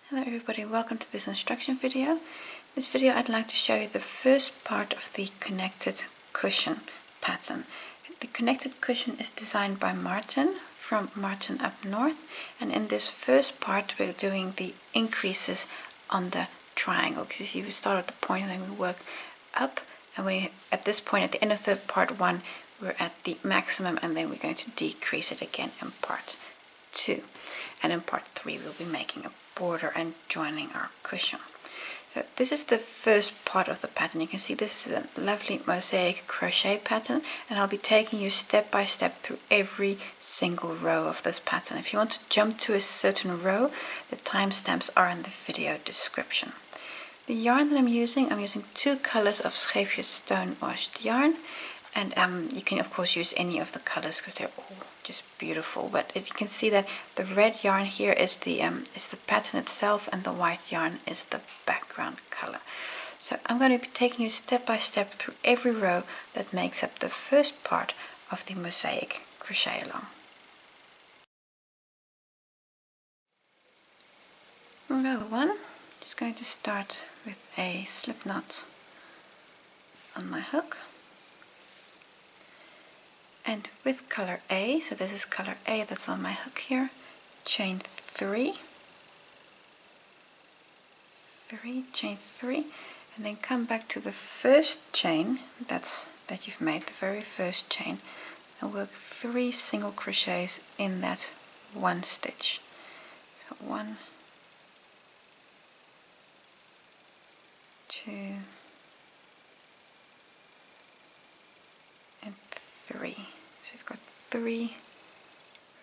Hello everybody, welcome to this instruction video. In this video I'd like to show you the first part of the connected cushion pattern. The connected cushion is designed by Martin from Martin Up North, and in this first part we're doing the increases on the triangle, because you start at the point and then we work up, and we at this point at the end of the part 1 we're at the maximum, and then we're going to decrease it again in part 2, and in part 3 we'll be making a border and joining our cushion. So this is the first part of the pattern. You can see this is a lovely mosaic crochet pattern, and I'll be taking you step by step through every single row of this pattern. If you want to jump to a certain row, the timestamps are in the video description. The yarn that I'm using two colors of Scheepjes stone washed yarn, and you can of course use any of the colors because they're all just beautiful. But you can see that the red yarn here is the pattern itself, and the white yarn is the background color. So I'm going to be taking you step by step through every row that makes up the first part of the mosaic crochet along. Row 1, just going to start with a slip knot on my hook. And with color A, so this is color A that's on my hook here, chain 3, chain 3, and then come back to the first chain that you've made, the very first chain, and work 3 single crochets in that one stitch. So 1, 2, and 3. So you've got 3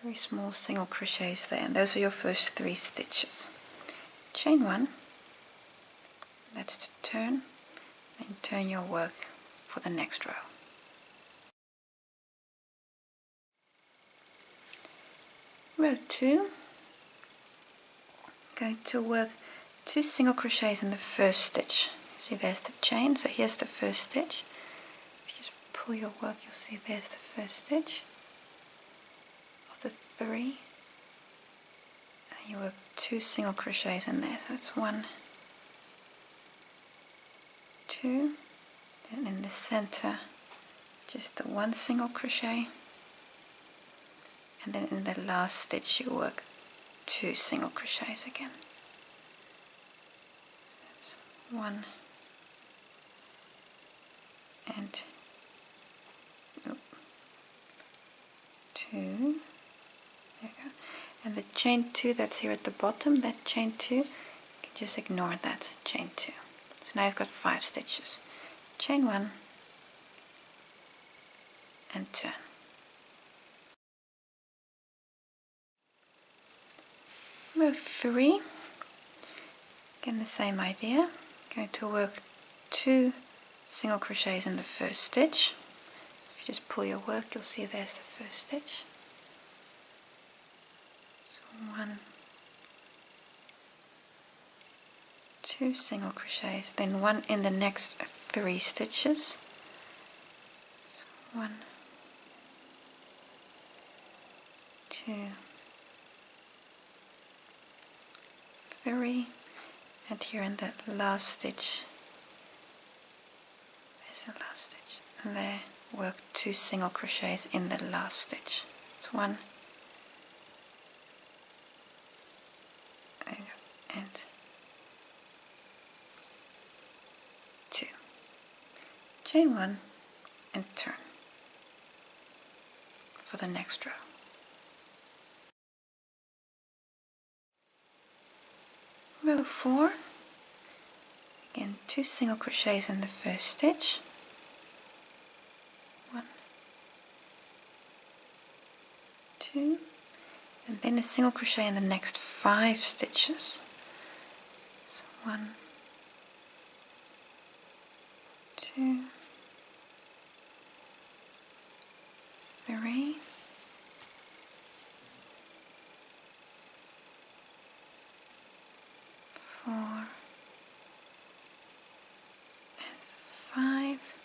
very small single crochets there, and those are your first 3 stitches. Chain 1, that's to turn, and turn your work for the next row. Row 2, going to work 2 single crochets in the first stitch. See, there's the chain, so here's the first stitch. Pull your work, you'll see there's the first stitch of the 3, and you work 2 single crochets in there, so it's 1, 2, then in the center just the 1 single crochet, and then in the last stitch you work 2 single crochets again. So that's 1 and 2, there you go, and the chain 2 that's here at the bottom, that chain 2, you can just ignore that chain 2. So now you've got 5 stitches. Chain 1 and turn. Row 3, again the same idea, going to work 2 single crochets in the first stitch. Just pull your work, you'll see there's the first stitch. So 1, 2 single crochets, then 1 in the next 3 stitches. So 1, 2, 3, and here in the last stitch, there's the last stitch, and there work 2 single crochets in the last stitch. It's 1, there you go, and 2. Chain 1 and turn for the next row. Row 4, again 2 single crochets in the first stitch. 1, 2, and then a single crochet in the next 5 stitches. So 1, 2, 3, 4, and 5.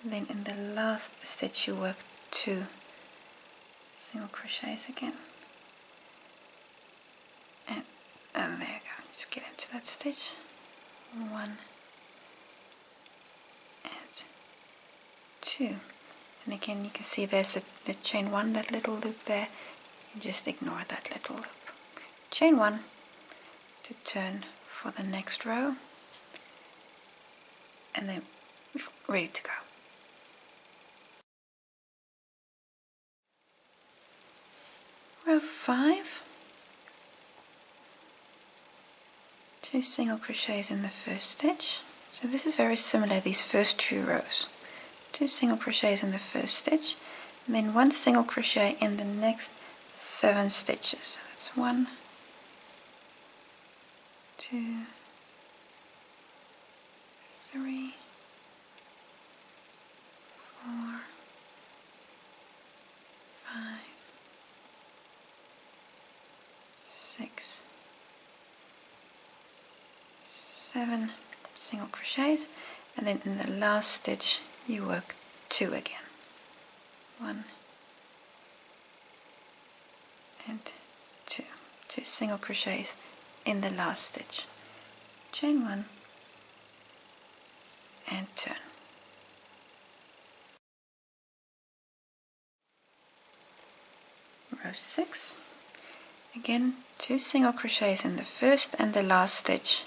And then in the last stitch you work 2 single crochets again, and there you go, just get that stitch, 1 and 2, and again you can see there's the chain 1, that little loop there. You just ignore that little loop. Chain 1 to turn for the next row, and then we're ready to go. Row 5, 2 single crochets in the first stitch. So this is very similar, these first 2 rows. 2 single crochets in the first stitch, and then 1 single crochet in the next 7 stitches. So that's 1, 2, 3, 4, 5, 6, 7 single crochets, and then in the last stitch you work 2 again. 1 and 2. 2 single crochets in the last stitch. Chain 1 and turn. Row 6. Again, 2 single crochets in the first and the last stitch,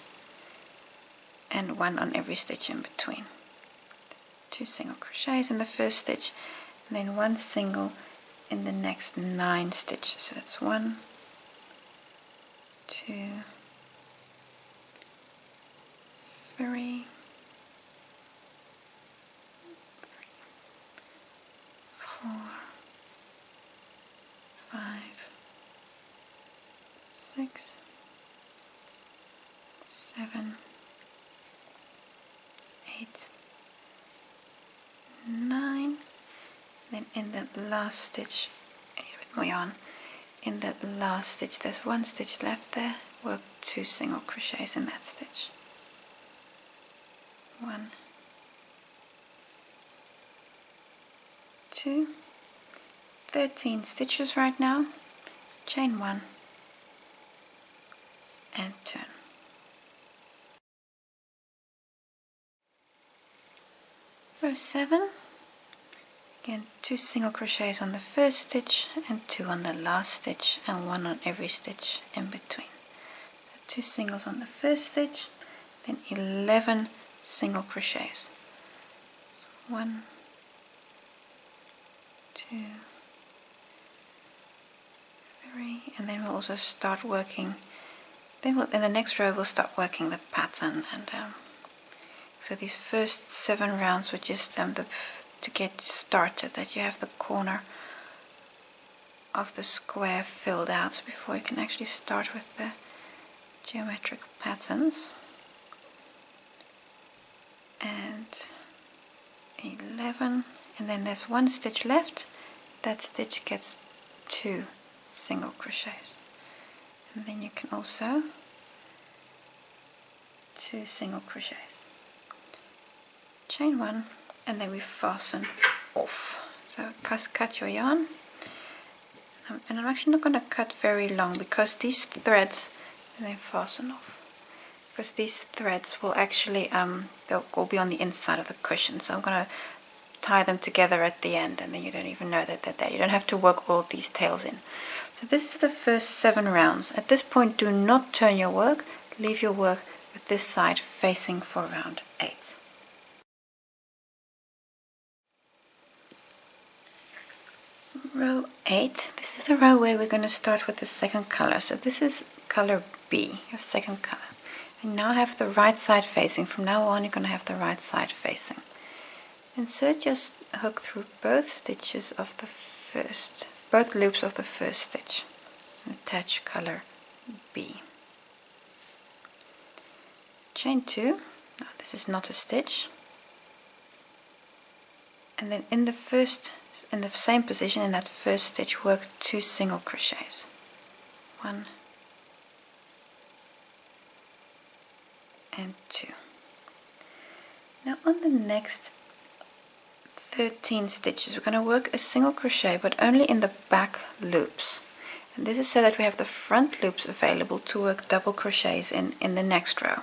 and 1 on every stitch in between. 2 single crochets in the first stitch, and then 1 single in the next 9 stitches. So that's 1, 2, 3, 4, 5, 6, 7, 8, 9. Then in the last stitch, a bit more yarn. In that last stitch, there's 1 stitch left there. Work 2 single crochets in that stitch. 1, 2, 13 stitches right now. Chain 1 and turn. Row 7. Again, 2 single crochets on the first stitch and 2 on the last stitch, and 1 on every stitch in between. So 2 singles on the first stitch, then 11 single crochets. So 1, 2, 3, and then we'll also start working. Then in the next row we'll start working the pattern, and so these first 7 rounds were just to get started, that you have the corner of the square filled out before you can actually start with the geometric patterns. And 11, and then there's 1 stitch left. That stitch gets 2 single crochets, and then you can also 2 single crochets. Chain 1, and then we fasten off. So cut your yarn, and I'm actually not going to cut very long, because these threads, and then fasten off, because these threads will actually they'll be on the inside of the cushion, so I'm going to tie them together at the end, and then you don't even know that they're there. You don't have to work all of these tails in. So this is the first 7 rounds. At this point, do not turn your work. Leave your work with this side facing for round 8. Row 8, this is the row where we're going to start with the second color. So this is color B, your second color. And now have the right side facing. From now on, you're going to have the right side facing. Insert your hook through both stitches of the first, both loops of the first stitch. And attach color B. Chain 2. Now this is not a stitch. And then in the same position in that first stitch, work 2 single crochets. 1 and 2. Now on the next 13 stitches, we're going to work a single crochet, but only in the back loops. And this is so that we have the front loops available to work double crochets in the next row.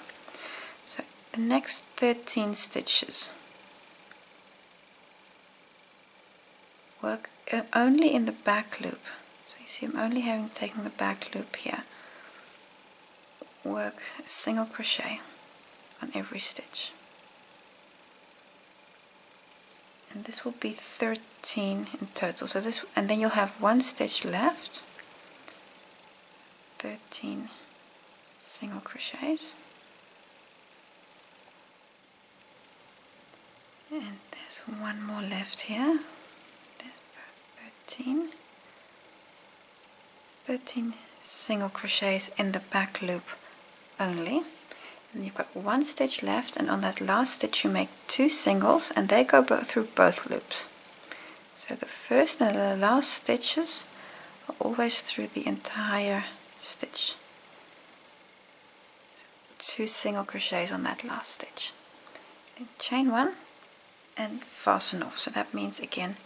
So the next 13 stitches work only in the back loop. So you see I'm only having taken the back loop here. Work a single crochet on every stitch. And this will be 13 in total. So this, and then you'll have one stitch left. 13 single crochets. And there's one more left here. 13 single crochets in the back loop only. And you've got one stitch left, and on that last stitch you make 2 singles, and they go through both loops. So the first and the last stitches are always through the entire stitch. 2 single crochets on that last stitch. And chain 1 and fasten off. So that means again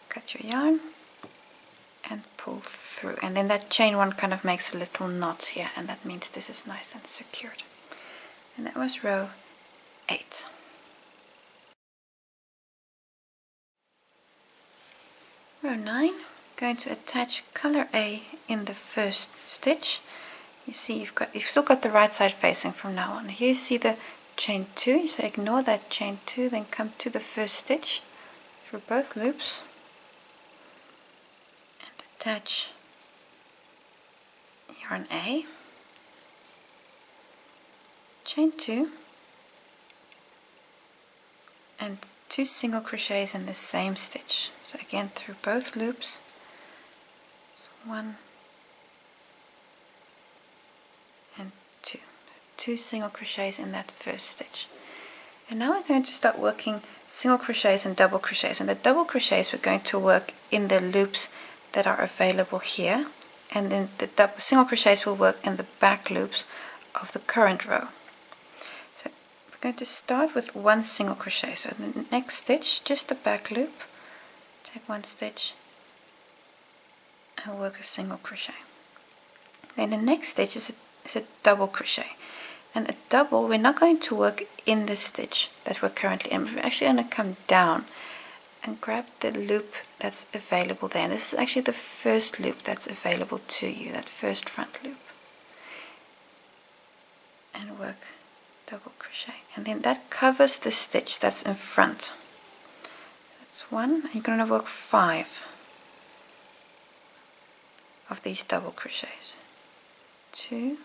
cut your yarn and pull through, and then that chain 1 kind of makes a little knot here, and that means this is nice and secured. And that was row 8. Row 9, going to attach color A in the first stitch. You see you've still got the right side facing from now on. Here you see the chain 2, so ignore that chain 2, then come to the first stitch through both loops and attach yarn A, chain 2 and 2 single crochets in the same stitch. So again through both loops. So 1 and 2. 2 single crochets in that first stitch. And now we're going to start working single crochets and double crochets. And the double crochets we're going to work in the loops that are available here, and then the single crochets will work in the back loops of the current row. So we're going to start with 1 single crochet. So in the next stitch, just the back loop, take 1 stitch and work a single crochet. Then the next stitch is a double crochet. And a double, we're not going to work in the stitch that we're currently in. We're actually going to come down and grab the loop that's available there. And this is actually the first loop that's available to you, that first front loop. And work double crochet. And then that covers the stitch that's in front. That's 1. And you're going to work 5 of these double crochets. 2.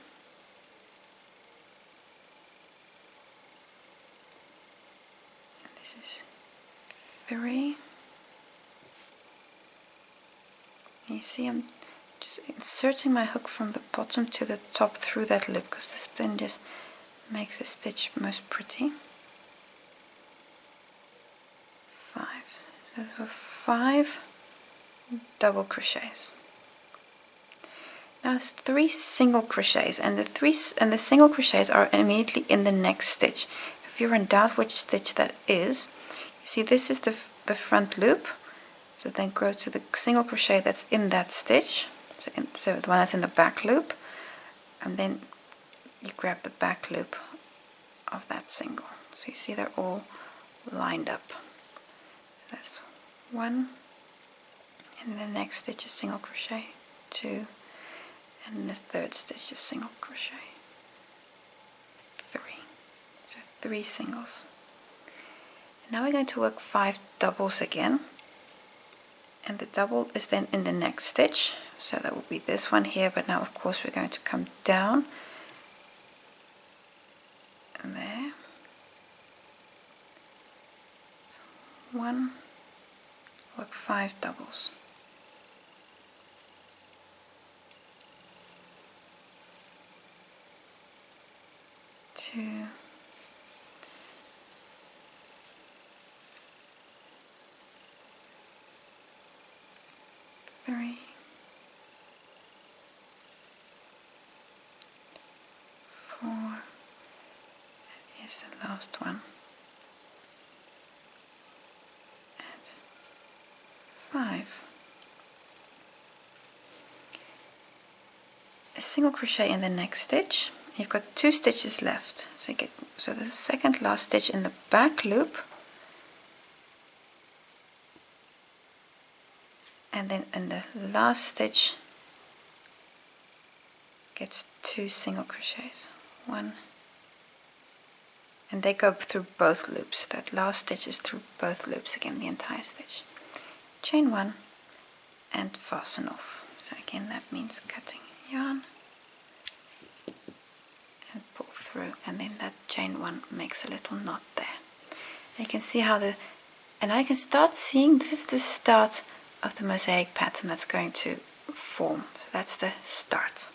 This is 3. And you see I'm just inserting my hook from the bottom to the top through that loop, because this then just makes the stitch most pretty. 5. So there were 5 double crochets. Now it's 3 single crochets, and the single crochets are immediately in the next stitch. If you're in doubt which stitch that is, you see this is the front loop, so then go to the single crochet that's in that stitch, so the one that's in the back loop, and then you grab the back loop of that single. So you see they're all lined up. So that's 1, and the next stitch is single crochet, 2, and the third stitch is single crochet, 3. So 3 singles. And now we're going to work 5 doubles again, and the double is then in the next stitch, so that will be this one here, but now of course we're going to come down and there. So 1, work 5 doubles. 2, 3, 4, and here's the last one, and 5. single crochet in the next stitch. You've got 2 stitches left, so the second last stitch in the back loop, and then in the last stitch gets 2 single crochets, 1, and they go through both loops. That last stitch is through both loops again, the entire stitch. Chain 1 and fasten off. So again, that means cutting yarn and pull through, and then that chain 1 makes a little knot there. And you can see how and I can start seeing this is the start of the mosaic pattern that's going to form. So that's the start.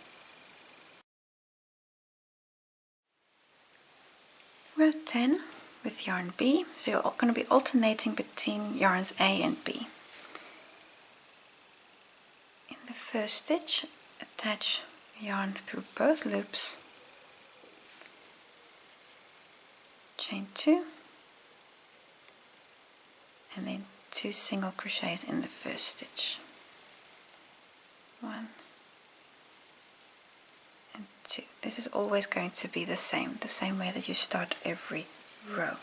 Row 10 with yarn B, so you're going to be alternating between yarns A and B. In the first stitch, attach yarn through both loops, chain 2, and then 2 single crochets in the first stitch, 1 and 2. This is always going to be the same way that you start every row.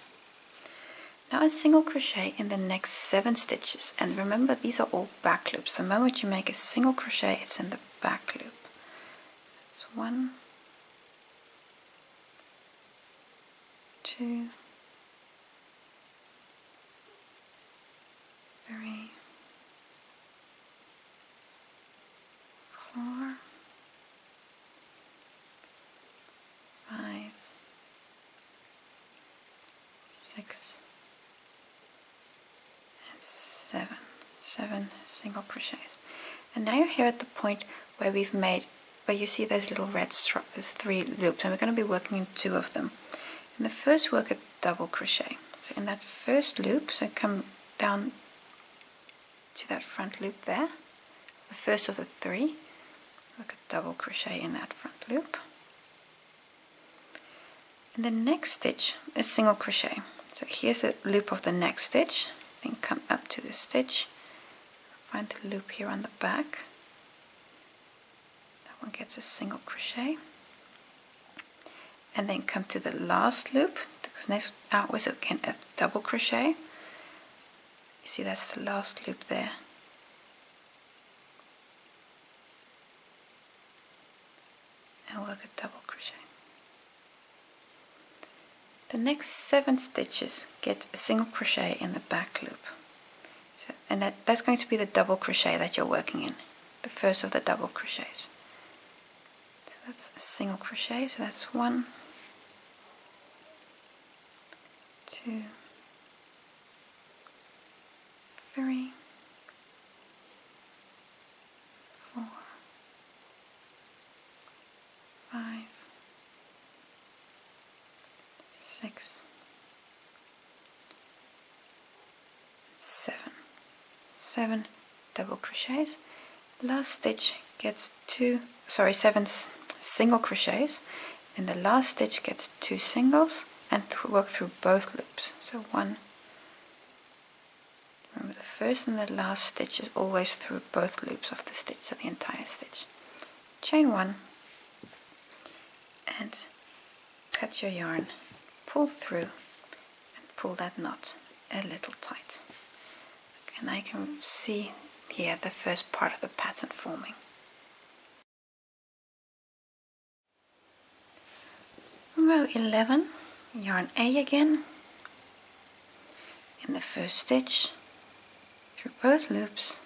Now a single crochet in the next 7 stitches, and remember these are all back loops. The moment you make a single crochet, it's in the back loop. It's 1, 2, 3, 4, 5, 6, and 7. 7 single crochets. And now you're here at the point where you see those little red 3 loops, and we're going to be working in 2 of them. In the first, work a double crochet. So in that first loop, so come down to that front loop there, the first of the 3, work a double crochet in that front loop. In the next stitch, a single crochet. So here's a loop of the next stitch, then come up to this stitch, find the loop here on the back. That one gets a single crochet, and then come to the last loop, because next out was again a double crochet. You see that's the last loop there. And work a double crochet. The next 7 stitches get a single crochet in the back loop. So, and that's going to be the double crochet that you're working in, the first of the double crochets. So that's a single crochet, so that's 1, 2, 3, 4, 5, 6, 7. 7 double crochets. Last stitch gets 7 single crochets. And the last stitch gets 2 singles, and work through both loops. So 1. Remember, the first and the last stitch is always through both loops of the stitch, so the entire stitch. Chain 1 and cut your yarn, pull through, and pull that knot a little tight. And I can see here the first part of the pattern forming. Row 11, yarn A again, in the first stitch, through both loops,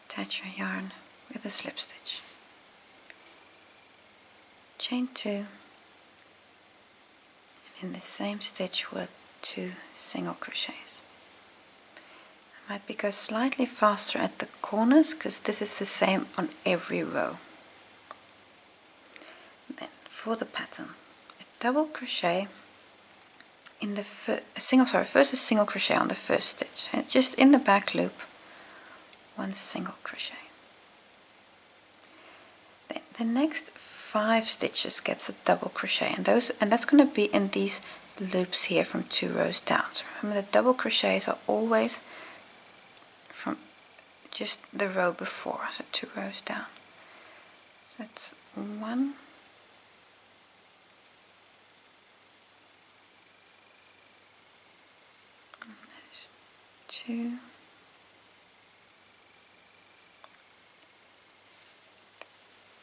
attach your yarn with a slip stitch. Chain 2, and in the same stitch work 2 single crochets. I might go slightly faster at the corners because this is the same on every row. Then for the pattern, a double crochet in the first a single crochet on the first stitch, and just in the back loop 1 single crochet. Then the next 5 stitches gets a double crochet, and that's going to be in these loops here from 2 rows down. So remember, the double crochets are always from just the row before, so 2 rows down. So that's 1, there's 2,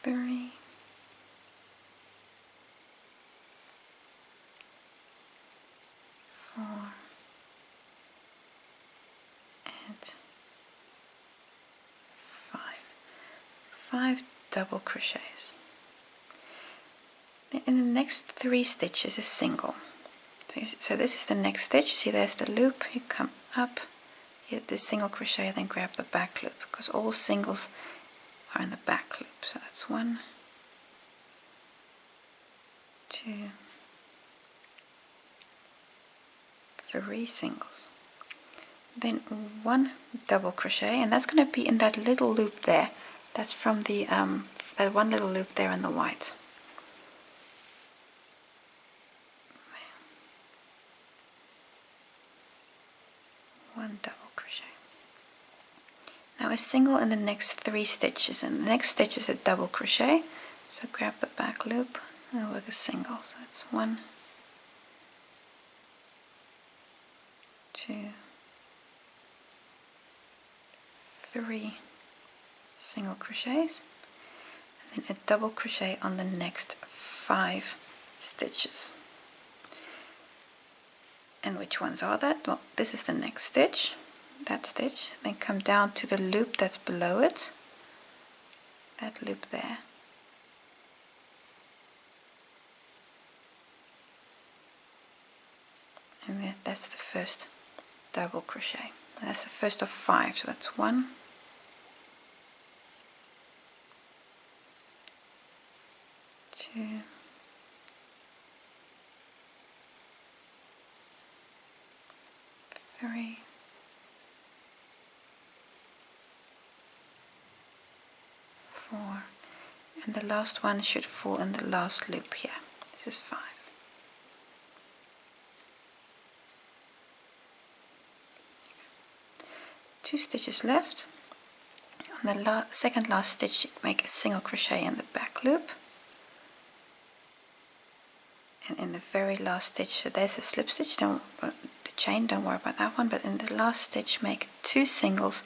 3, 4, and 5. 5 double crochets. Then in the next 3 stitches is single. So this is the next stitch. You see there's the loop, you come up, hit the single crochet, then grab the back loop, because all singles are in the back loop. So that's 1, 2, 3 singles. Then 1 double crochet, and that's going to be in that little loop there. That's from the that one little loop there in the white. One double crochet. Now a single in the next 3 stitches, and the next stitch is a double crochet. So grab the back loop and work a single. So it's 1, 2, 3 single crochets, and then a double crochet on the next 5 stitches. And which ones are that? Well, this is the next stitch, that stitch, then come down to the loop that's below it, that loop there. And that's the first double crochet. And that's the first of 5, so that's 1, 2, 3, 4, and the last one should fall in the last loop here. This is 5. Two stitches left. On the second last stitch, you make a single crochet in the back loop, and in the very last stitch, so there's a slip stitch, the chain, don't worry about that one, but in the last stitch make 2 singles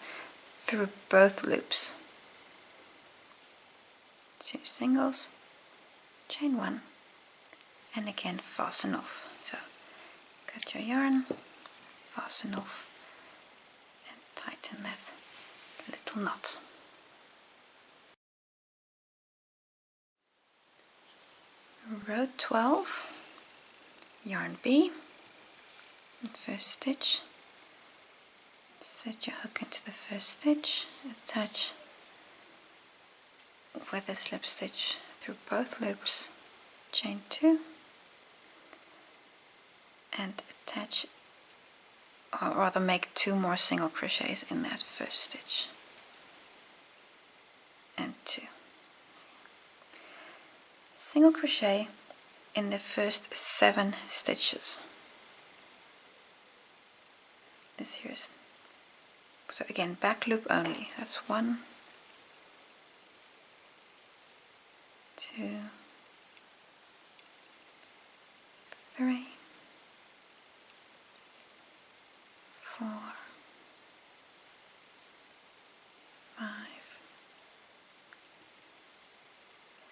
through both loops. 2 singles, chain 1, and again fasten off. So cut your yarn, fasten off, and tighten that little knot. Row 12, yarn B, first stitch, set your hook into the first stitch, attach with a slip stitch through both loops, chain 2, and attach, or rather make 2 more single crochets in that first stitch, and 2. Single crochet in the first 7 stitches. This here is, so again, back loop only. That's 1, 2, 3, 4, 5,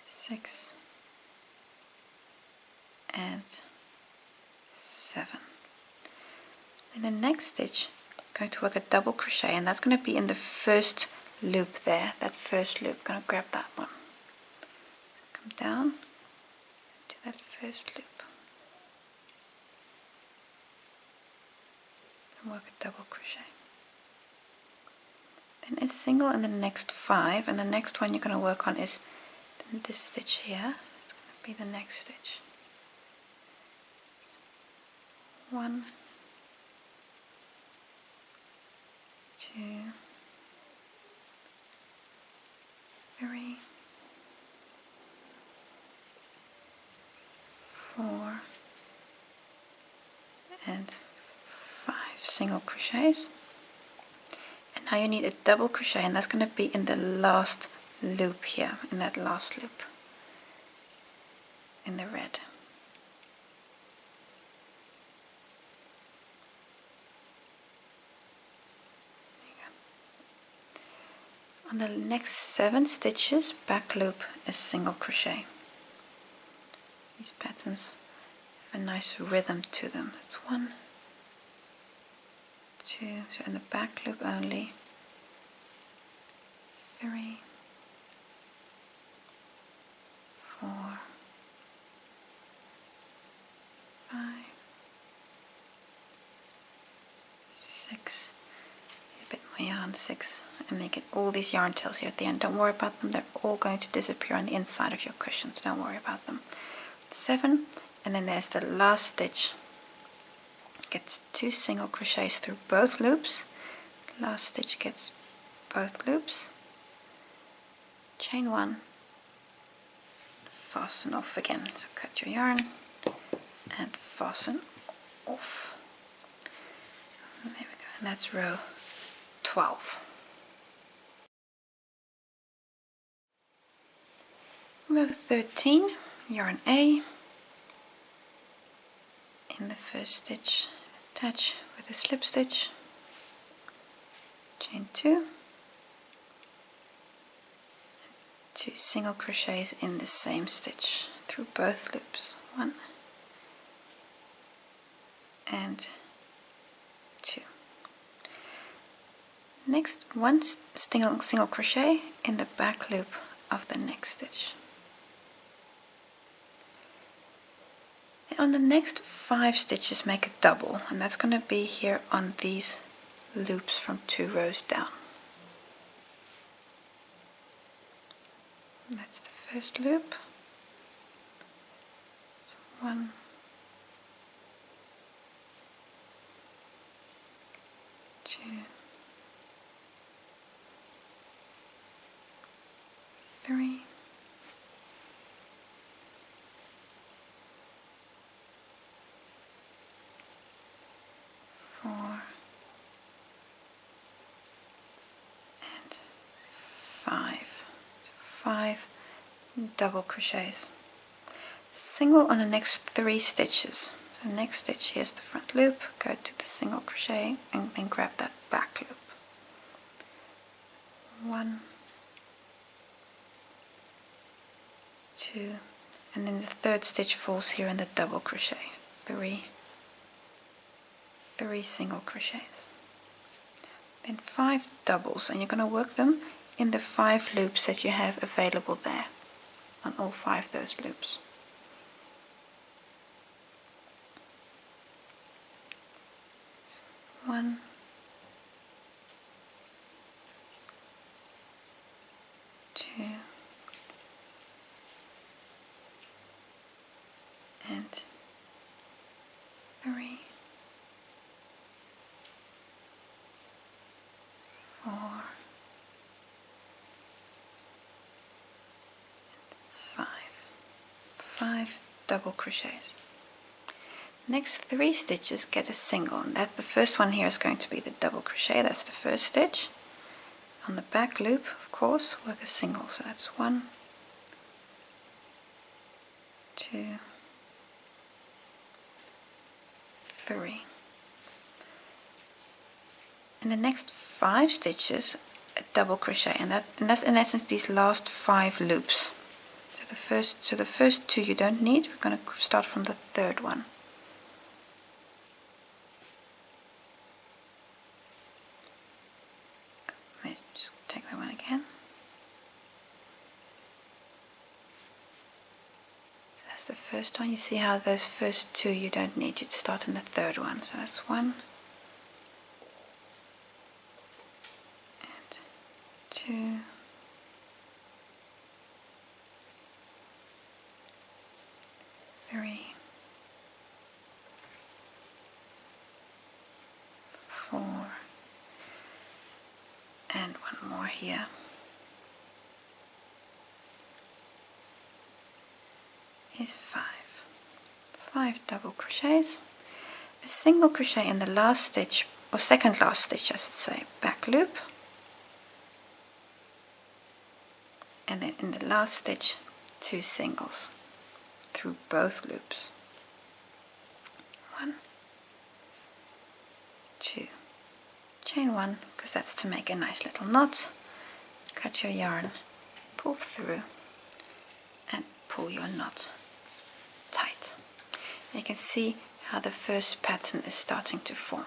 6, and 7. In the next stitch, I'm going to work a double crochet, and that's going to be in the first loop there, that first loop. I'm going to grab that one. So come down to that first loop and work a double crochet. Then a single in the next 5, and the next one you're going to work on is this stitch here. It's going to be the next stitch. 1, 2, 3, 4, and 5 single crochets. And now you need a double crochet, and that's going to be in the last loop here in that last loop in the red. On the next 7 stitches, back loop is single crochet. These patterns have a nice rhythm to them. It's 1, 2, so in the back loop only, 3, 4, 5, 6, a bit more yarn, 6, and then get all these yarn tails here at the end. Don't worry about them, they're all going to disappear on the inside of your cushions, don't worry about them. 7, and then there's the last stitch. Gets 2 single crochets through both loops. Last stitch gets both loops. Chain 1, fasten off again. So cut your yarn and fasten off. And there we go, and that's row 12. Row 13, yarn A. In the first stitch, attach with a slip stitch, chain 2, 2 single crochets in the same stitch through both loops, 1 and 2. Next, 1 single crochet in the back loop of the next stitch. On the next 5 stitches, make a double, and that's going to be here on these loops from 2 rows down. And that's the first loop. So 1, 2, 3, 4, and 5. So 5 double crochets. Single on the next 3 stitches. The next stitch, here's the front loop, go to the single crochet and then grab that back loop. 1, 2, and then the third stitch falls here in the double crochet. 3 single crochets. Then 5 doubles, and you're going to work them in the 5 loops that you have available there, on all 5 of those loops. So 1, 2, and 3, 4, 5. 5 double crochets. Next 3 stitches get a single, and that the first one here is going to be the double crochet. That's the first stitch. On the back loop, of course, work a single. So that's 1, 2, 3. In the next 5 stitches, a double crochet, and that's in essence these last 5 loops. So the first 2 you don't need. We're going to start from the third one. Let's just take that one again. So that's the first one. You see how those first 2 you don't need. You'd start in the third one. So that's 1. 2, 3, 4, and one more here. Is 5. 5 double crochets, a single crochet in the last stitch, or second last stitch I should say, back loop, in the last stitch 2 singles through both loops. 1, 2, chain 1, because that's to make a nice little knot. Cut your yarn, pull through, and pull your knot tight. And you can see how the first pattern is starting to form.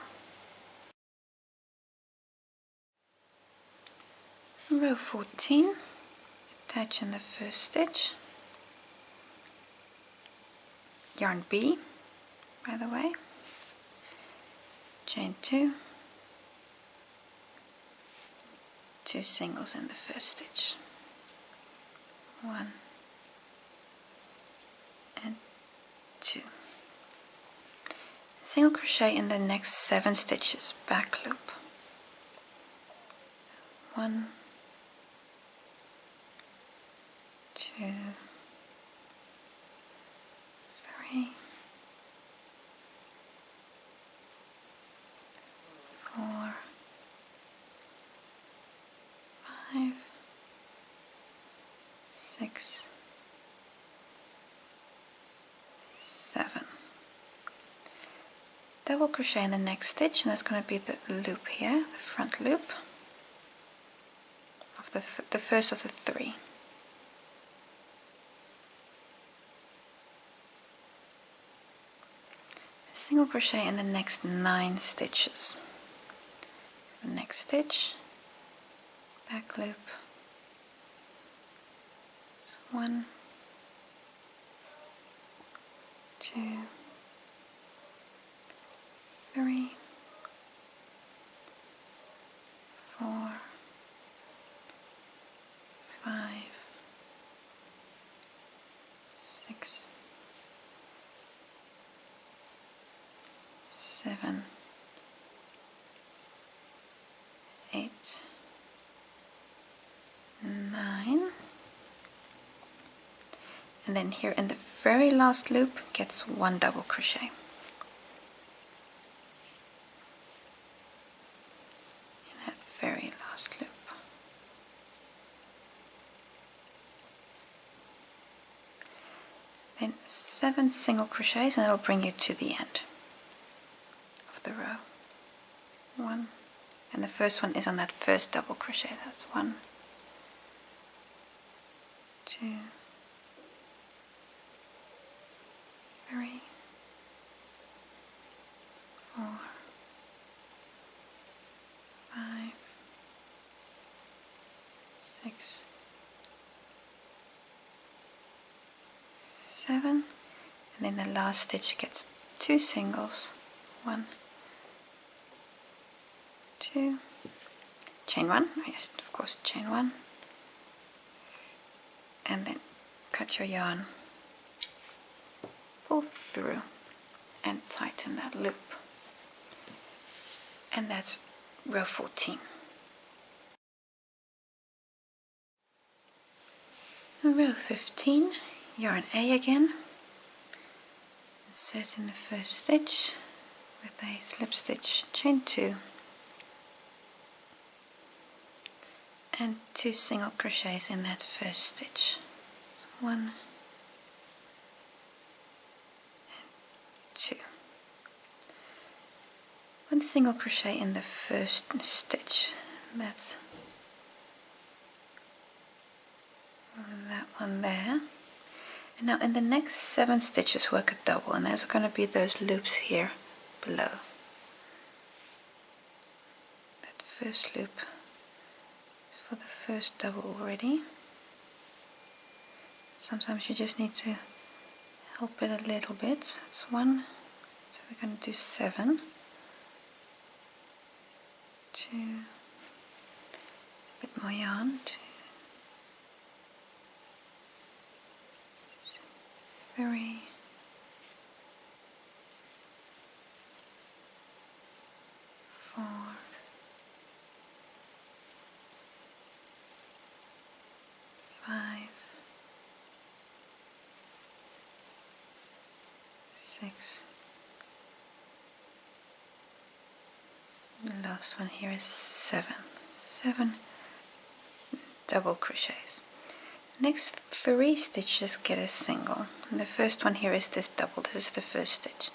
Row 14, attach in the first stitch, yarn B, by the way, chain 2, 2 singles in the first stitch, 1 and 2. Single crochet in the next 7 stitches, back loop, 1, 2, 3, 4, 5, 6, 7. Double crochet in the next stitch, and that's going to be the loop here, the front loop of the first of the 3. Single crochet in the next 9 stitches. The next stitch, back loop, 1, 2, 3, 4, 5, 6, 7, 8, 9, and then here in the very last loop gets 1 double crochet. In that very last loop. Then 7 single crochets, and that will bring you to the end of the row. 1, and the first one is on that first double crochet. That's 1, 2, 3, 4, 5, 6, 7, and then the last stitch gets 2 singles, 1, 2, chain 1, yes, of course, chain 1, and then cut your yarn, pull through, and tighten that loop. And that's row 14. Row 15, yarn A again, insert in the first stitch with a slip stitch, chain 2, and 2 single crochets in that first stitch. So 1 and 2. 1 single crochet in the first stitch. That's that one there. And now in the next 7 stitches work a double, and those are going to be those loops here below. That first loop is for the first double already. Sometimes you just need to help it a little bit. It's 1, so we're going to do 7, 2, a bit more yarn, 2, 3, 4, 5, 6. The last one here is 7. 7 double crochets. Next 3 stitches get a single, and the first one here is this double. This is the first stitch.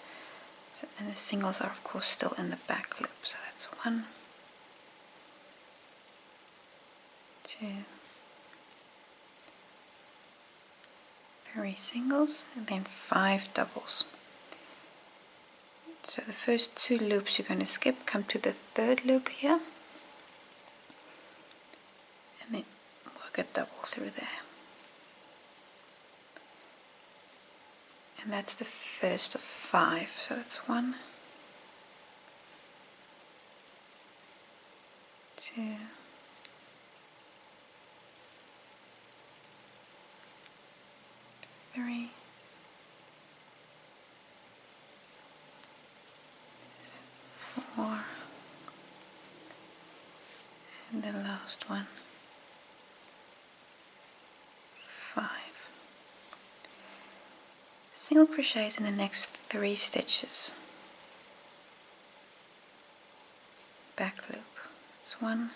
So, and the singles are of course still in the back loop. So that's 1, 2, 3 singles, and then 5 doubles. So the first 2 loops you're going to skip, come to the 3rd loop here, and then work a double through there. And that's the first of 5, so that's 1, 2, 3, this is 4, and the last one, 5. Single crochets in the next 3 stitches. Back loop. It's 1,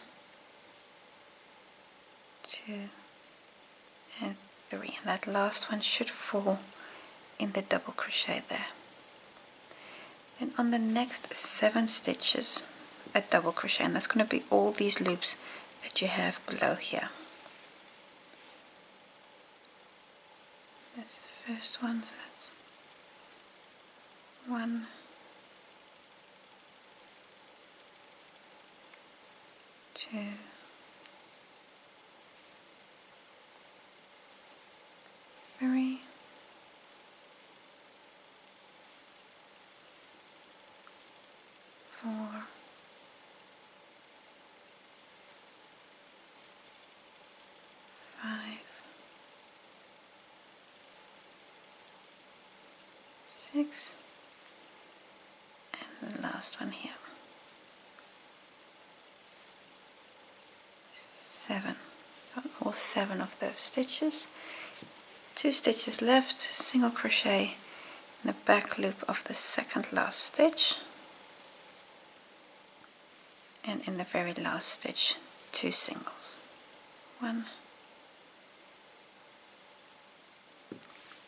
2, and 3. And that last one should fall in the double crochet there. Then on the next 7 stitches, a double crochet, and that's going to be all these loops that you have below here. That's the first one, so that's 1, 2, 3, 4, 5, 6, and the last one here, 7. Got all 7 of those stitches. 2 stitches left, single crochet in the back loop of the second last stitch, and in the very last stitch 2 singles. 1,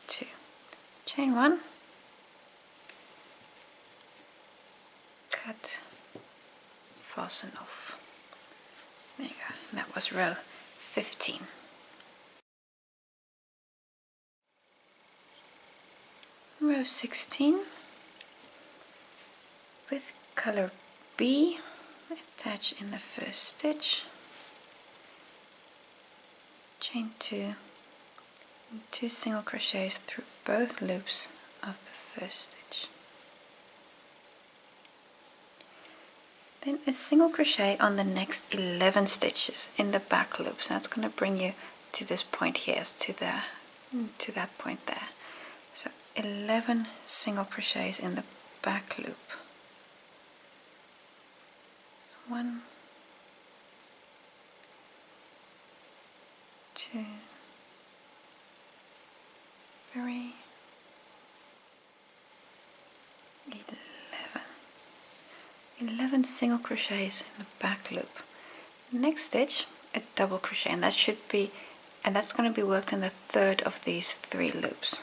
2. Chain 1, cut, fasten off. There you go. And that was row 15. Row 16, with color B, attach in the first stitch, chain 2, and 2 single crochets through both loops of the first stitch. Then a single crochet on the next 11 stitches in the back loops. That's going to bring you to this point here, to that point there. So 11 single crochets in the back loop. So 1, 2, 3, 11 single crochets in the back loop. Next stitch, a double crochet, and that's going to be worked in the 3rd of these 3 loops.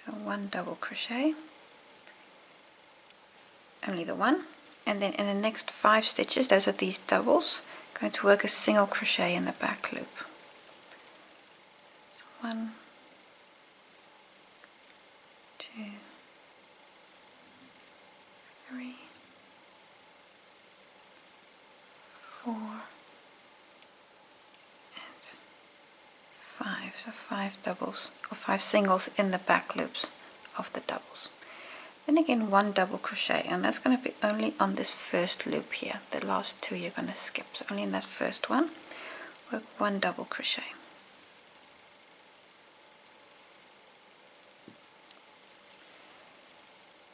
So 1 double crochet, only the 1, and then in the next 5 stitches, those are these doubles, going to work a single crochet in the back loop. So 1, 2, 3, 4, and 5. So 5 doubles, or 5 singles in the back loops of the doubles. Then again 1 double crochet, and that's going to be only on this first loop here. The last 2 you're going to skip, so only in that first one work 1 double crochet.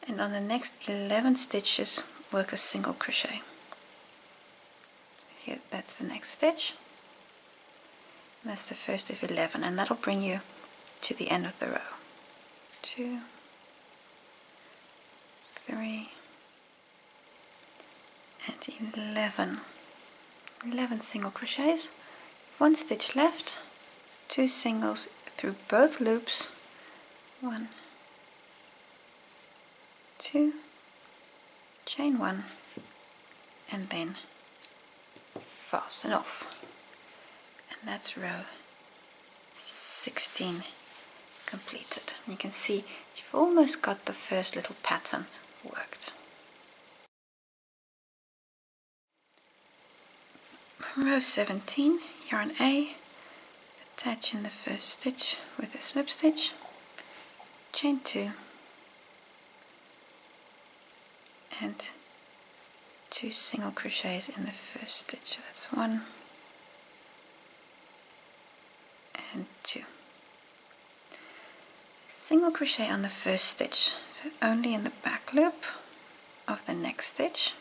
And on the next 11 stitches work a single crochet. Here, that's the next stitch. And that's the first of 11, and that'll bring you to the end of the row. 2, 3, and 11 11 single crochets, 1 stitch left, 2 singles through both loops, 1, 2, chain 1, and then fasten off. And that's row 16 completed. You can see you've almost got the first little pattern worked. Row 17, yarn A, attach in the first stitch with a slip stitch, chain 2, and 2 single crochets in the first stitch. So that's 1 and 2. Single crochet on the first stitch, so only in the back loop of the next stitch.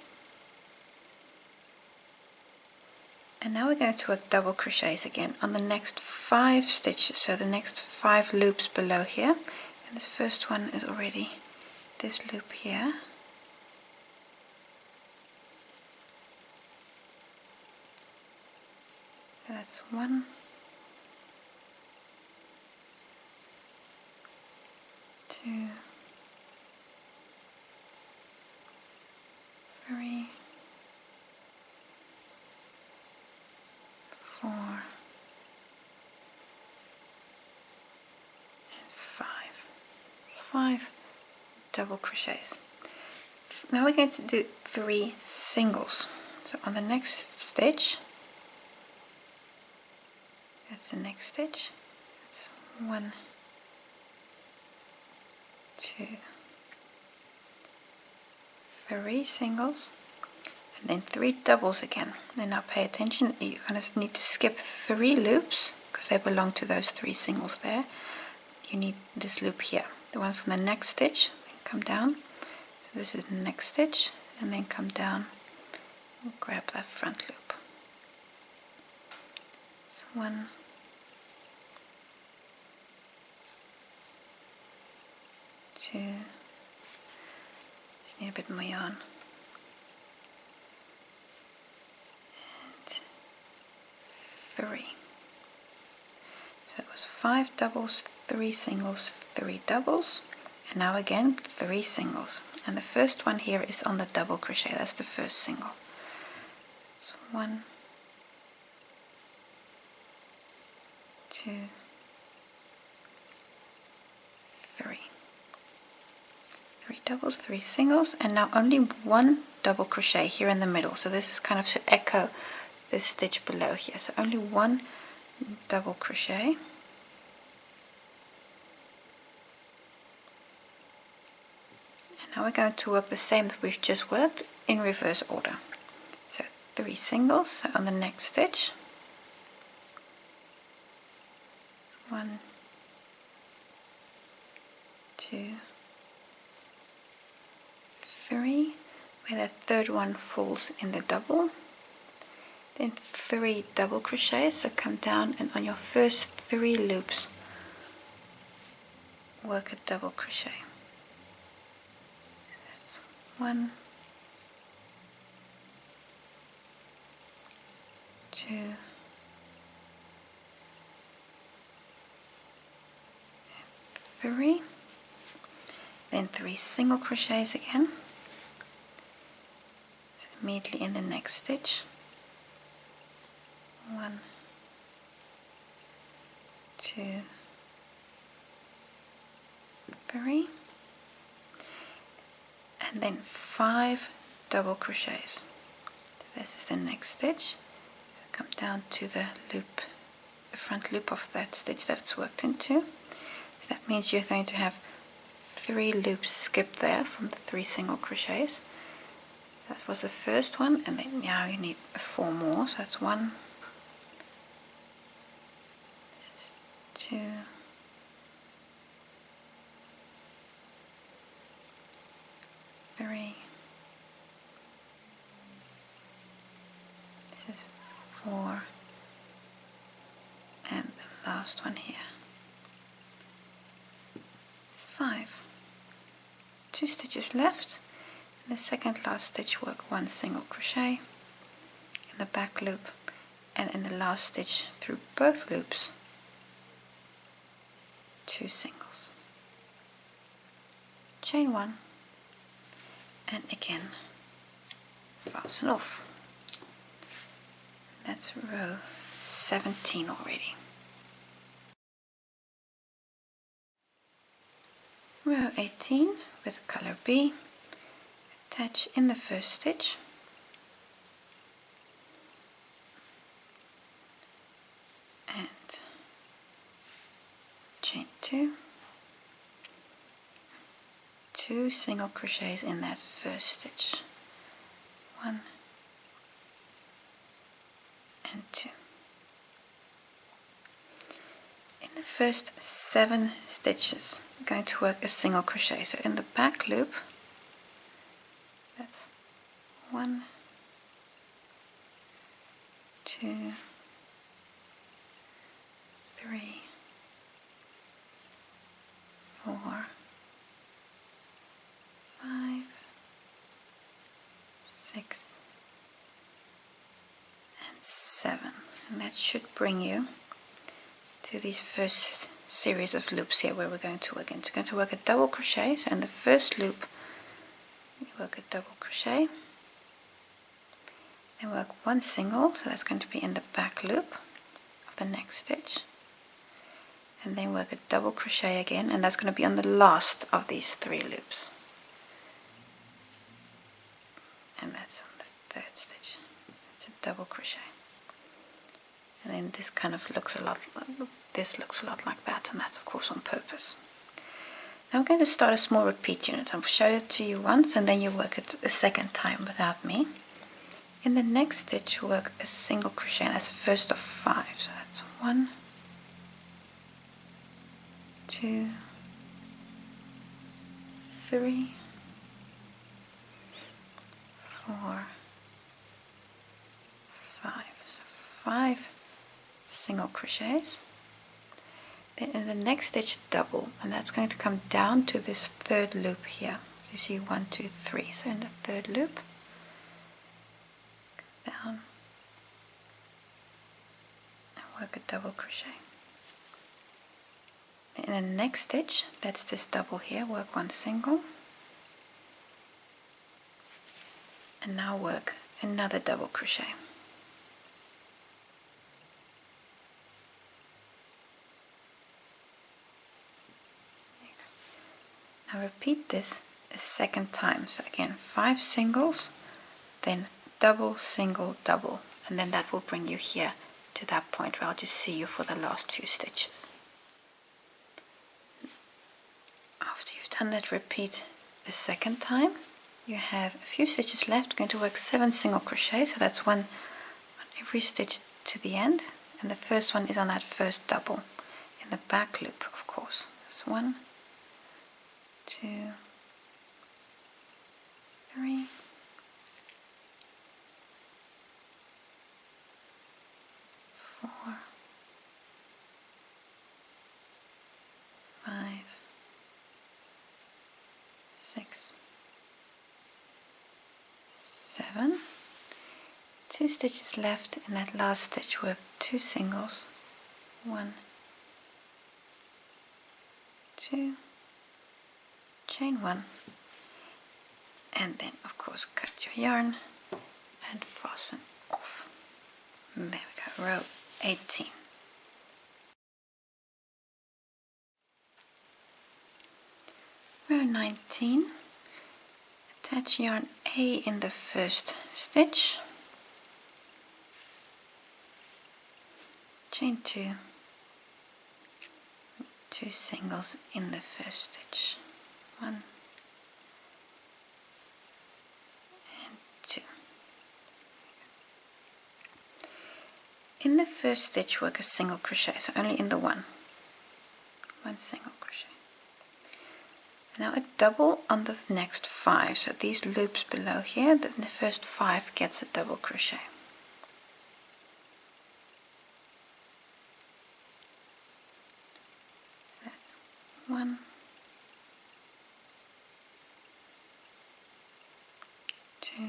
And now we're going to work double crochets again on the next 5 stitches, so the next 5 loops below here. And this first one is already this loop here. So that's 1, 2, 3, 4, and 5. 5 double crochets. Now we're going to do 3 singles. So on the next stitch, that's the next stitch. That's 1, 2, 3 singles, and then 3 doubles again. Then now pay attention, you're going to need to skip 3 loops because they belong to those 3 singles there. You need this loop here, the one from the next stitch, come down. So this is the next stitch, and then come down and grab that front loop. It's 1, 2, just need a bit more yarn, and 3. So it was 5 doubles, 3 singles, 3 doubles, and now again 3 singles. And the first one here is on the double crochet, that's the first single. It's 1, 2, 3. 3 doubles, 3 singles, and now only 1 double crochet here in the middle. So this is kind of to echo this stitch below here. So only 1 double crochet. And now we're going to work the same that we've just worked in reverse order. So 3 singles, so on the next stitch. 1, 2, 3, where that third one falls in the double. Then 3 double crochets, so come down and on your first 3 loops work a double crochet. That's 1, 2, 3, then 3 single crochets again, so immediately in the next stitch. 1, 2, 3, and then 5 double crochets. This is the next stitch. So come down to the loop, the front loop of that stitch that it's worked into. So that means you're going to have 3 loops skipped there from the 3 single crochets. That was the first one, and then now you need 4 more. So that's 1. This is 2. 3. This is 4. And the last one here. It's 5. 2 stitches left. In the second last stitch work 1 single crochet. In in the back loop, and in the last stitch through both loops 2 singles, chain 1, and again fasten off. That's row 17 already. Row 18 with color B, attach in the first stitch, and chain 2, 2 single crochets in that first stitch, 1 and 2. In the first 7 stitches, we're going to work a single crochet. So in the back loop, that's 1, 2, 3, 4, 5, 6, and 7, and that should bring you to these first series of loops here where we're going to work into. We're going to work a double crochet. So in the first loop you work a double crochet, then work 1 single, so that's going to be in the back loop of the next stitch, and then work a double crochet again, and that's going to be on the last of these 3 loops, and that's on the 3rd stitch. It's a double crochet, and then this kind of looks a lot like that, and that's of course on purpose. Now I'm going to start a small repeat unit. I'll show it to you once and then you work it a second time without me. In the next stitch you work a single crochet, and that's the first of 5, so that's 1, 2, 3, 4, 5. So 5 single crochets. Then in the next stitch double, and that's going to come down to this 3rd loop here. So you see 1, 2, 3. So in the 3rd loop, down and work a double crochet. Then in the next stitch, that's this double here, work 1 single, and now work another double crochet. Now repeat this a second time. So again 5 singles, then double, single, double, and then that will bring you here to that point where I'll just see you for the last few stitches. After you've done that repeat a second time, you have a few stitches left. Going to work 7 single crochets, so that's 1 on every stitch to the end, and the first one is on that first double in the back loop, of course. That's 1, 2, 3, 4, 5, 6, 7. 2 stitches left. In that last stitch work 2 singles, 1, 2, chain 1, and then of course cut your yarn and fasten off. And there we go, row 18. Row 19, attach yarn A in the first stitch, chain 2, 2 singles in the first stitch, 1 and 2. In the first stitch work a single crochet, so only in the one single crochet. Now a double on the next 5, so these loops below here, the first 5 gets a double crochet. That's 1, 2,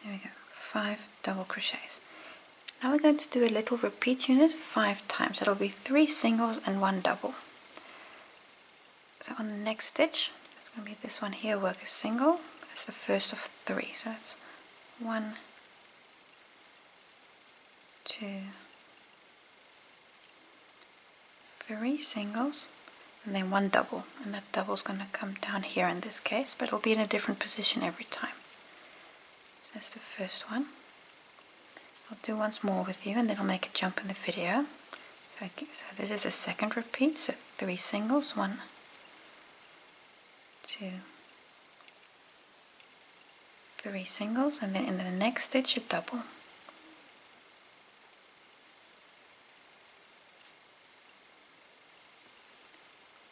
There we go, 5 double crochets. Now we're going to do a little repeat unit 5 times. It'll be 3 singles and 1 double. So on the next stitch, it's going to be this one here, work a single. That's the first of 3. So that's 1, 2, 3 singles, and then 1 double. And that double is going to come down here in this case, but it'll be in a different position every time. So that's the first one. I'll do once more with you and then I'll make a jump in the video. So this is a second repeat, so 3 singles, 1, 2, 3 singles, and then in the next stitch a double.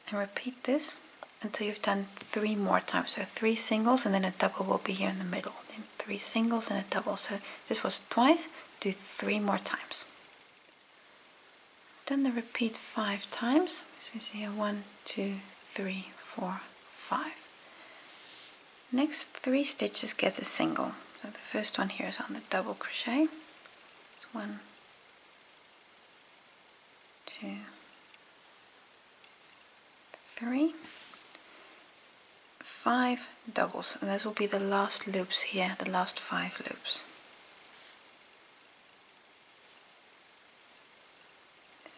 And repeat this until you've done 3 more times. So 3 singles and then a double will be here in the middle. Then 3 singles and a double. So this was twice, do 3 more times. Then the repeat 5 times. So you see here 1, 2, 3, 4, 5. Next 3 stitches get a single. So the first one here is on the double crochet. It's 1, 2, 3, 5 doubles, and those will be the last loops here, the last 5 loops.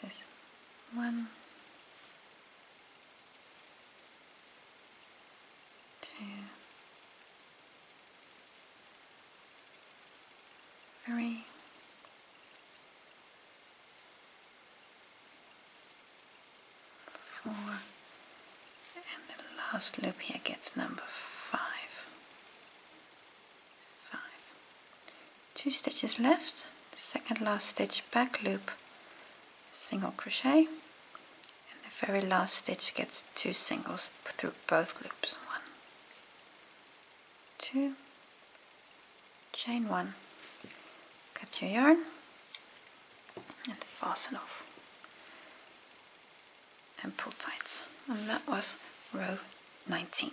This is 1, 2, 3, 4, and the last loop here gets number 5. 5. 2 stitches left, the second last stitch back loop, single crochet, and the very last stitch gets 2 singles through both loops. 1, 2, chain 1, cut your yarn and fasten off and pull tight. And that was row 19.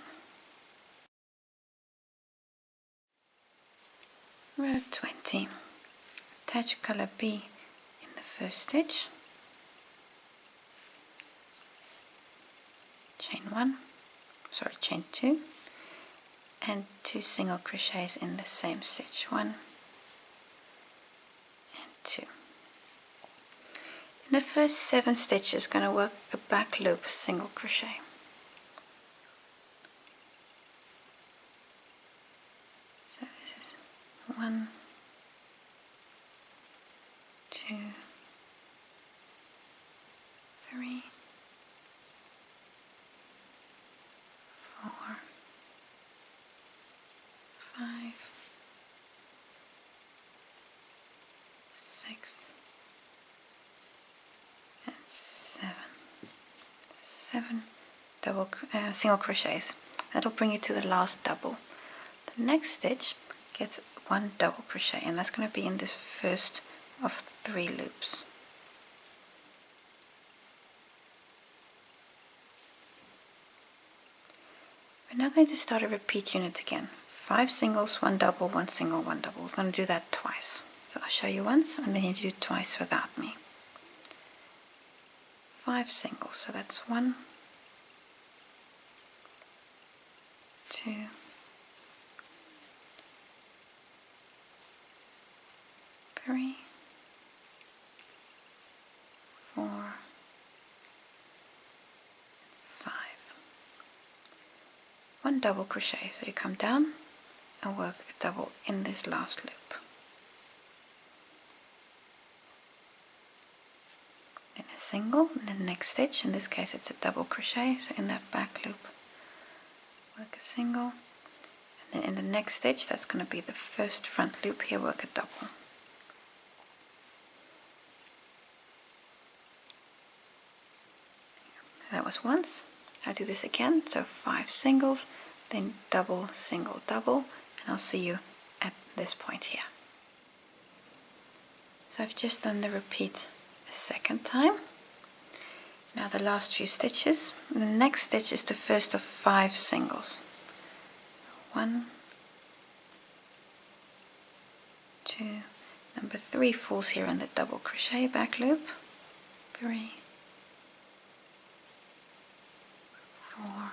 Row 20. Attach color B in the first stitch. Chain 2, and 2 single crochets in the same stitch. 1 and 2. In the first 7 stitches, going to work a back loop single crochet. So this is 1, 2, 3, 4, 5, 6, and 7. 7 single crochets. That'll bring you to the last double. The next stitch gets 1 double crochet, and that's going to be in this first of 3 loops. We're now going to start a repeat unit again. 5 singles, 1 double, 1 single, 1 double. We're going to do that twice. So I'll show you once and then you do twice without me. 5 singles, so that's 1, 2, 3, 4, 5. 1 double crochet, so you come down and work a double in this last loop. Then a single, and then the next stitch, in this case it's a double crochet, so in that back loop work a single, and then in the next stitch, that's going to be the first front loop here, work a double. That was once. I'll do this again, so 5 singles, then double, single, double, and I'll see you at this point here. So I've just done the repeat a second time. Now the last few stitches. The next stitch is the first of 5 singles. 1, 2, number 3 falls here in the double crochet back loop, 3, 4,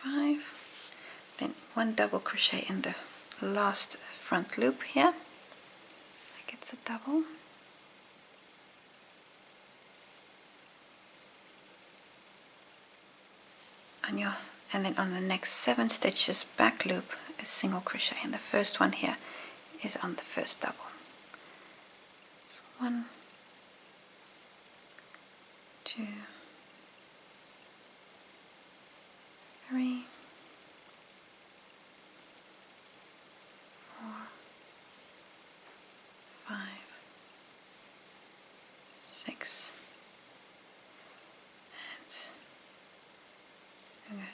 5, then 1 double crochet in the last front loop here, like it's a double, and then on the next 7 stitches back loop a single crochet, and the first one here is on the first double. So 1, 2, 3, 4, 5, 6, and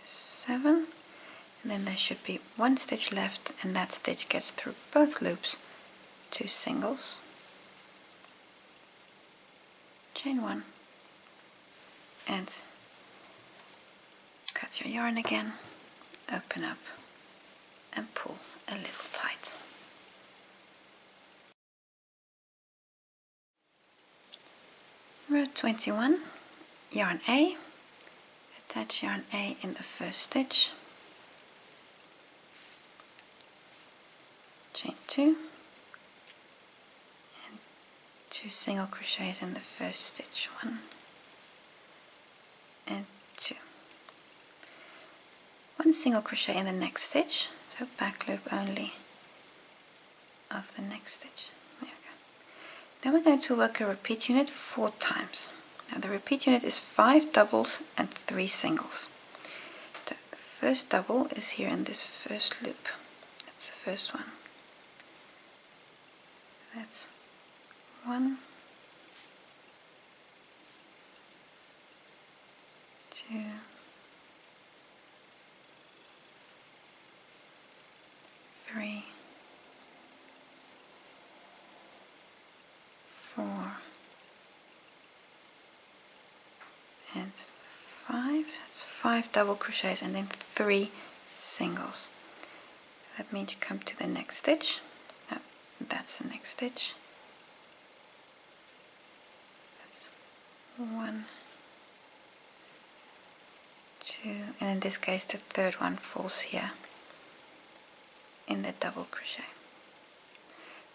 7, and then there should be 1 stitch left, and that stitch gets through both loops, 2 singles, chain 1, and cut your yarn again, open up and pull a little tight. Row 21, yarn A, attach yarn A in the first stitch, chain 2, and 2 single crochets in the first stitch, 1 and 2. 1 single crochet in the next stitch, so back loop only of the next stitch. There we go. Then we're going to work a repeat unit 4 times. Now the repeat unit is 5 doubles and 3 singles. So the first double is here in this first loop. That's the first one. That's 1, 2, 3, 4, and 5. That's 5 double crochets and then 3 singles. That means you come to the next stitch. No, that's the next stitch. That's 1, 2, and in this case the third one falls here in the double crochet.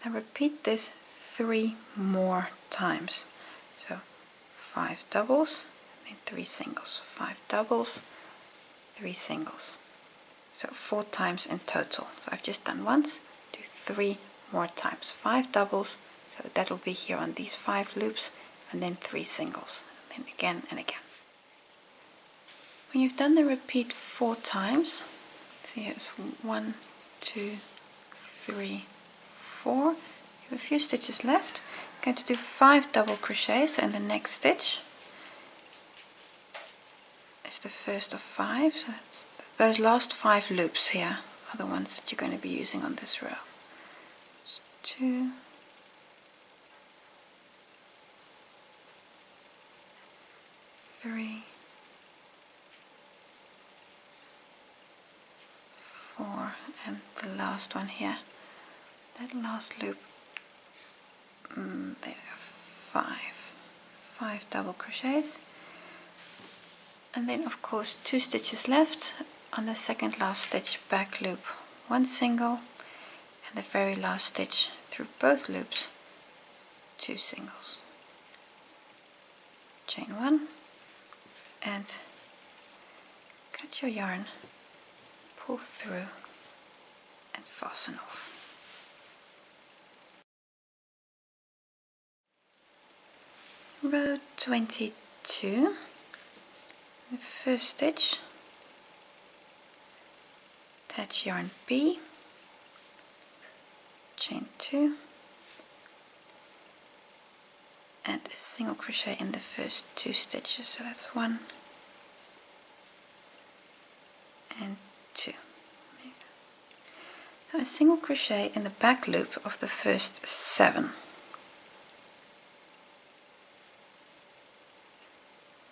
Now repeat this 3 more times. So 5 doubles and 3 singles, 5 doubles, 3 singles. So 4 times in total. So I've just done once, do 3 more times, 5 doubles, so that will be here on these 5 loops, and then 3 singles, and then again and again. When you've done the repeat 4 times, so here's 1, 2, 3, 4. You have a few stitches left. I'm going to do 5 double crochets, so in the next stitch is the first of 5. So that's, those last 5 loops here are the ones that you're going to be using on this row. So 2, 3, 4, and the last one here, that last loop, there are 5 double crochets, and then of course 2 stitches left. On the second last stitch back loop 1 single, and the very last stitch through both loops 2 singles, chain 1, and cut your yarn, pull through and fasten off. Row 22, the first stitch, attach yarn B, chain 2, and a single crochet in the first 2 stitches, so that's 1 and 2. Now a single crochet in the back loop of the first 7.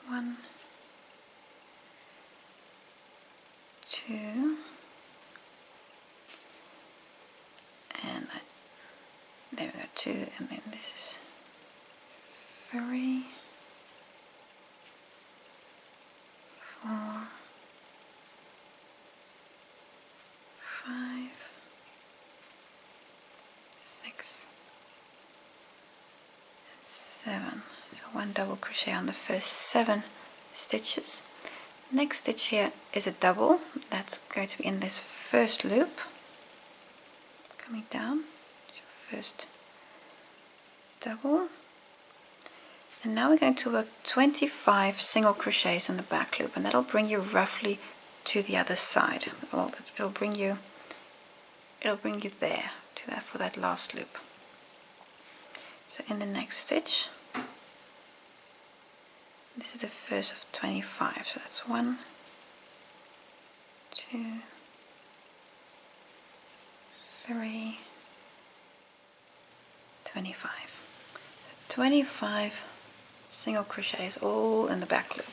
1, 2, there we go, 2, and then this is 3, 4, 5, 6, 7. So 1 double crochet on the first 7 stitches. Next stitch here is a double. That's going to be in this first loop, coming down to your first double. And now we're going to work 25 single crochets in the back loop, and that'll bring you roughly to the other side. Well, it'll bring you there to that, for that last loop. So in the next stitch, this is the first of 25, so that's 1, 2, 3, 25. 25 single crochets all in the back loop.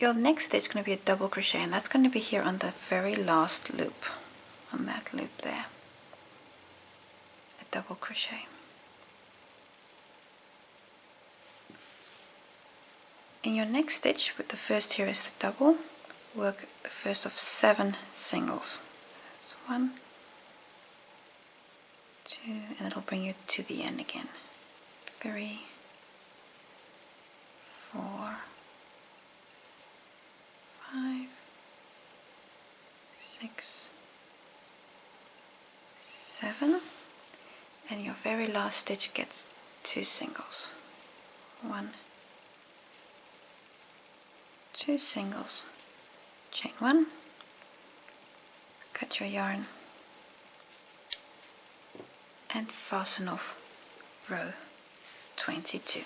Your next stitch is going to be a double crochet, and that's going to be here on the very last loop, on that loop there, a double crochet. In your next stitch, with the first here is the double, work the first of 7 singles. That's 1, 2, and it'll bring you to the end again. 3, 4, 5, 6, 7, and your very last stitch gets 2 singles. 1, 2 singles, chain 1, cut your yarn, and fasten off row 22.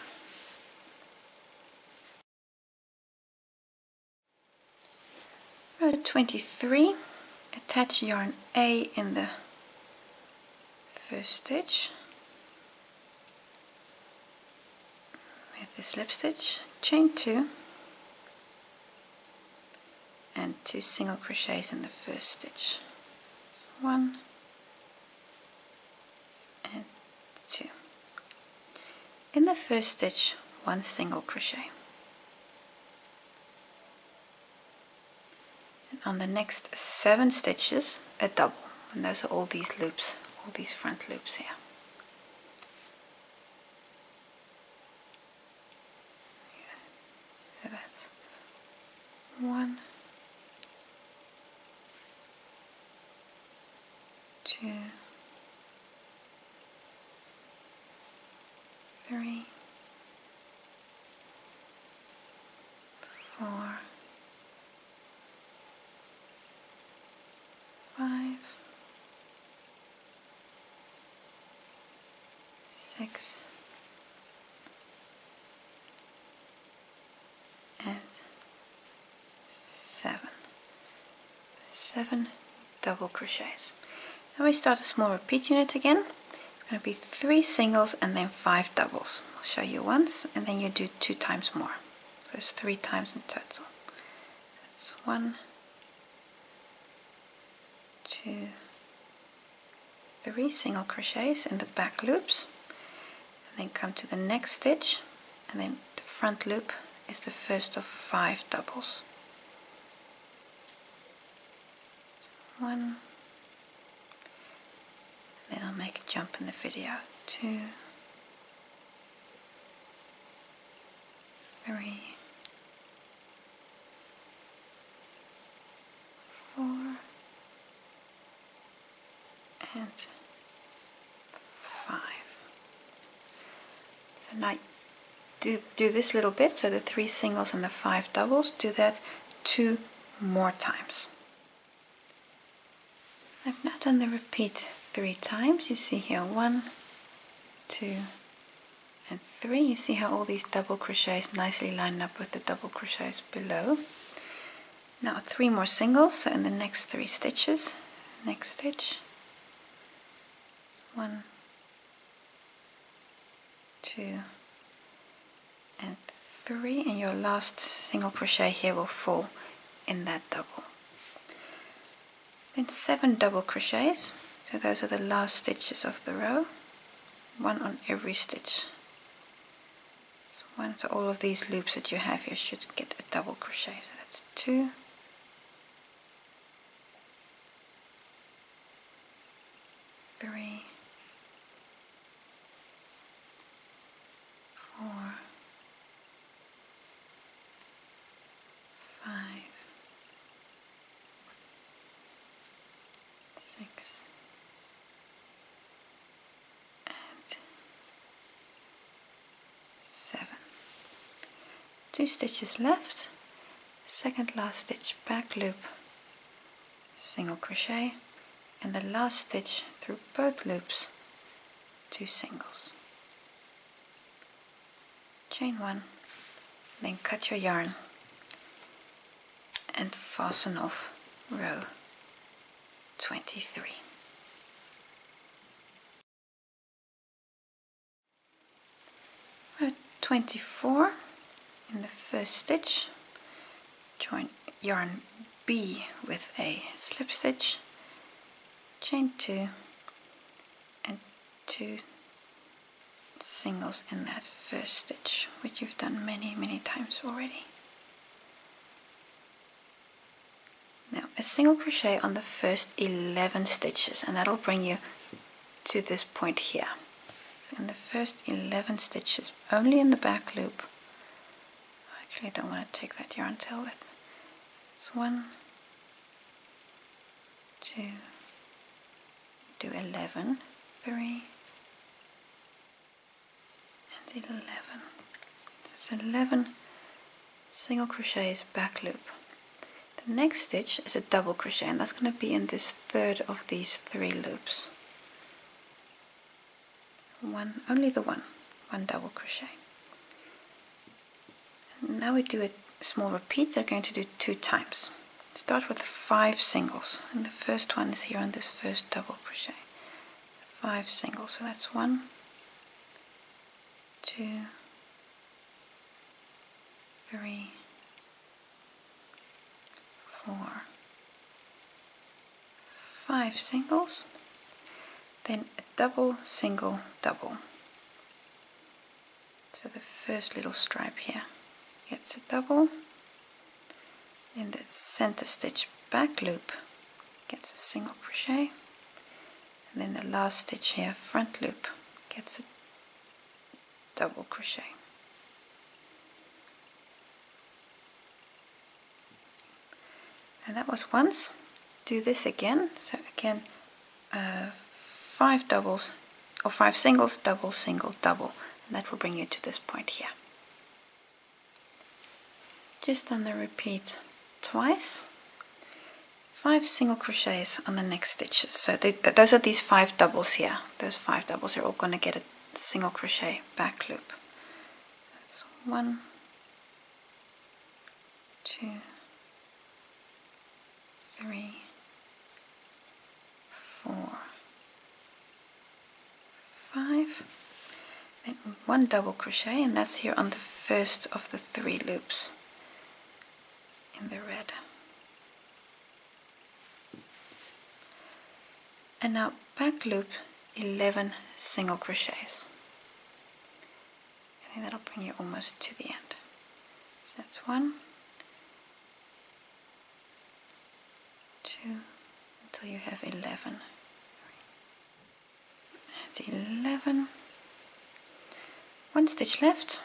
Row 23, attach yarn A in the first stitch with the slip stitch, chain 2, and 2 single crochets in the first stitch. So 1 and 2. In the first stitch, 1 single crochet. And on the next 7 stitches, a double. And those are all these loops, all these front loops here. So that's 1, 2, 3, 4, 5, 6, and 7. 7 double crochets. Now we start a small repeat unit again. It's going to be 3 singles and then 5 doubles. I'll show you once, and then you do 2 times more. So it's 3 times in total. That's 1, 2, 3 single crochets in the back loops, and then come to the next stitch, and then the front loop is the first of 5 doubles. 1, then I'll make a jump in the video. 2, 3, 4, and 5. So now do this little bit, so the 3 singles and the 5 doubles, do that 2 more times. I've now done the repeat 3 times. You see here 1, 2, and 3. You see how all these double crochets nicely line up with the double crochets below. Now 3 more singles, so in the next 3 stitches, next stitch, 1, 2, and 3, and your last single crochet here will fall in that double. Then 7 double crochets, So those are the last stitches of the row, one on every stitch. So one, so all of these loops that you have here should get a double crochet. So that's 2, 3, 4, 5, 6, and 7. 2 stitches left, second last stitch back loop, single crochet, and the last stitch through both loops, 2 singles. Chain 1, then cut your yarn and fasten off row 23. Row 24, in the first stitch, join yarn B with a slip stitch, chain 2 and 2 singles in that first stitch, which you've done many times already. Now a single crochet on the first 11 stitches, and that'll bring you to this point here. So in the first 11 stitches, only in the back loop. Actually, I don't want to take that yarn tail with. It's 1, 2, do 11, 3, and 11. That's 11 single crochets back loop. The next stitch is a double crochet, and that's going to be in this third of these 3 loops. Only the one double crochet. And now we do a small repeat. They're going to do 2 times. Start with 5 singles, and the first one is here on this first double crochet. 5 singles, so that's 1, 2, 3, 4, 5 singles, then a double, single, double. So the first little stripe here gets a double, in the center stitch back loop gets a single crochet, and then the last stitch here front loop gets a double crochet. And that was once. Do this again. So again, 5 doubles or 5 singles, double, single, double, and that will bring you to this point here. Just on the repeat twice, 5 single crochets on the next stitches. So those are these 5 doubles here. Those 5 doubles are all going to get a single crochet back loop. That's 1, 2, 3, 4, 5, then 1 double crochet, and that's here on the first of the 3 loops in the red. And now back loop 11 single crochets, and then that'll bring you almost to the end. So that's 1, 2, until you have 11. That's 11. 1 stitch left,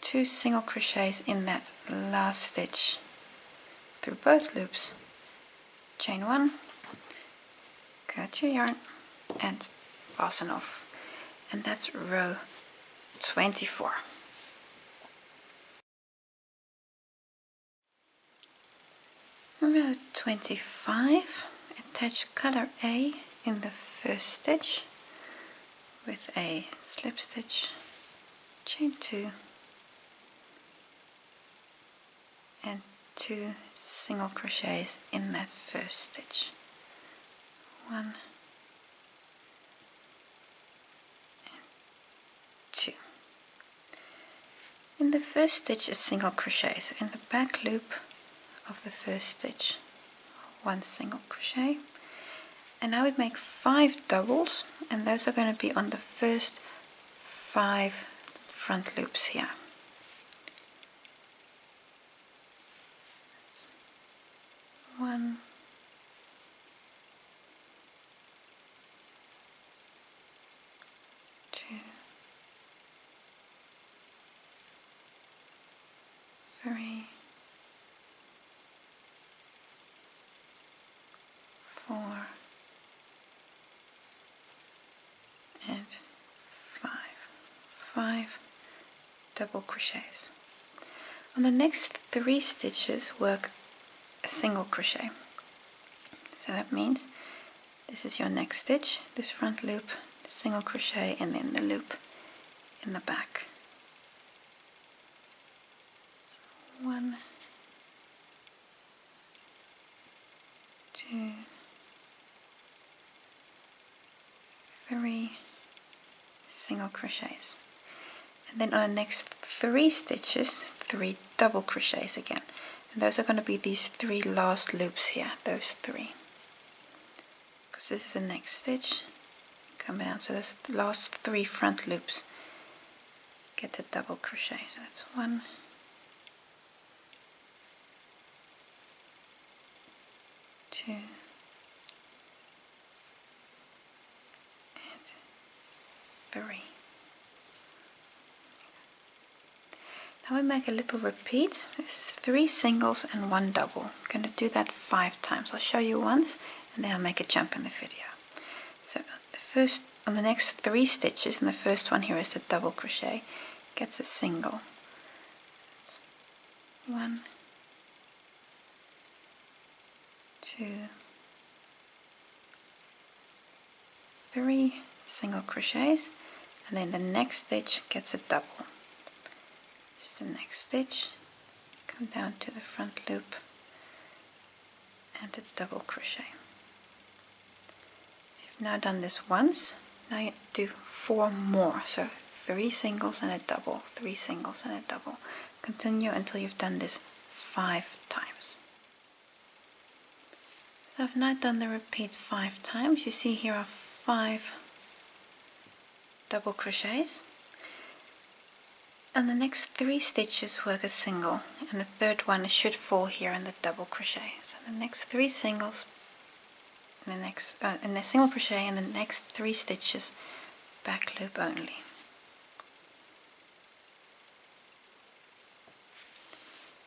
2 single crochets in that last stitch through both loops, chain 1, cut your yarn and fasten off, and that's row 24. Row 25, attach color A in the first stitch with a slip stitch, chain 2 and 2 single crochets in that first stitch. 1 and 2. In the first stitch, a single crochet. So in the back loop of the first stitch, 1 single crochet, And now we make 5 doubles, and those are going to be on the first 5 front loops here. 1, 2, 3, 4, and 5. 5 double crochets. On the next 3 stitches work a single crochet. So that means this is your next stitch, this front loop, the single crochet, and then the loop in the back. So 1, 2, 3 single crochets. And then on the next 3 stitches, 3 double crochets again. And those are going to be these 3 last loops here, those 3. Because this is the next stitch, coming down, so those last 3 front loops get a double crochet. So that's 1, 2, and 3. Now we make a little repeat. It's 3 singles and 1 double. I'm going to do that 5 times. I'll show you once, and then I'll make a jump in the video. So the first, on the next 3 stitches, and the first one here is the double crochet, gets a single. 1, 2, 3 single crochets, and then the next stitch gets a double. This is the next stitch, come down to the front loop and a double crochet. You've now done this once, now you do 4 more, so 3 singles and a double, 3 singles and a double. Continue until you've done this 5 times. So I've now done the repeat 5 times. You see here are 5 double crochets. And the next 3 stitches work a single, and the third one should fall here in the double crochet. So the next 3 singles, and a single crochet, and the next 3 stitches back loop only.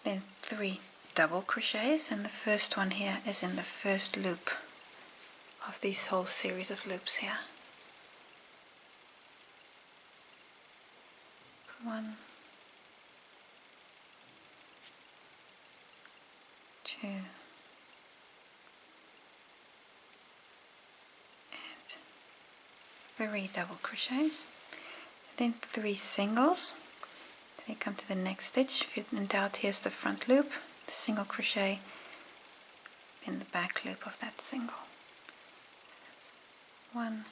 Then 3 double crochets, and the first one here is in the first loop of this whole series of loops here. 1, 2, and 3 double crochets, then 3 singles. Then you come to the next stitch. If you're in doubt, here's the front loop, the single crochet, then the back loop of that single. So 1,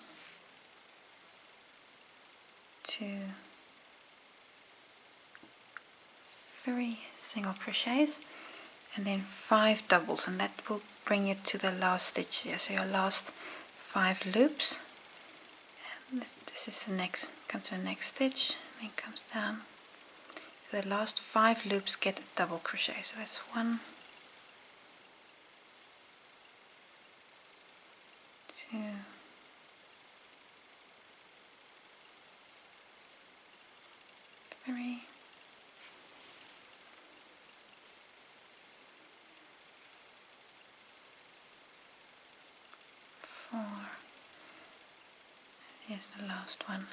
2, 3 single crochets, and then 5 doubles, and that will bring you to the last stitch here. So your last 5 loops, and this is the next, come to the next stitch, and then comes down. So the last 5 loops get a double crochet. So that's 1, 2, 3, 4, here's the last one,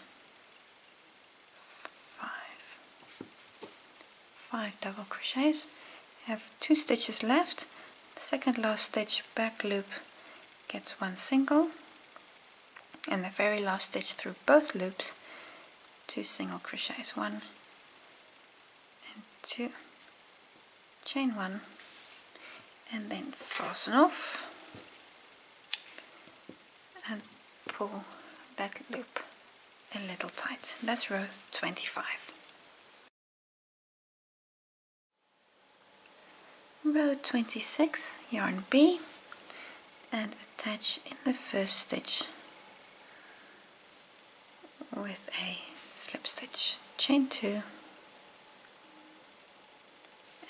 5 double crochets. You have 2 stitches left. The second last stitch back loop gets 1 single, and the very last stitch through both loops 2 single crochets, 1 and 2, chain 1, and then fasten off and pull that loop a little tight. That's row 25. Row 26, yarn B. and attach in the first stitch with a slip stitch. Chain 2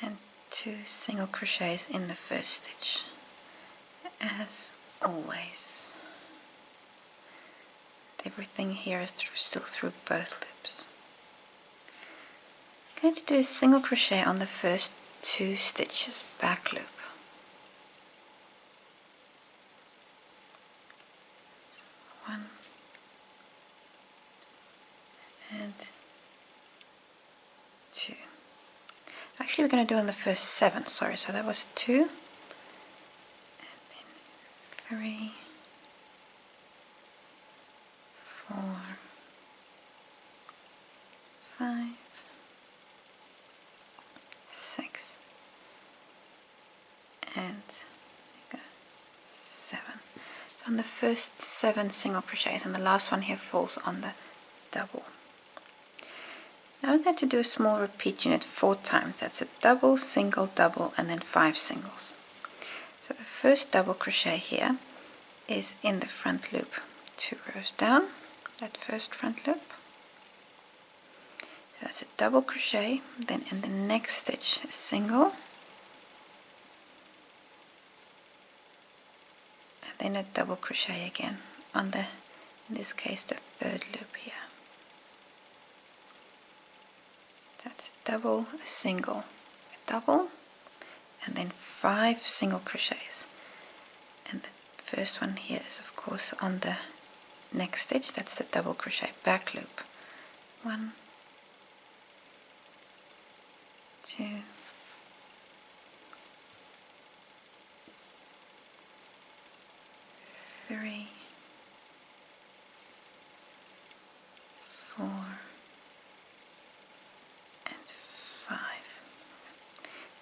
and 2 single crochets in the first stitch, as always. Everything here is still through both loops. I'm going to do a single crochet on the first 2 stitches back loop. So 1 and 2. Actually, we're going to do on the first 7, sorry, so that was 2, and then 3, 4, 5, 6, and 7. So on the first 7 single crochets, and the last one here falls on the double. Now I'm going to do a small repeat unit 4 times. That's a double, single, double, and then 5 singles. So the first double crochet here is in the front loop, 2 rows down, that first front loop. So that's a double crochet, then in the next stitch a single, and then a double crochet again on the, in this case, the third loop here. That's a double, a single, a double, and then 5 single crochets. And the first one here is of course on the next stitch, that's the double crochet back loop. 1, 2, 3, 4, and 5.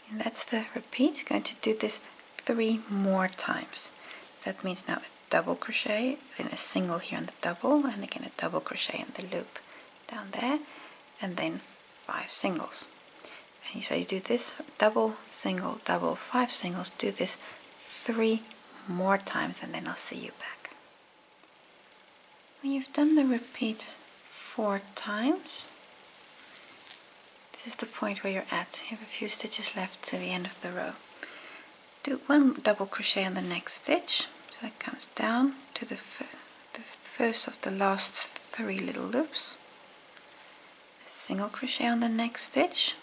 And that's the repeat. Going to do this 3 more times. That means now a double crochet, then a single here on the double, and again a double crochet in the loop down there, and then 5 singles. And so you do this double, single, double, 5 singles. Do this 3 more times, and then I'll see you back. When you've done the repeat 4 times, this is the point where you're at. You have a few stitches left to the end of the row. Do 1 double crochet on the next stitch, so that comes down to the first of the last 3 little loops. A single crochet on the next stitch,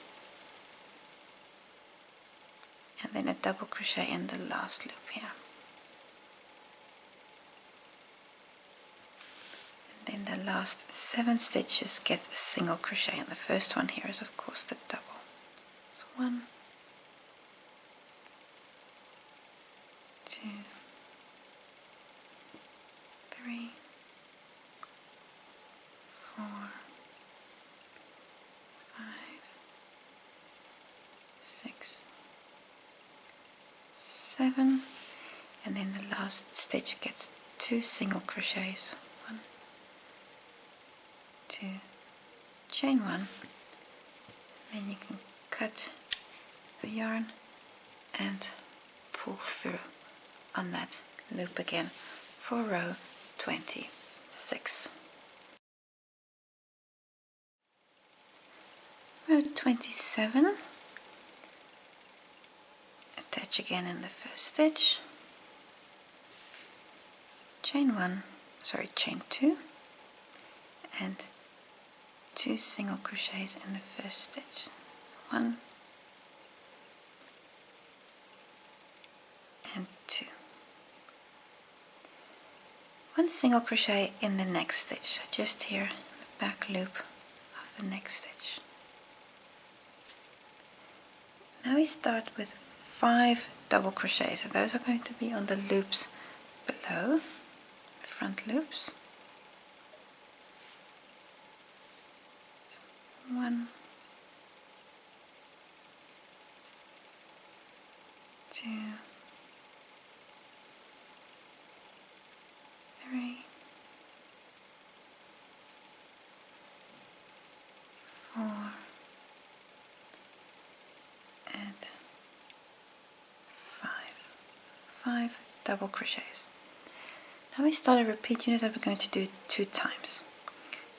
and then a double crochet in the last loop here. And then the last 7 stitches get a single crochet, and the first one here is of course the double. So 1, 2, 3, 4, 5, 6, 7, and then the last stitch gets 2 single crochets. 1, 2, chain 1, then you can cut the yarn and pull through on that loop again for row 26. Row 27, attach again in the first stitch, chain 2, and 2 single crochets in the first stitch. So 1 and 2. 1 single crochet in the next stitch, so just here the back loop of the next stitch. Now we start with 5 double crochets, so those are going to be on the loops below, the front loops. So 1, 2, 3, 4, and 5. 5 5 double crochets. Now we start a repeat unit that we're going to do 2 times.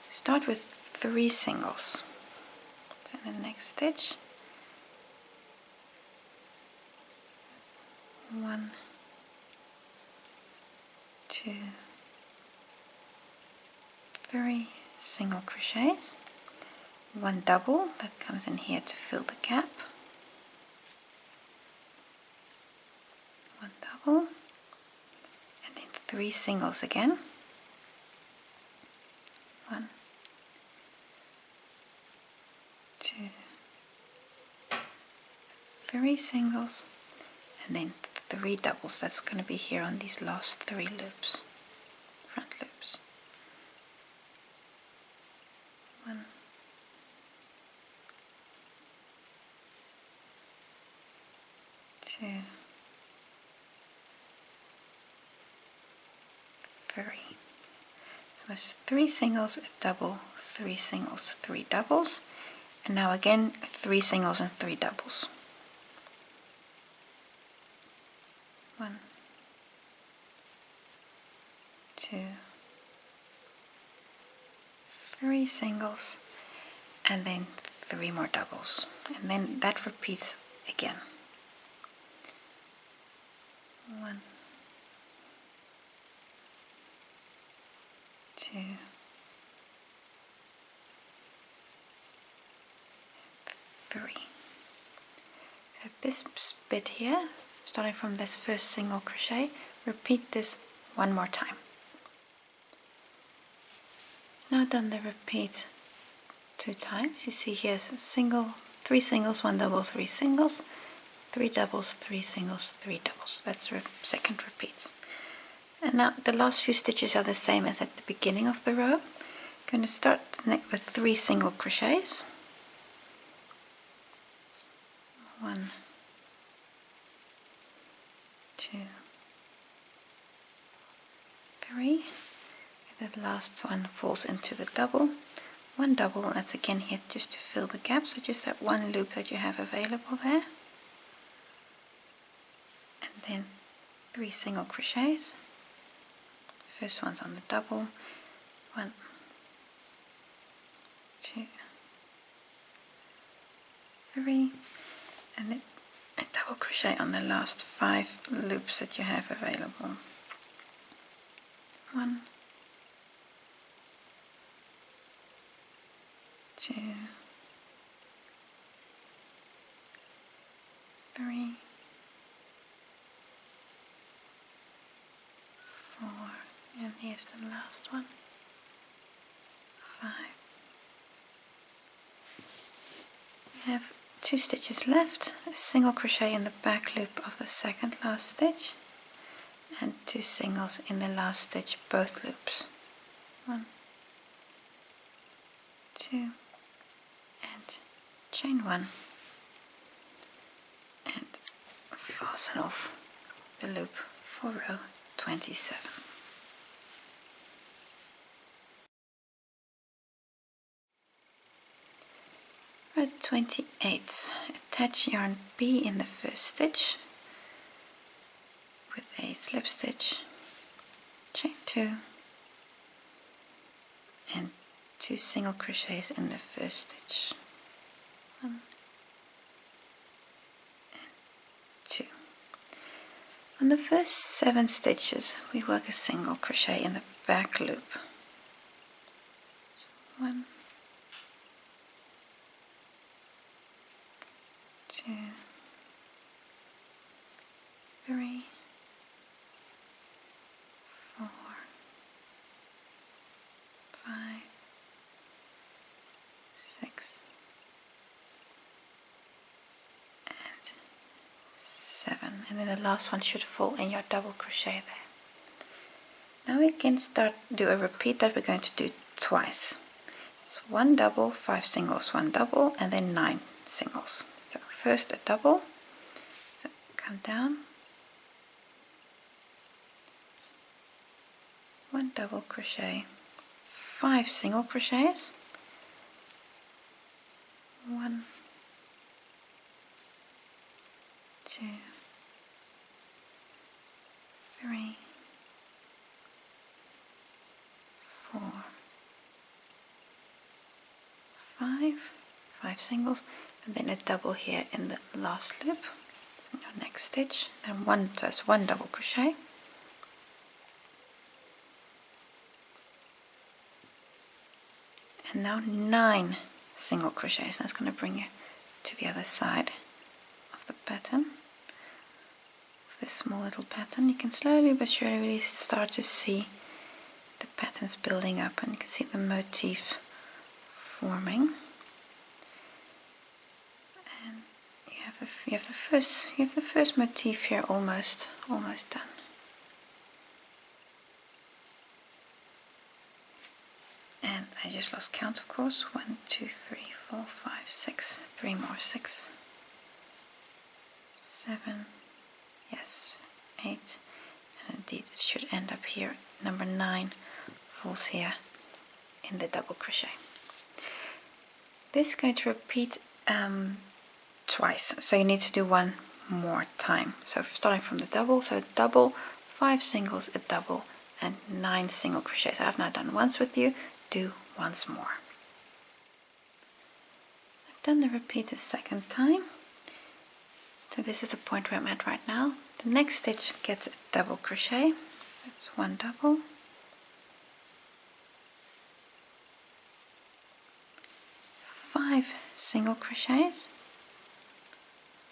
Start with 3 singles. So in the next stitch, 1, 2, 3 single crochets, 1 double that comes in here to fill the gap, 1 double, and then 3 singles again, 1, 2, 3 singles, and then 3 doubles. That's going to be here on these last 3 loops, front loops. 1, 2, 3. So it's 3 singles, a double, 3 singles, 3 doubles, and now again 3 singles and 3 doubles. 1, 2, 3 singles, and then 3 more doubles, and then that repeats again. 1, 2, 3. So this bit here, starting from this first single crochet, repeat this 1 more time. Now done the repeat 2 times, you see here's single, 3 singles, 1 double, 3 singles, 3 doubles, 3 singles, 3 doubles. That's the second repeat. And now the last few stitches are the same as at the beginning of the row. I'm going to start with 3 single crochets. 1, 2, 3. The last one falls into the double. 1 double, and that's again here just to fill the gap, so just that 1 loop that you have available there. And then 3 single crochets. First one's on the double. 1, 2, 3, and then a double crochet on the last 5 loops that you have available. 1, 2, 3, 4, and here's the last one, 5. We have 2 stitches left, a single crochet in the back loop of the second last stitch, and 2 singles in the last stitch, both loops. 1, 2, and chain 1, and fasten off the loop for row 27. Row 28. Attach yarn B in the first stitch with a slip stitch, chain 2, and 2 single crochets in the first stitch. 1 and 2. On the first 7 stitches we work a single crochet in the back loop. So 1, 2, 3, 4, 5, 6, and 7, and then the last one should fall in your double crochet there. Now we can do a repeat that we're going to do twice. It's 1 double, 5 singles, 1 double, and then 9 singles. So first a double, so come down, 1 double crochet, 5 single crochets, 1, 2, 3, 4, 5 singles, and then a double here in the last loop. So in your next stitch, then one double crochet, and now 9 single crochets. That's going to bring you to the other side of the pattern, of this small little pattern. You can slowly but surely really start to see the patterns building up, and you can see the motif forming. And you have the first motif here almost done. And I just lost count, of course. 1, 2, 3, 4, 5, 6. 3 more. 6, 7, yes, 8. And indeed it should end up here. Number 9 falls here in the double crochet. This is going to repeat twice, so you need to do one more time. So starting from the double, so a double, 5 singles, a double, and 9 single crochets. I've now done once with you. Do once more. I've done the repeat a second time. So this is the point where I'm at right now. The next stitch gets a double crochet. That's one double. 5 single crochets.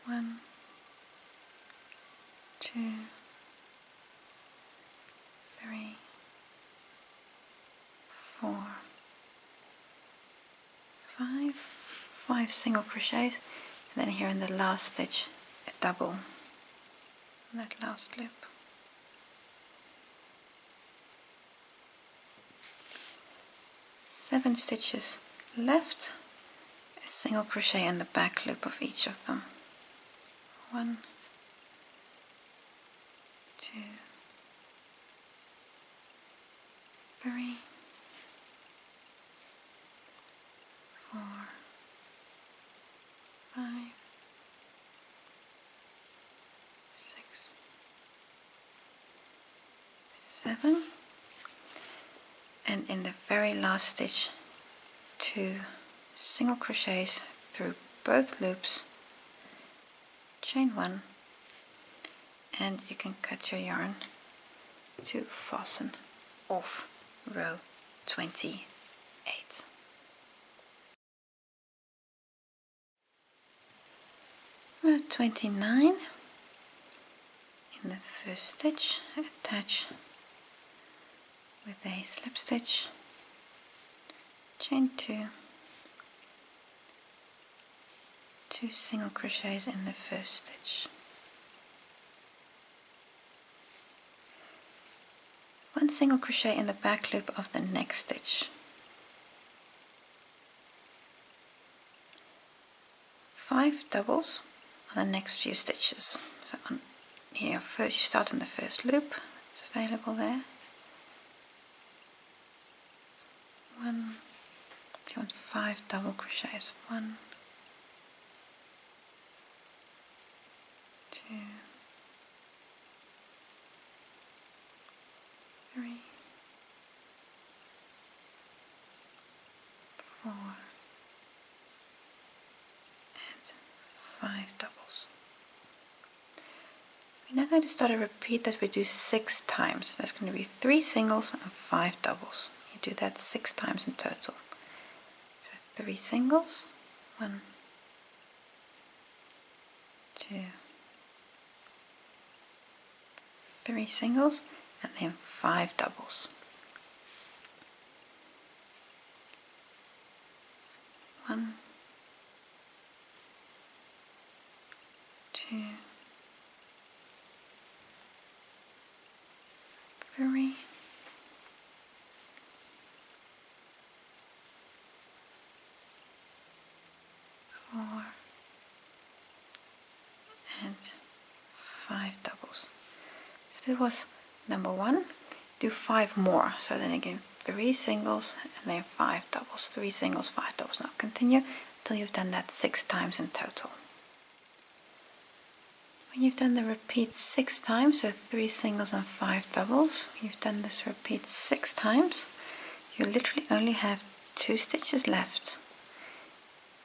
1, 2, 3, 4, 5 single crochets, and then here in the last stitch a double in that last loop. Seven stitches left, a single crochet in the back loop of each of them. 1, 2, 3, 4, 5, 6, 7, and in the very last stitch 2 single crochets through both loops, chain 1, and you can cut your yarn to fasten off row 28. Row 29, in the first stitch attach with a slip stitch, chain 2, 2 single crochets in the first stitch, 1 single crochet in the back loop of the next stitch, 5 doubles on the next few stitches. So on here first, you start in the first loop, it's available there. So 1, you want 5 double crochets, 1, 2, 3, 4, and 5 doubles. We're now going to start a repeat that we do 6 times. There's going to be 3 singles and 5 doubles. You do that 6 times in total. So 3 singles, 1, 2, 3 singles, and then 5 doubles. 1, 2, 3, 4, and 5 doubles. So that was number 1. Do 5 more. So then again 3 singles and then 5 doubles. 3 singles, 5 doubles. Now continue until you've done that 6 times in total. When you've done the repeat 6 times, so 3 singles and 5 doubles, you've done this repeat 6 times, you literally only have 2 stitches left.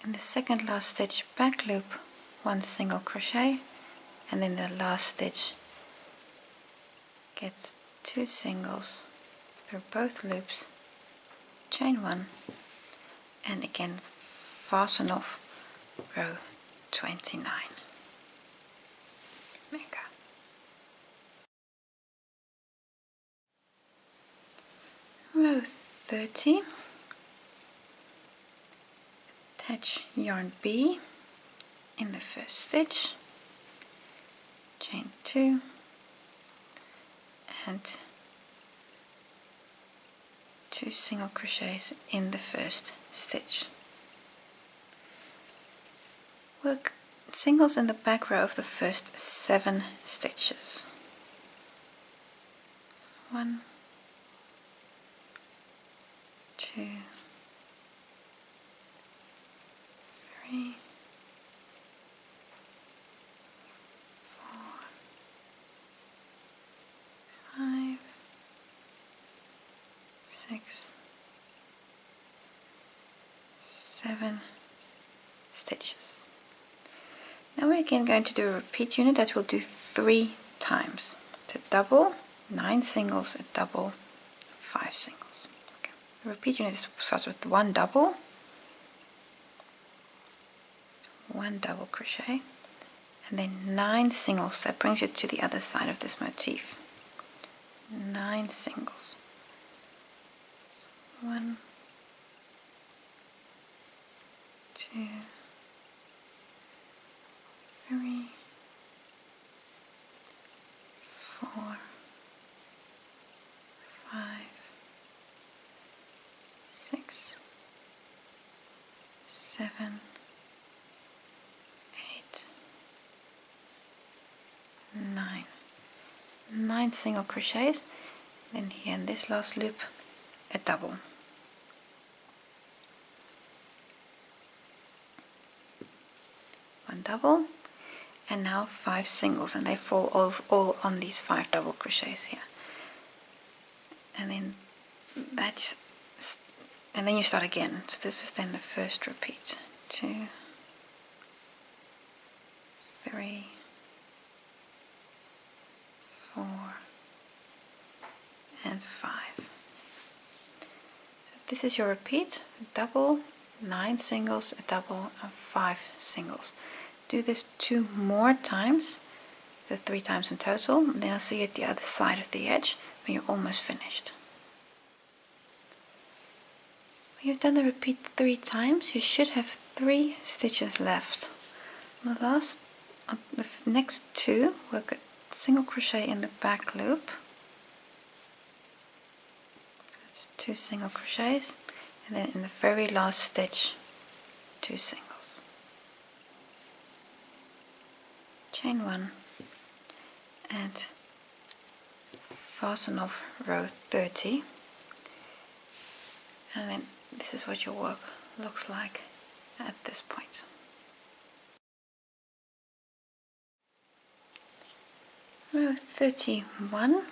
In the second last stitch, back loop 1 single crochet, and then the last stitch gets 2 singles through both loops, chain 1, and again fasten off row 29. There you go. Row 30, attach yarn B in the first stitch, chain 2, and 2 single crochets in the first stitch. Work singles in the back row of the first 7 stitches. 1, 2, 3, 4, 5, 6, 7 stitches. Now we're again going to do a repeat unit that we'll do 3 times. It's a double, 9 singles, a double, 5 singles. Okay. The repeat unit starts with 1 double, 1 double crochet, and then 9 singles. That brings you to the other side of this motif. 9 singles. 1, 2, 3, 4, 5, 6, 7, 8, 9. 9 single crochets, then here in this last loop a double. One double, and now 5 singles, and they fall all on these 5 double crochets here. And then and then you start again. So this is then the first repeat. 2, 3, 4, and 5. So this is your repeat: double, 9 singles, a double, and 5 singles. Do this 2 more times, the 3 times in total, and then I'll see you at the other side of the edge when you're almost finished. When you've done the repeat 3 times, you should have 3 stitches left. On the next 2, work a single crochet in the back loop. That's 2 single crochets, and then in the very last stitch, 2 singles. Chain 1 and fasten off row 30, and then this is what your work looks like at this point. Row 31,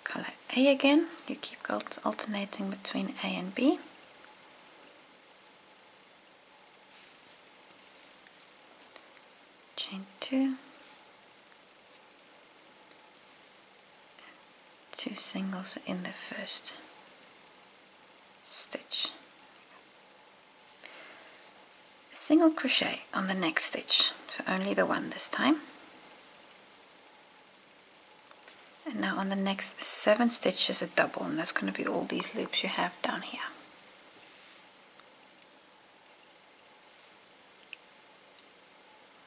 color A again. You keep alternating between A and B. Chain 2, 2 singles in the first stitch. A single crochet on the next stitch, so only the one this time. And now on the next 7 stitches a double, and that's going to be all these loops you have down here.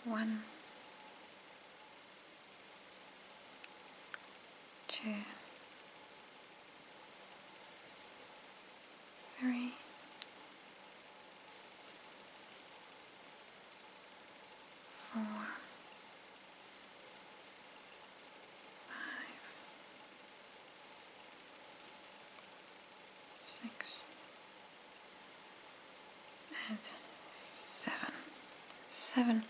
One, 2, 3, 4, 5, 6, and 7. 7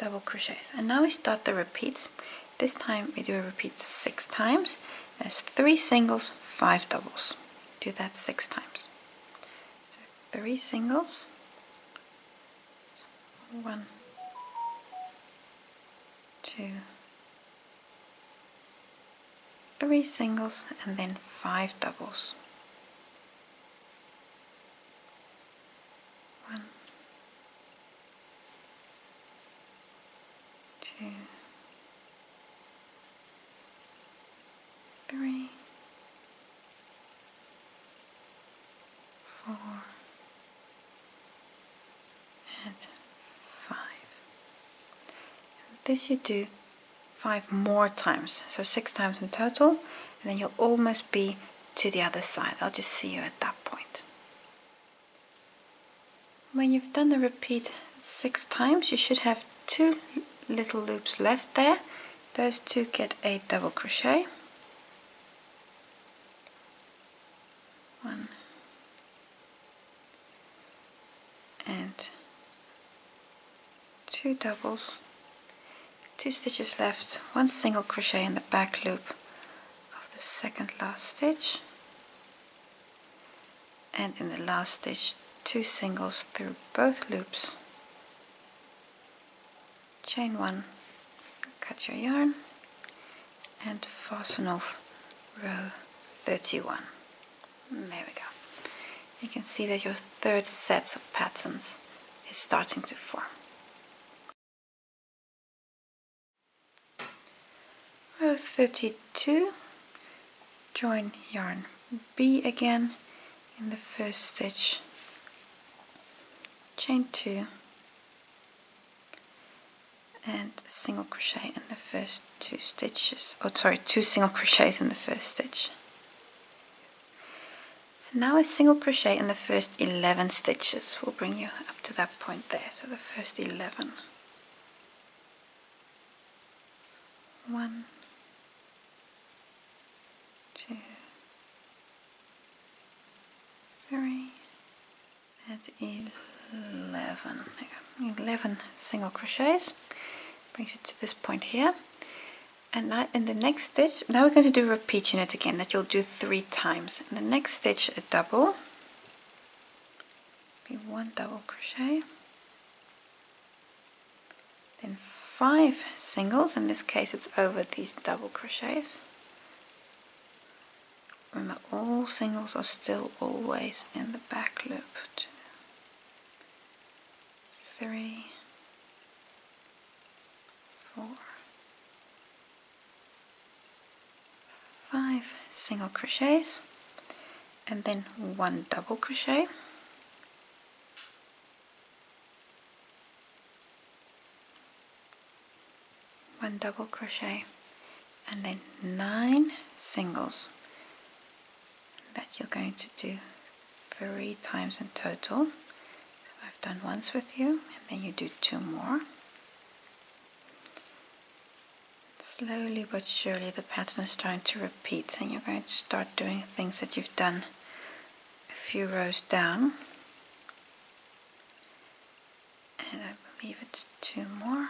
double crochets. And now we start the repeats. This time we do a repeat 6 times. There's 3 singles, 5 doubles. Do that 6 times. So 3 singles, 1, 2, 3 singles, and then 5 doubles. 1, 2, 3, 4, and 5. This you do 5 more times, so 6 times in total, and then you'll almost be to the other side. I'll just see you at that point. When you've done the repeat 6 times, you should have 2 little loops left there. Those 2 get a double crochet. 1 and 2 doubles, 2 stitches left, 1 single crochet in the back loop of the second last stitch, and in the last stitch 2 singles through both loops, chain 1, cut your yarn, and fasten off row 31. There we go. You can see that your third set of patterns is starting to form. Row 32, join yarn B again in the first stitch, chain 2, and single crochet in the first 2 stitches, 2 single crochets in the first stitch. Now a single crochet in the first 11 stitches will bring you up to that point there, so the first 11. 1, 2, 3, and 11. 11 single crochets brings you to this point here. And now in the next stitch, now we're going to do a repeat unit again that you'll do 3 times. In the next stitch, a double, be 1 double crochet, then 5 singles. In this case, it's over these double crochets. Remember, all singles are still always in the back loop. 2, 3, 4, 5 single crochets, and then 1 double crochet, one double crochet, and then 9 singles that you're going to do 3 times in total. So I've done once with you, and then you do 2 more. Slowly but surely the pattern is starting to repeat, and you're going to start doing things that you've done a few rows down. And I believe it's 2 more.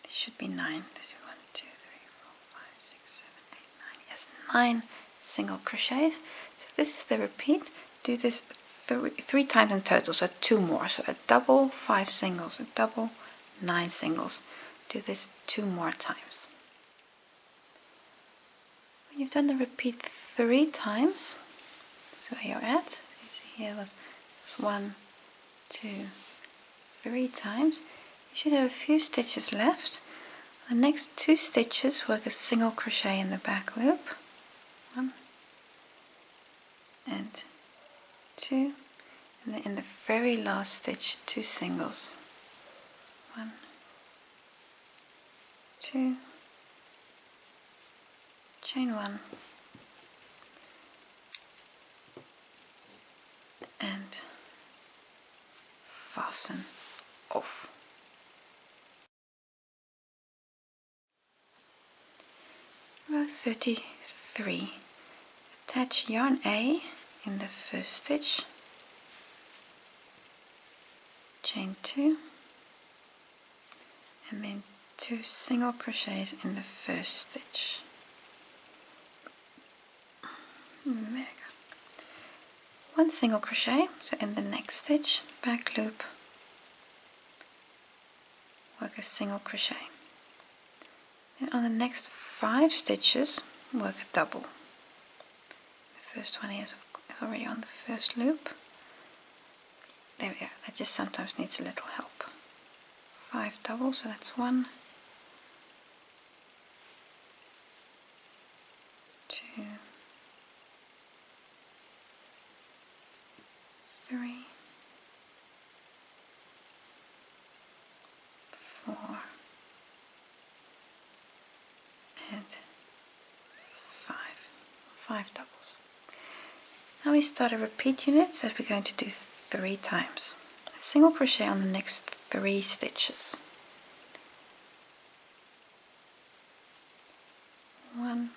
This should be 9. This is 1, 2, 3, 4, 5, 6, 7, 8, 9. Yes, 9 single crochets. So this is the repeat. Do this 3 times in total, so 2 more. So a double, 5 singles, a double, 9 singles. Do this 2 more times. When you've done the repeat 3 times, that's where you're at. You see here was 1, 2, 3 times. You should have a few stitches left. The next 2 stitches work a single crochet in the back loop. 1 and 2, and then in the very last stitch 2 singles. 1, 2, chain 1, and fasten off. Row 33. Attach yarn A in the first stitch, chain 2, and then 2 single crochets in the first stitch. There we go. 1 single crochet, so in the next stitch, back loop, work a single crochet. Then on the next 5 stitches, work a double. The first one is already on the first loop. There we go, that just sometimes needs a little help. 5 doubles, so that's 1, 2, 3, 4, and 5. 5 doubles. Now we start a repeat unit that we're going to do 3 times. A single crochet on the next 3 stitches. 1,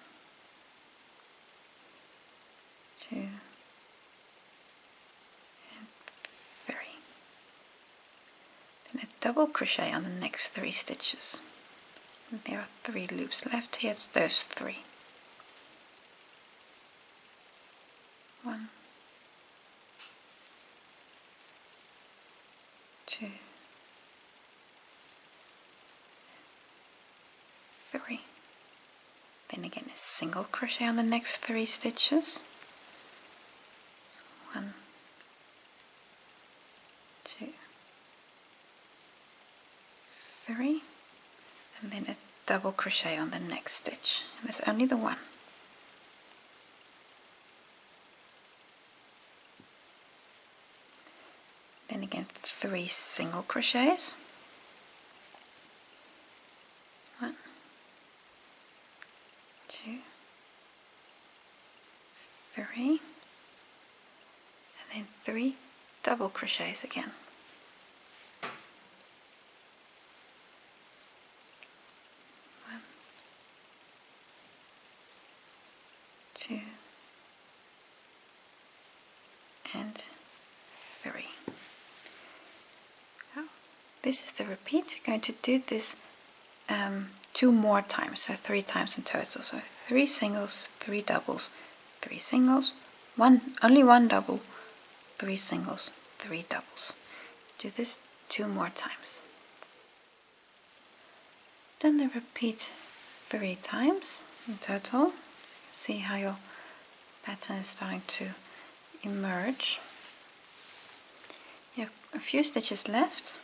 2, and 3. Then a double crochet on the next 3 stitches. And there are 3 loops left here, it's those 3. 1, 2, 3. Then again a single crochet on the next 3 stitches. 1, 2, 3, and then a double crochet on the next stitch. And that's only the one. Then again 3 single crochets. 1, 2, 3, and then 3 double crochets again. 1, 2, and 3. This is the repeat. You're going to do this 2 more times, so 3 times in total. So 3 singles, 3 doubles, 3 singles, only 1 double, 3 singles, 3 doubles. Do this 2 more times. Then the repeat 3 times in total. See how your pattern is starting to emerge. You have a few stitches left.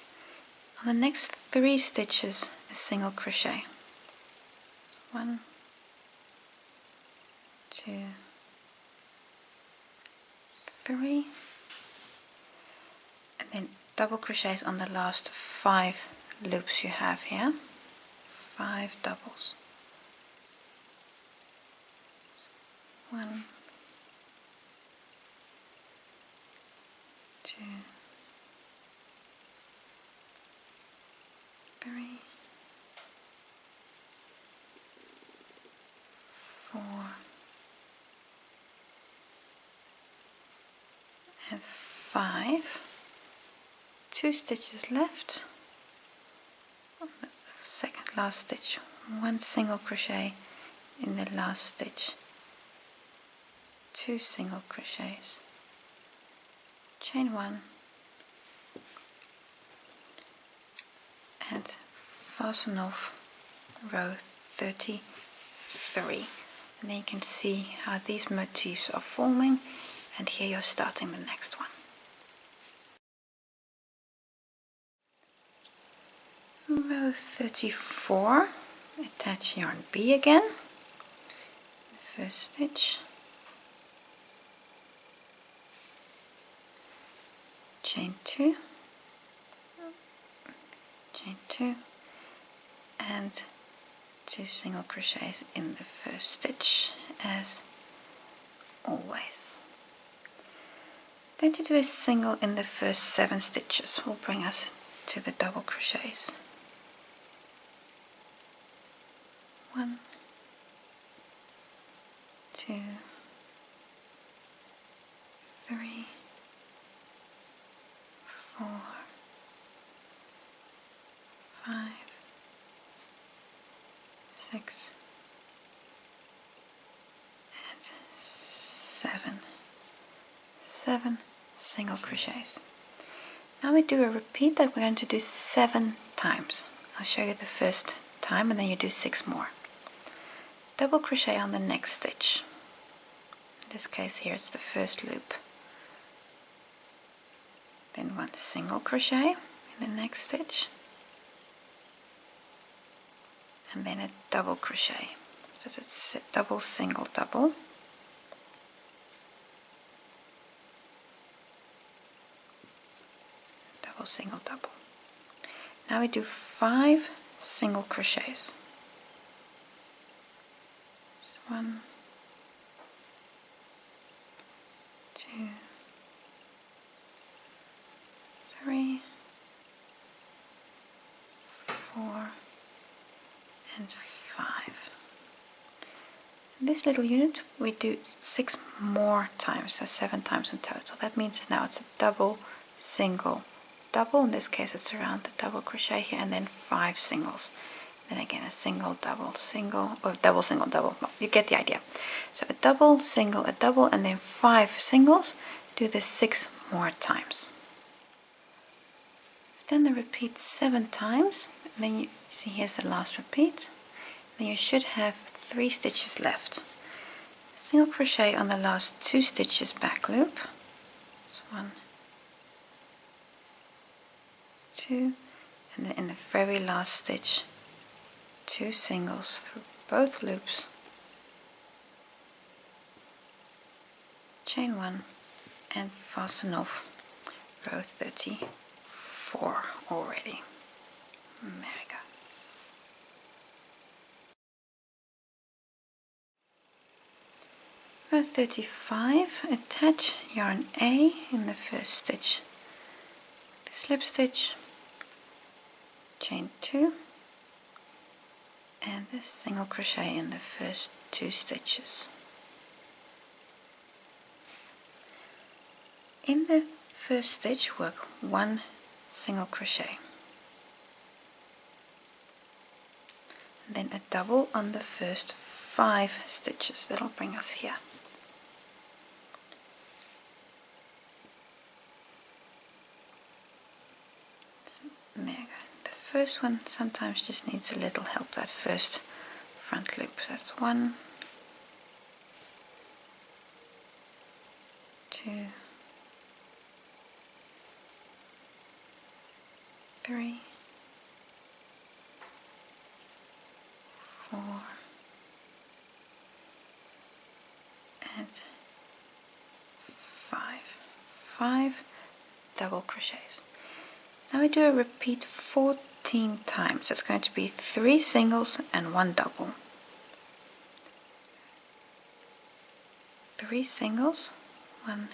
On the next 3 stitches, a single crochet. 1, 2, 3, and then double crochets on the last 5 loops you have here. 5 doubles. 1, 2, 3, 4, and 5. 2 stitches left. On the second last stitch, 1 single crochet in the last stitch, 2 single crochets, chain 1, and fasten off row 33. And then you can see how these motifs are forming, and here you're starting the next one. Row 34, attach yarn B again, the first stitch, chain 2, chain 2, and 2 single crochets in the first stitch as always. I'm going to do a single in the first 7 stitches, will bring us to the double crochets. 1, 2, 3, 4, 6 and 7 single crochets. Now we do a repeat that we're going to do 7 times. I'll show you the first time and then you do 6 more. Double crochet on the next stitch. In this case here it's the first loop. Then 1 single crochet in the next stitch. And then a double crochet. So it's double, single, double. Double, single, double. Now we do 5 single crochets. 1, 2, 3, 4, and 5. In this little unit we do 6 more times, so 7 times in total. That means now it's a double, single, double. In this case it's around the double crochet here, and then 5 singles. Then again a single, double, single, or double, single, double. Well, you get the idea. So a double, single, a double, and then 5 singles. Do this 6 more times. Then the repeat 7 times. And then you see here's the last repeat. Then you should have 3 stitches left. Single crochet on the last 2 stitches back loop. So 1, 2, and then in the very last stitch 2 singles through both loops, chain 1, and fasten off row 34 already. There we go. Row 35, attach yarn A in the first stitch, the slip stitch, chain 2, and a single crochet in the first 2 stitches. In the first stitch work 1 single crochet, then a double on the first 5 stitches. That'll bring us here. There you go. The first one sometimes just needs a little help, that first front loop. So that's 1, 2, 3, 4, and 5. 5 double crochets. Now we do a repeat 14 times. It's going to be 3 singles and 1 double. 3 singles, 1,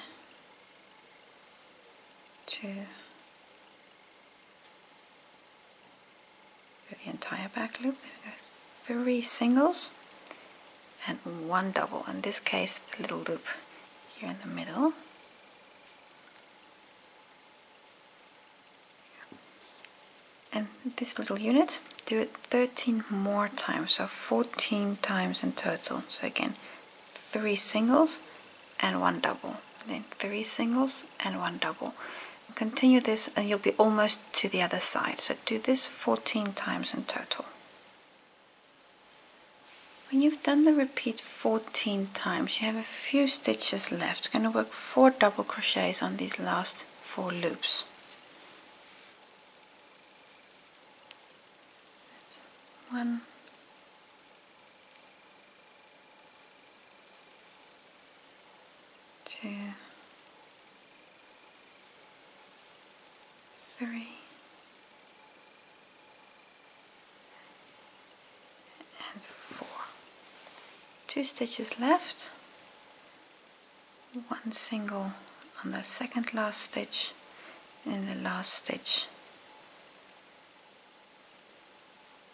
2, for the entire back loop. There we go. 3 singles and 1 double. In this case, the little loop here in the middle. And this little unit, do it 13 more times, so 14 times in total. So again, 3 singles and 1 double, and then 3 singles and 1 double. And continue this and you'll be almost to the other side. So do this 14 times in total. When you've done the repeat 14 times, you have a few stitches left. You're going to work 4 double crochets on these last 4 loops. 1, 2, 3, and 4. 2 stitches left, 1 single on the second last stitch, in the last stitch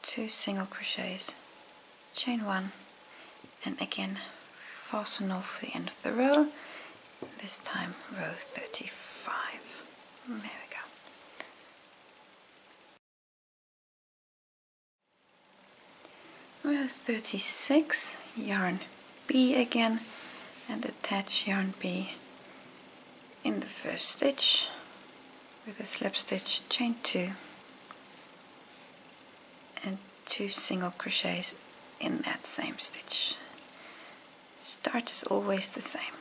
2 single crochets, chain 1, and again fasten off the end of the row, this time row 35. There we go. Row 36, yarn B again, and attach yarn B in the first stitch with a slip stitch, chain 2 and 2 single crochets in that same stitch. Start is always the same.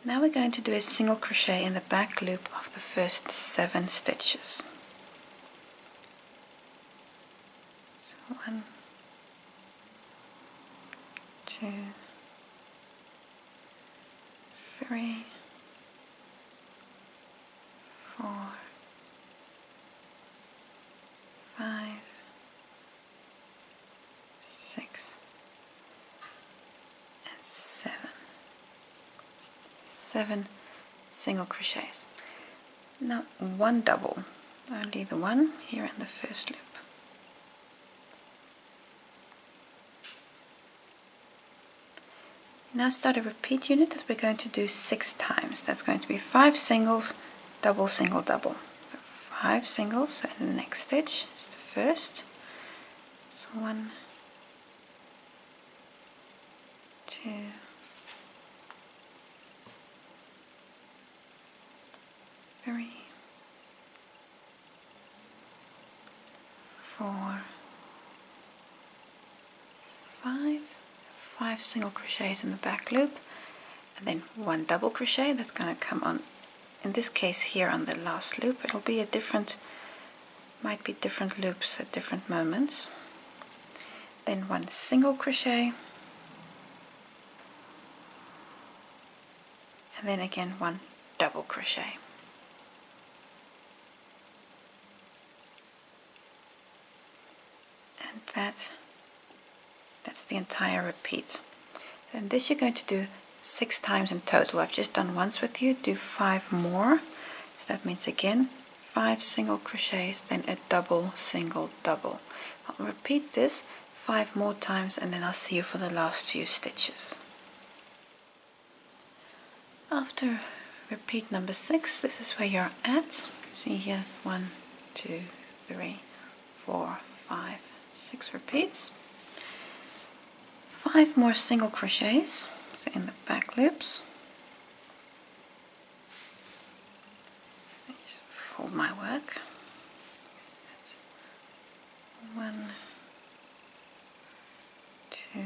Now we're going to do a single crochet in the back loop of the first 7 stitches. So 1, 2, 3, 4, 5, 6, and 7. 7 single crochets. Now 1 double, only the one here in the first loop. Now start a repeat unit that we're going to do 6 times. That's going to be 5 singles, double, single, double. So 5 singles, so in the next stitch is the first. So 1, 2, 3, 4, 5 single crochets in the back loop, and then 1 double crochet that's going to come on, in this case here on the last loop. It'll be a different, might be different loops at different moments. Then 1 single crochet, and then again 1 double crochet. And that's the entire repeat. And this you're going to do 6 times in total. I've just done once with you. Do 5 more. So that means again 5 single crochets, then a double, single, double. I'll repeat this 5 more times, and then I'll see you for the last few stitches. After repeat number 6, this is where you're at. See, here's 1, 2, 3, 4, 5, 6 repeats. 5 more single crochets, so in the back loops. I just fold my work. That's 1, 2,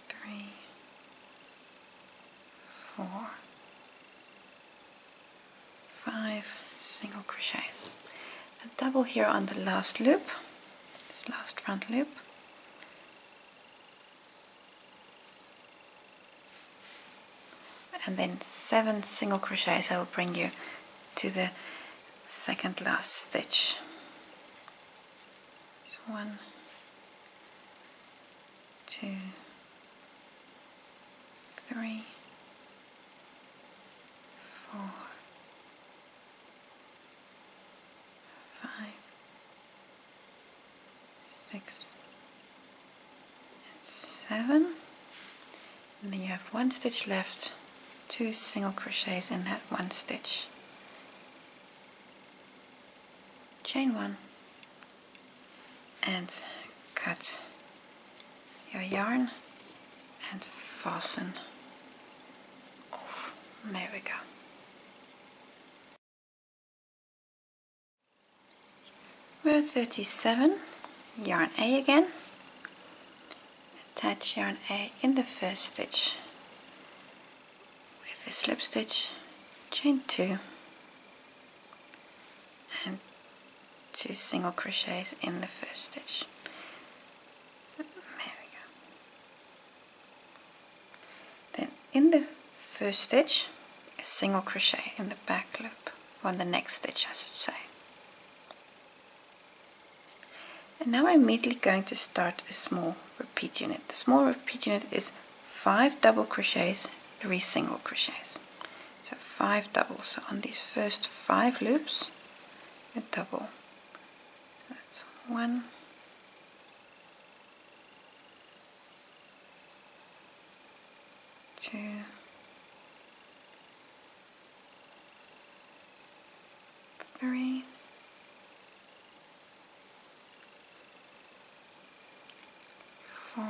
3, 4, 5 single crochets. A double here on the last loop, this last front loop. And then 7 single crochets that will bring you to the second last stitch. So 1, 2, 3, 4, 5, 6, and 7. And then you have 1 stitch left, 2 single crochets in that 1 stitch. Chain 1 and cut your yarn and fasten off. There we go. Row 37, yarn A again. Attach yarn A in the first stitch with a slip stitch, chain 2 and 2 single crochets in the first stitch. There we go. Then in the first stitch, a single crochet in the back loop, or in the next stitch I should say. And now I'm immediately going to start a small repeat unit. The small repeat unit is 5 double crochets, 3 single crochets. So 5 doubles. So on these first 5 loops, a double. So that's 1, 2, 3, 4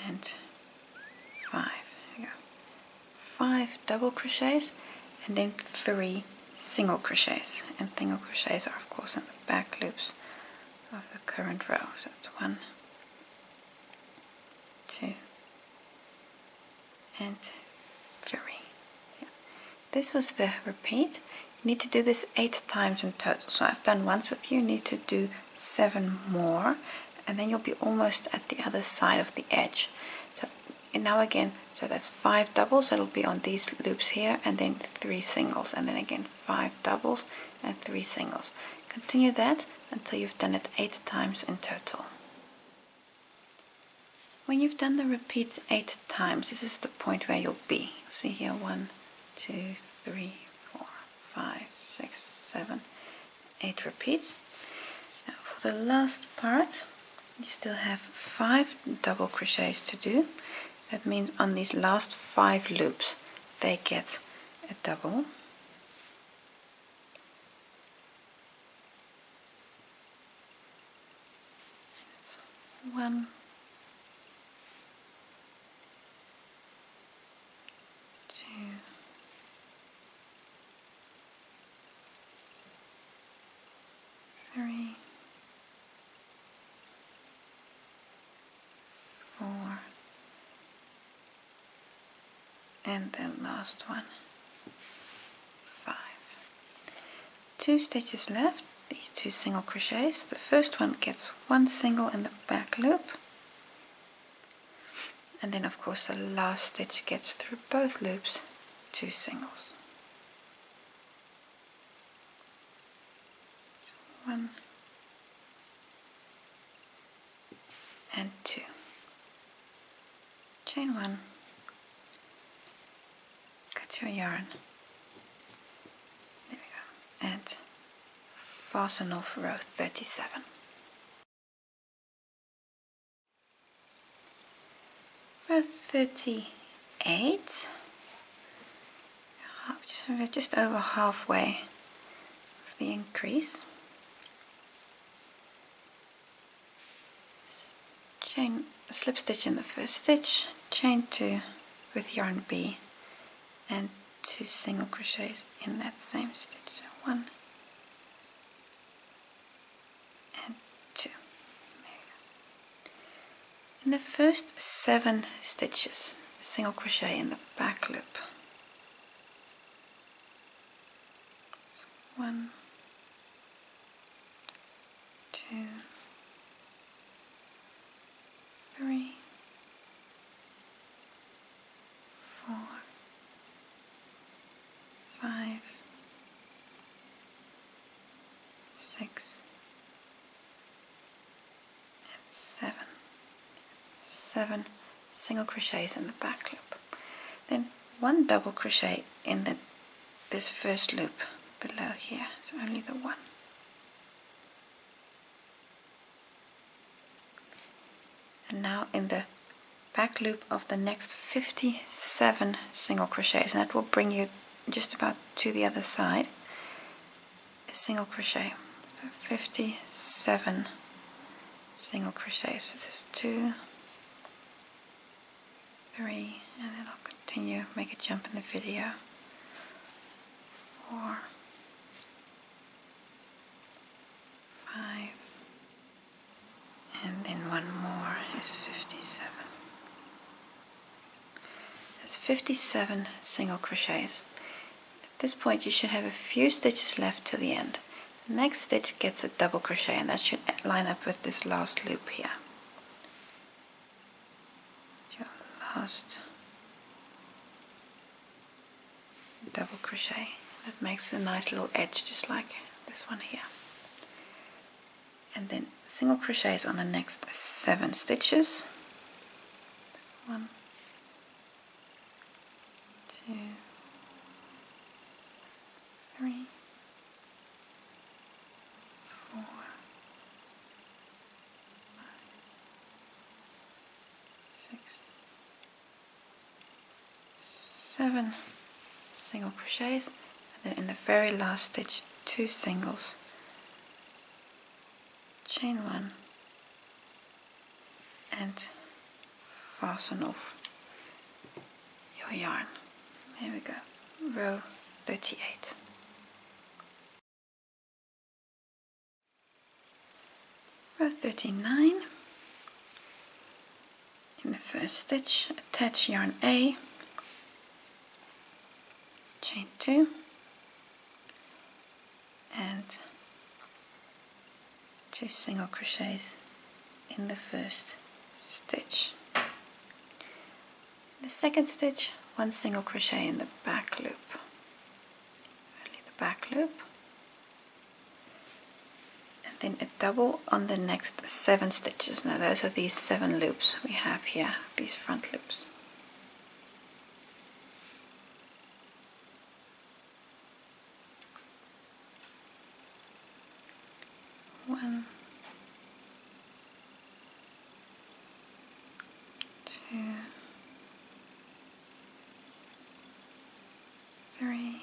and 5. Here we go. 5 double crochets and then 3 single crochets, and single crochets are of course in the back loops of the current row. So it's 1, 2 and 3. Yeah. This was the repeat. You need to do this 8 times in total. So I've done once with you. You need to do 7 more, and then you'll be almost at the other side of the edge. So and now again, so that's 5 doubles, that'll be on these loops here, and then 3 singles, and then again 5 doubles and 3 singles. Continue that until you've done it 8 times in total. When you've done the repeat 8 times, this is the point where you'll be. See here, 1, 2, 3, 4, 5, 6, 7, 8 repeats. Now for the last part, you still have 5 double crochets to do. That means on these last 5 loops they get a double. So 1, 2, 3, 4, and the last one, 5. 2 stitches left, these 2 single crochets. The first one gets 1 single in the back loop, and then of course the last stitch gets through both loops 2 singles. So 1 and 2. Chain 1, cut your yarn, there we go, and fasten off row 37. Row 38, just over halfway of the increase. Chain, slip stitch in the first stitch, chain 2 with yarn B, and 2 single crochets in that same stitch. So 1 and 2. There you go. In the first 7 stitches, a single crochet in the back loop. So 1, 2, 3, 4, 5, 6, and 7. 7 single crochets in the back loop. Then 1 double crochet in this first loop below here, so only the 1. And now in the back loop of the next 57 single crochets, and that will bring you just about to the other side, a single crochet. So 57 single crochets. So this is 2, 3, and then I'll continue, make a jump in the video. 4, 5, and then 1 more is 57. There's 57 single crochets. At this point you should have a few stitches left to the end. The next stitch gets a double crochet, and that should line up with this last loop here. Your last double crochet. That makes a nice little edge, just like this one here. And then single crochets on the next 7 stitches. 1, 2, 3, 4, 5, 6, 7 single crochets, and then in the very last stitch 2 singles, chain 1, and fasten off your yarn. Here we go, row 38. Row 39. In the first stitch, attach yarn A, chain 2, and 2 single crochets in the first stitch. In the second stitch, 1 single crochet in the back loop, only the back loop, and then a double on the next 7 stitches. Now those are these 7 loops we have here, these front loops. One, 2, 3,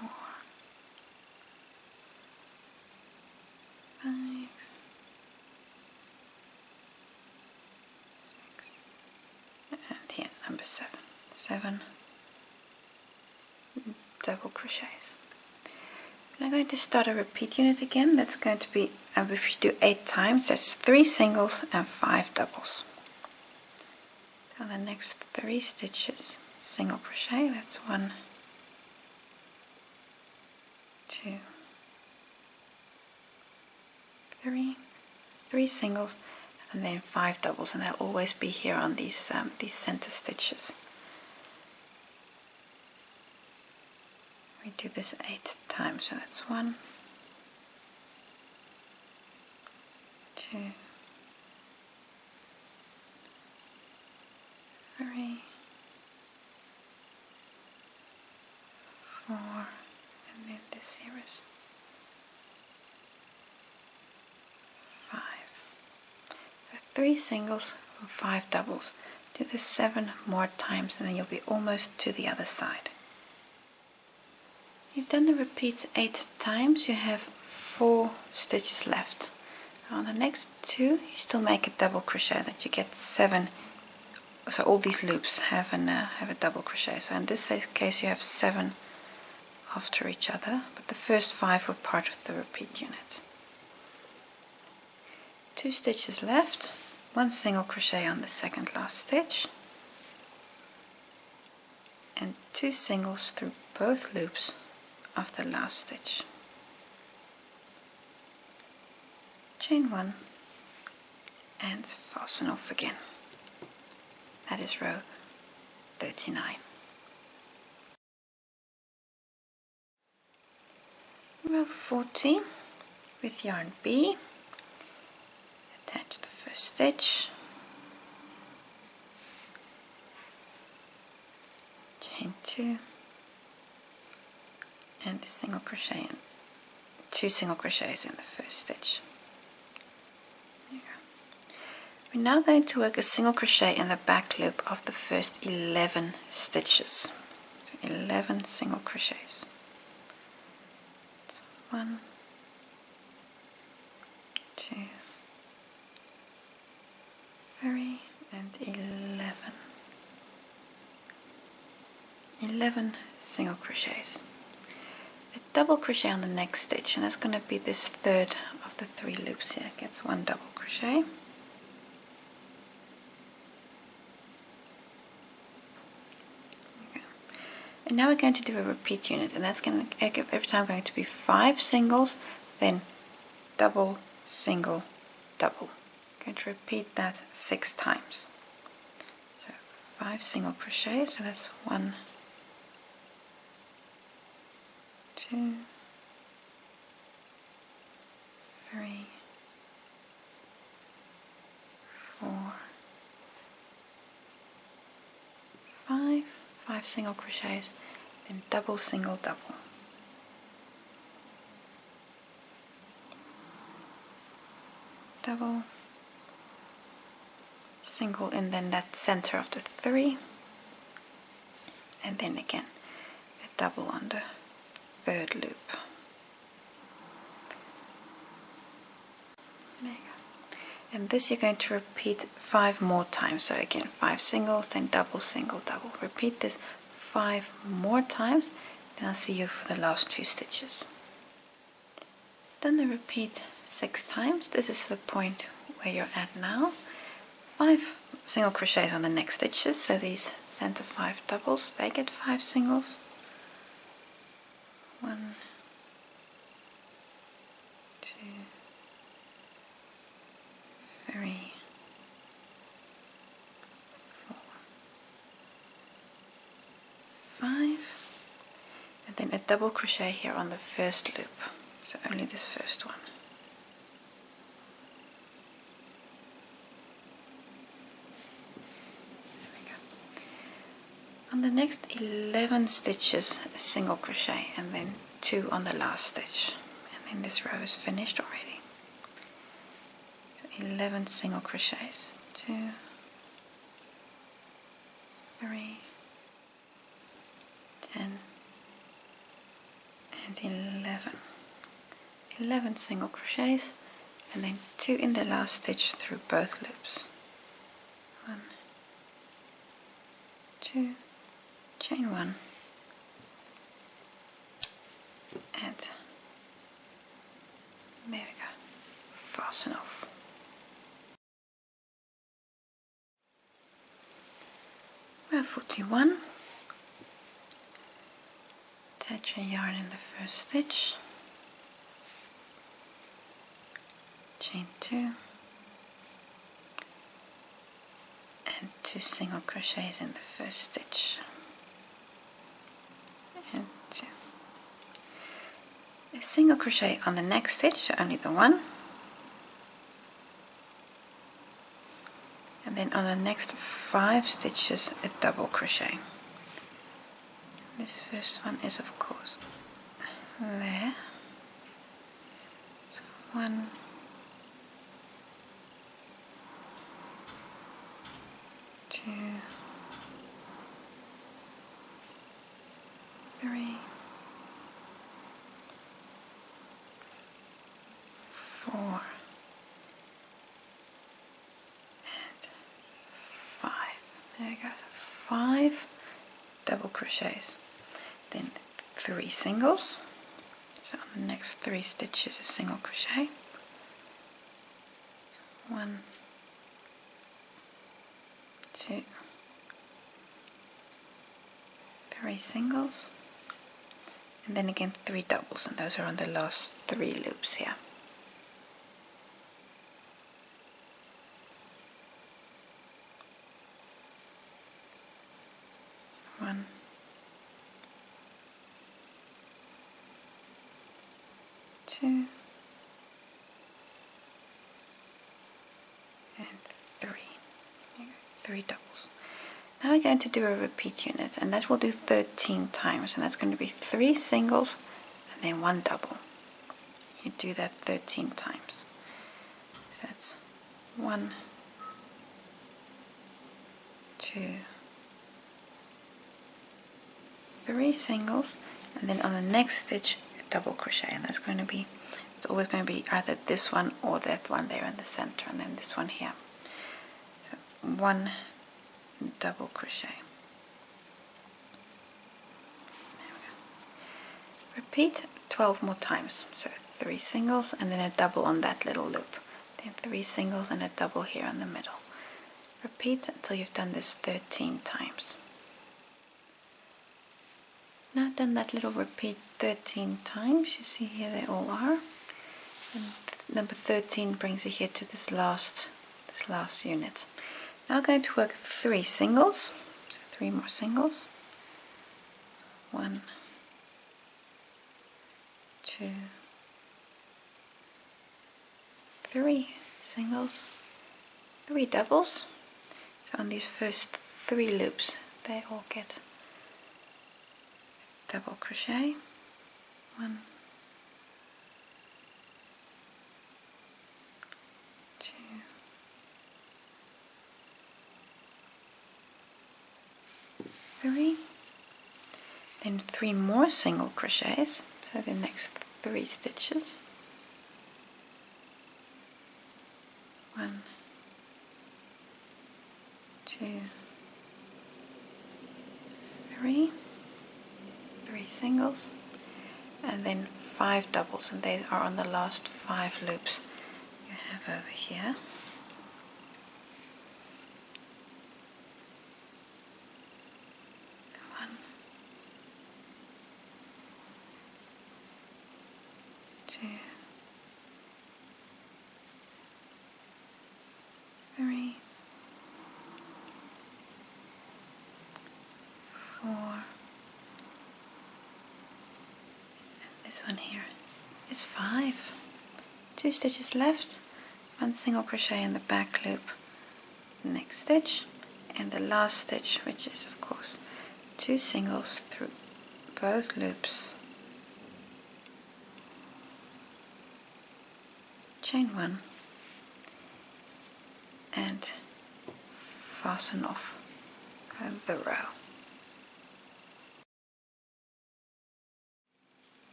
4, 5, 6, and here number 7. 7 double crochets. I'm going to start a repeat unit again. That's going to be, if you do 8 times, that's 3 singles and 5 doubles. On the next 3 stitches, single crochet, that's 1, 2, 3, 3 singles, and then 5 doubles, and they'll always be here on these center stitches. We do this 8 times, so that's 1, 2, 3, 4, and then this here is 5. So 3 singles and 5 doubles. Do this 7 more times and then you'll be almost to the other side. You've done the repeats 8 times, you have 4 stitches left. On the next 2 you still make a double crochet, that you get 7. So all these loops have a double crochet. So in this case you have 7 after each other, but the first 5 were part of the repeat unit. 2 stitches left, 1 single crochet on the second last stitch, and 2 singles through both loops of the last stitch. Chain 1 and fasten off again. That is row 39. Row 40 with yarn B, attach the first stitch, chain 2, and a single crochet in 2 single crochets in the first stitch. There you go. We're now going to work a single crochet in the back loop of the first 11 stitches. So 11 single crochets. So 1, 2, 3, and 11. 11 single crochets. A double crochet on the next stitch, and that's going to be this third of the 3 loops here. It gets 1 double crochet. And now we're going to do a repeat unit, and that's going to, every time going to be 5 singles, then double, single, double. I'm going to repeat that 6 times. So 5 single crochets, so that's 1, 2, 3, 4, 5, 5 single crochets, then double, single, double. Double, single, and then that center of the 3, and then again a double on the 3rd loop. And this you're going to repeat 5 more times. So again, 5 singles, then double, single, double. Repeat this 5 more times, then I'll see you for the last 2 stitches. Done the repeat 6 times. This is the point where you're at now. 5 single crochets on the next stitches, so these center 5 doubles, they get 5 singles. 1, 2, 3, 4, 5, and then a double crochet here on the first loop, so only this first one. There we go. On the next 11 stitches, a single crochet, and then 2 on the last stitch, and then this row is finished already. 11 single crochets, 2, 3, 10, and 11 single crochets, and then 2 in the last stitch through both loops. 1, 2, chain 1, and there we go, fasten off. Row 41, attach your yarn in the first stitch, chain 2, and 2 single crochets in the first stitch, and 2. A single crochet on the next stitch, so only the one, and then on the next 5 stitches a double crochet. This first one is of course there, so 1, 2, 3, 4, and 5. There you go, so 5 double crochets, then 3 singles, so on the next 3 stitches a single crochet, so 1, 2, 3 singles, and then again 3 doubles, and those are on the last 3 loops here. 1, 2, and 3. There you go, 3 doubles. Now we're going to do a repeat unit, and that will do 13 times, and that's going to be 3 singles and then 1 double. You do that 13 times. So that's 1, 2, 3 singles, and then on the next stitch a double crochet, and that's going to be, it's always going to be either this one or that one there in the center, and then this one here. So 1 double crochet. There we go. Repeat 12 more times, so 3 singles and then a double on that little loop, then 3 singles and a double here in the middle. Repeat until you've done this 13 times. Now I've done that little repeat 13 times, you see here they all are, and number 13 brings you here to this last unit. Now I'm going to work 3 singles, so 3 more singles, so 1, 2, 3 singles, 3 doubles, so on these first 3 loops they all get double crochet, 1, 2, 3, then 3 more single crochets, so the next 3 stitches, 1, 2, 3, 3 singles, and then 5 doubles, and they are on the last 5 loops you have over here. One, 2, 3, 4, and this one here is 5. 2 stitches left, 1 single crochet in the back loop, next stitch, and the last stitch, which is of course 2 singles through both loops, chain 1, and fasten off the row.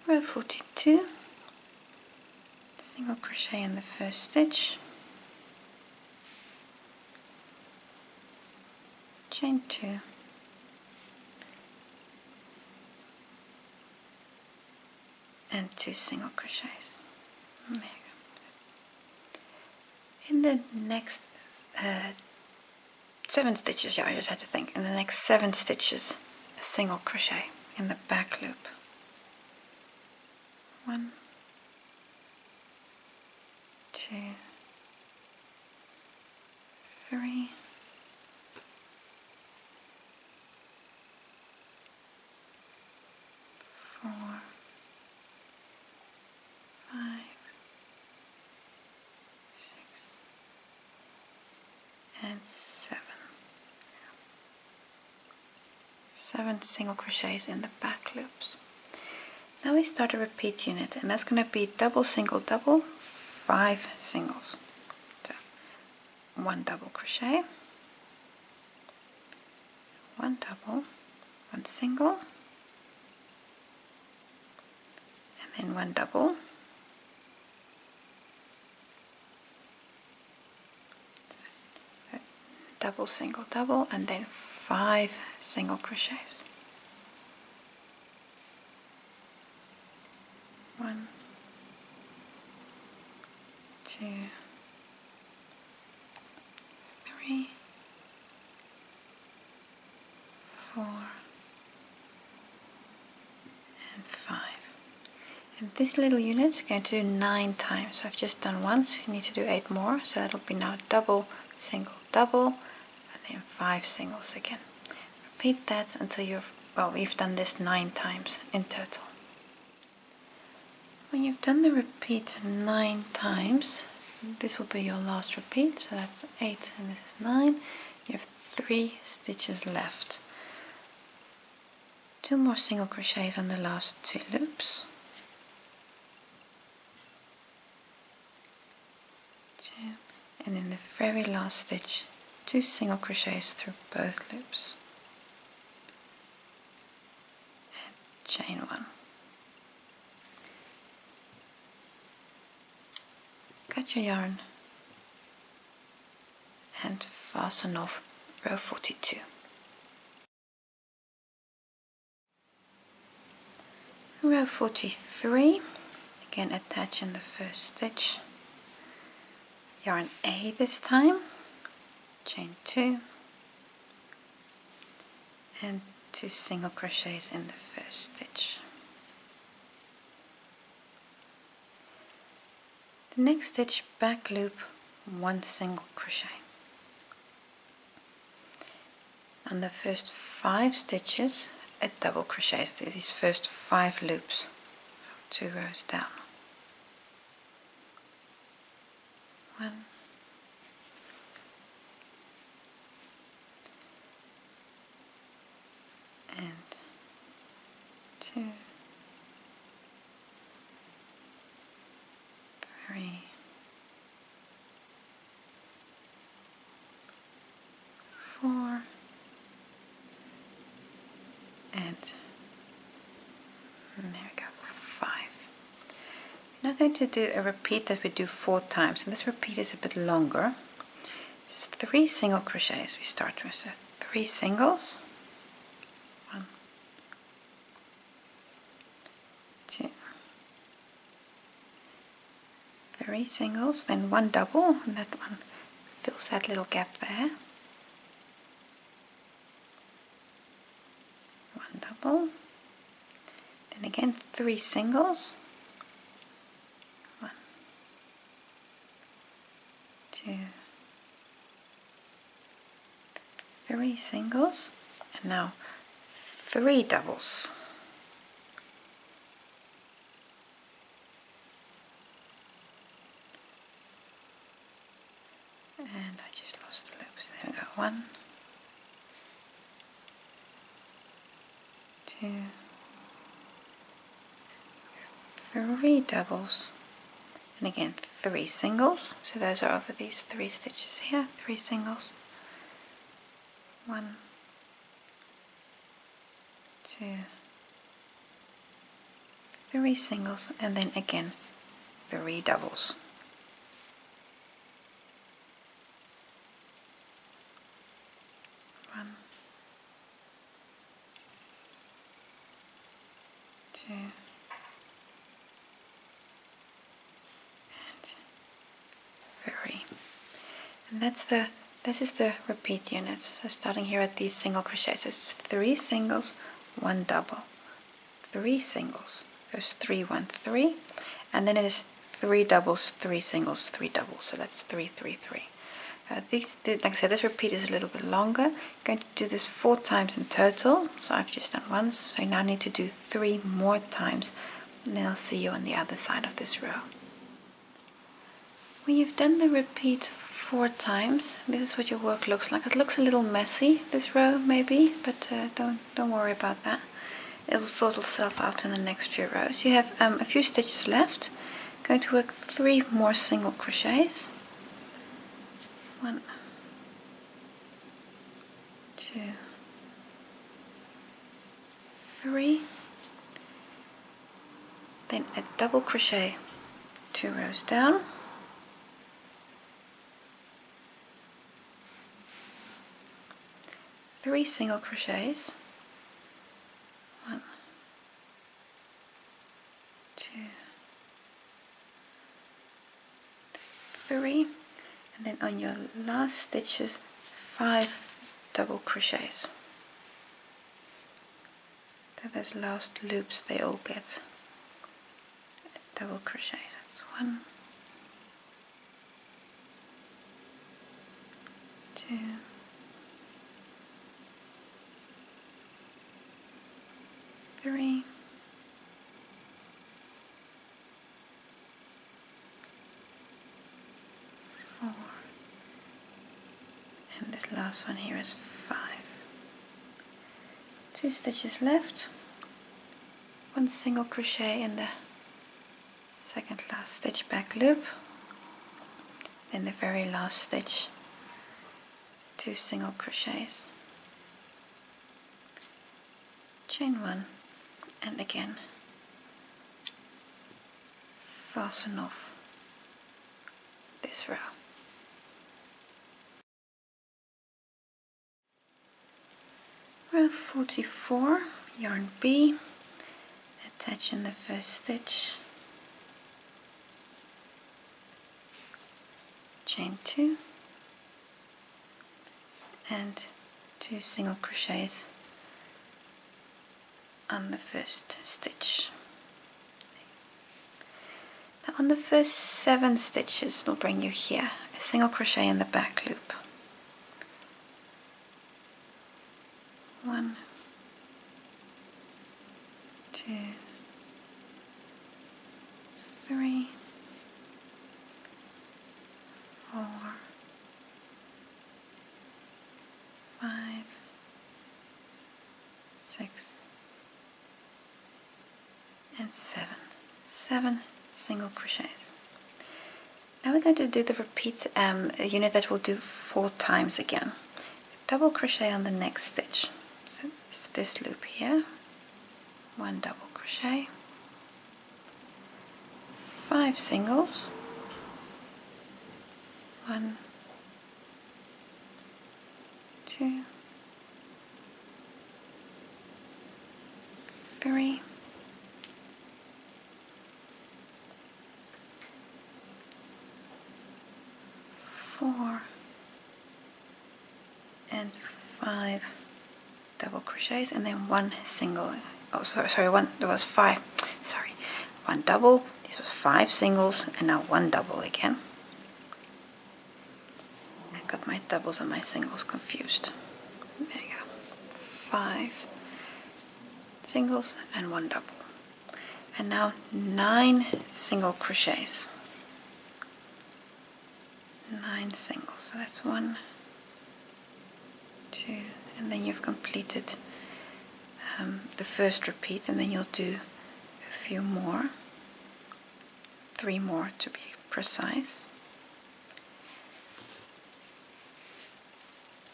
Row 42, single crochet in the first stitch, chain 2, and 2 single crochets. There you go. In the next 7 stitches, I just had to think, in the next 7 stitches, a single crochet in the back loop. 1, 2, 3, 4, 5, 6, and 7. 7 single crochets in the back loops. Now we start a repeat unit, and that's going to be double, single, double, 5 singles. So 1 double crochet, 1 double, 1 single, and then 1 double, double, single, double, and then 5 single crochets. 1, 2, 3, 4, and 5. And this little unit is going to do 9 times. So I've just done once, you need to do 8 more, so that'll be now double, single, double, and then 5 singles again. Repeat that until you've done this 9 times in total. When you've done the repeat 9 times, this will be your last repeat, so that's 8 and this is 9. You have 3 stitches left. 2 more single crochets on the last 2 loops. 2, and in the very last stitch, 2 single crochets through both loops. And chain 1. Cut your yarn and fasten off row 42. Row 43, again attach in the first stitch, yarn A this time, chain 2, and 2 single crochets in the first stitch. The next stitch, back loop, 1 single crochet. On the first 5 stitches, a double crochet, so these first 5 loops from 2 rows down. 1, 2, 3, 4, and there we go, 5. Now I'm going to do a repeat that we do 4 times, and this repeat is a bit longer. It's 3 single crochets we start with, so 3 singles, 1, 2, 3 singles, then 1 double, and that one fills that little gap there. 1 double, then again 3 singles, 1, 2, 3 singles, and now 3 doubles. And I just lost the loops. There we go. 1, 2, 3 doubles, and again 3 singles. So those are over these 3 stitches here. 3 singles. 1, 2, 3 singles, and then again 3 doubles. 1, 2, and 3. And this is the repeat unit. So starting here at these single crochets, so it's 3 singles, 1 double, 3 singles. There's 3, 1, 3, and then it is 3 doubles, 3 singles, 3 doubles. So that's 3, 3, 3. Like I said, this repeat is a little bit longer. I'm going to do this 4 times in total. So I've just done once. So I now need to do 3 more times, and then I'll see you on the other side of this row. When you've done the repeat 4 times, this is what your work looks like. It looks a little messy, this row maybe, but don't worry about that. It'll sort itself out in the next few rows. You have a few stitches left. I'm going to work 3 more single crochets. 1, 2, 3. Then a double crochet 2 rows down. 3 single crochets. 1, 2, 3. And then on your last stitches, 5 double crochets. So those last loops, they all get a double crochet. That's 1, 2, 3, 4, and this last one here is 5. 2 stitches left, 1 single crochet in the second last stitch back loop, in the very last stitch 2 single crochets, chain 1, and again fasten off this row. Row 44, yarn B, attach in the first stitch, chain 2, and 2 single crochets on the first stitch. Now on the first 7 stitches, it'll bring you here, a single crochet in the back loop. 1, 2, 3, 4, 5, 6, and 7. 7 single crochets. Now we're going to do the repeat unit that we'll do 4 times again. Double crochet on the next stitch. So it's this loop here. 1 double crochet. 5 5 singles, 1, 2, 3, 4, and 5 double crochets, and then 1 single. Oh, sorry, one. There was 5. Sorry, 1 double. This was 5 singles, and now 1 double again. I got my doubles and my singles confused. There you go. 5 singles and 1 double, and now 9 single crochets. 9 singles. So that's 1, 2, and then you've completed the first repeat, and then you'll do a few more, 3 more to be precise.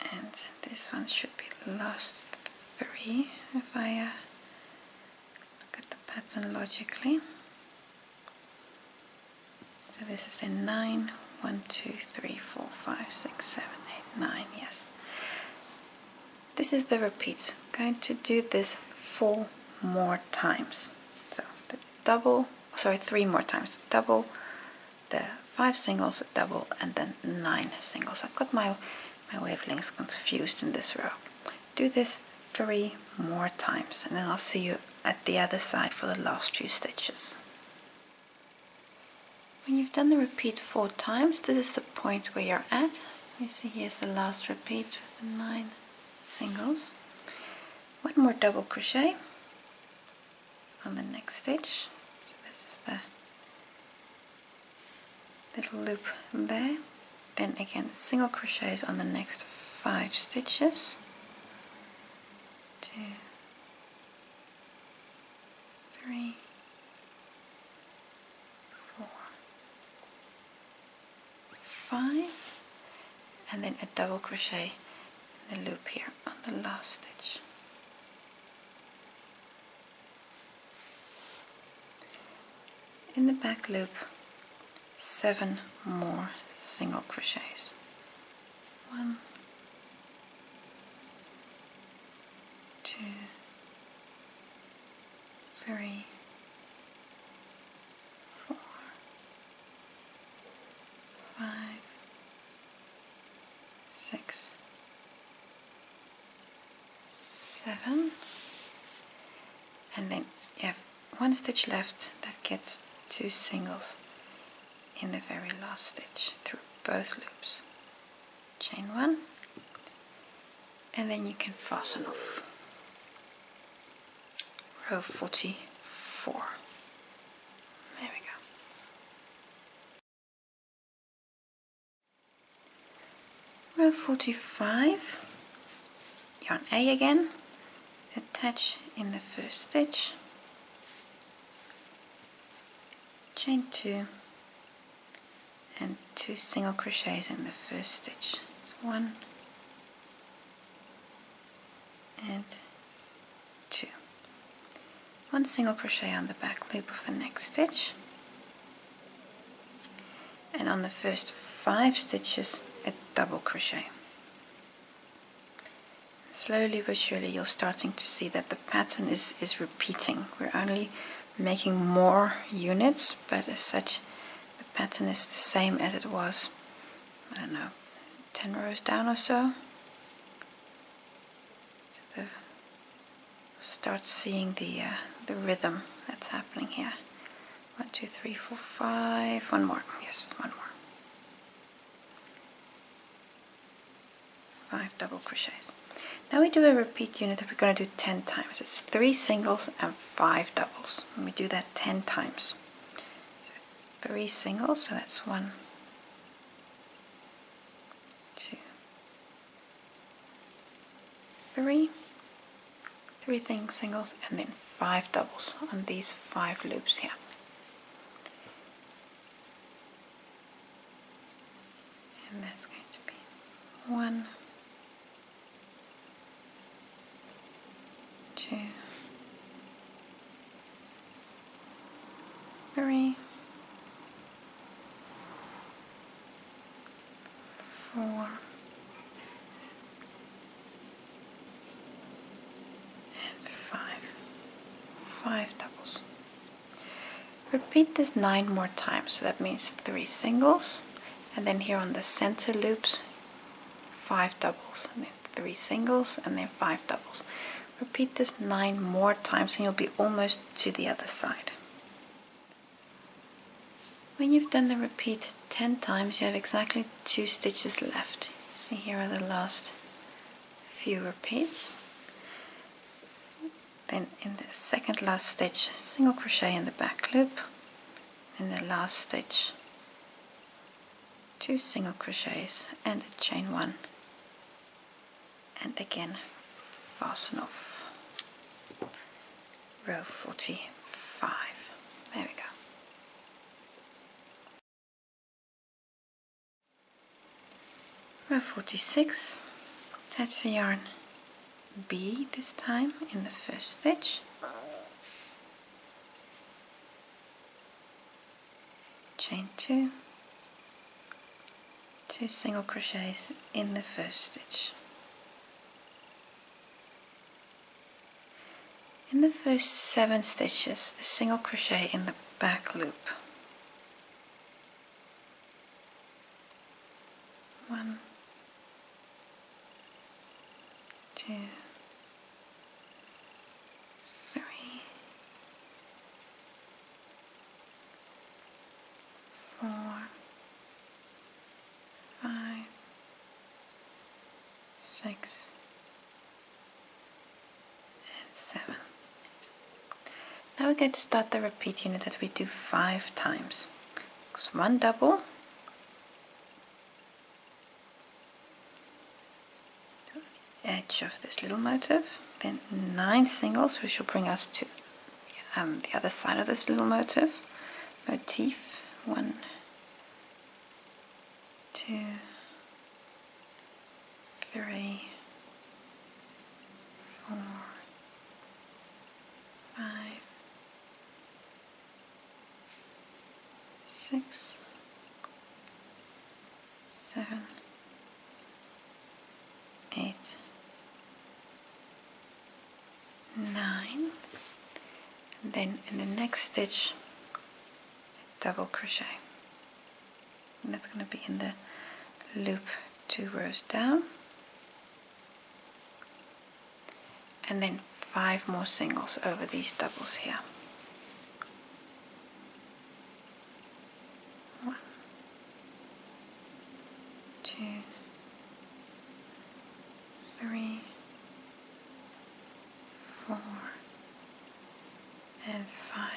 And this one should be the last 3 if I look at the pattern logically. So this is a 9, 1, 2, 3, 4, 5, 6, 7, 8, 9, yes. This is the repeat. I'm going to do this 4 more times. So the double, sorry, 3 more times. Double, the 5 singles, double, and then 9 singles. I've got my wavelengths confused in this row. Do this 3 more times, and then I'll see you at the other side for the last few stitches. When you've done the repeat 4 times, this is the point where you're at. You see here's the last repeat with the 9 singles. 1 more double crochet on the next stitch. So this is the little loop there. Then again single crochets on the next 5 stitches. 2, 3, 4, 5, and then a double crochet in the loop here on the last stitch. In the back loop, 7 more single crochets. 1, 2, 3, 4, 5, 6, 7, and then you have 1 stitch left that gets 2 singles in the very last stitch through both loops. Chain 1, and then you can fasten off. Row 44. There we go. Row 45, yarn A again, attach in the first stitch, chain 2, and 2 single crochets in the first stitch. It's 1 and 2. 1 single crochet on the back loop of the next stitch, and on the first 5 stitches a double crochet. Slowly but surely you're starting to see that the pattern is repeating. We're only making more units, but as such the pattern is the same as it was, I don't know, 10 rows down or so. Start seeing the rhythm that's happening here. 1, 2, 3, 4, 5. 1 more. Yes, 1 more. 5 double crochets. Now we do a repeat unit that we're going to do 10 times. It's 3 singles and 5 doubles. And we do that 10 times. So 3 singles, so that's 1, 2, 3. 3 singles, and then 5 doubles on these 5 loops here. And that's going to be 1, 2, 3, Repeat this 9 more times, so that means 3 singles, and then here on the center loops 5 doubles, and then 3 singles, and then 5 doubles. Repeat this 9 more times and you'll be almost to the other side. When you've done the repeat 10 times, you have exactly 2 stitches left. See, here are the last few repeats. Then in the second last stitch, single crochet in the back loop. In the last stitch, 2 single crochets and a chain 1, and again fasten off. Row 45. There we go. Row 46. Attach the yarn B this time in the first stitch. Chain 2, 2 single crochets in the first stitch. In the first 7 stitches, a single crochet in the back loop. 1, 2, 3, 4, 5, 6, and 7. Now we're going to start the repeat unit that we do 5 times. It's 1 double, to the edge of this little motif, then 9 singles, which will bring us to the other side of this little motif. 1, 2, 3, 4, 5, 6, 7, 8, 9, and then in the next stitch double crochet, and that's going to be in the loop 2 rows down, and then 5 more singles over these doubles here. 1, 2, 3, 4, and 5.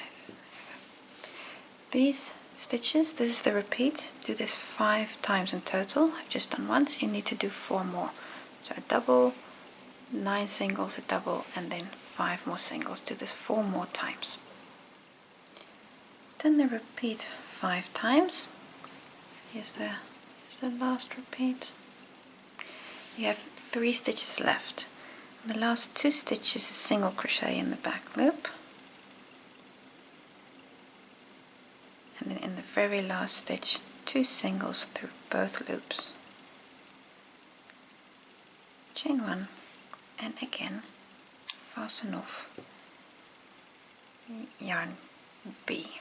These stitches, this is the repeat. Do this 5 times in total. I've just done once. You need to do 4 more. So a double, 9 singles, a double, and then 5 more singles. Do this 4 more times. Then the repeat 5 times. Here's the last repeat. You have 3 stitches left. And the last 2 stitches is single crochet in the back loop. And then in the very last stitch, 2 singles through both loops. Chain 1, and again fasten off yarn B.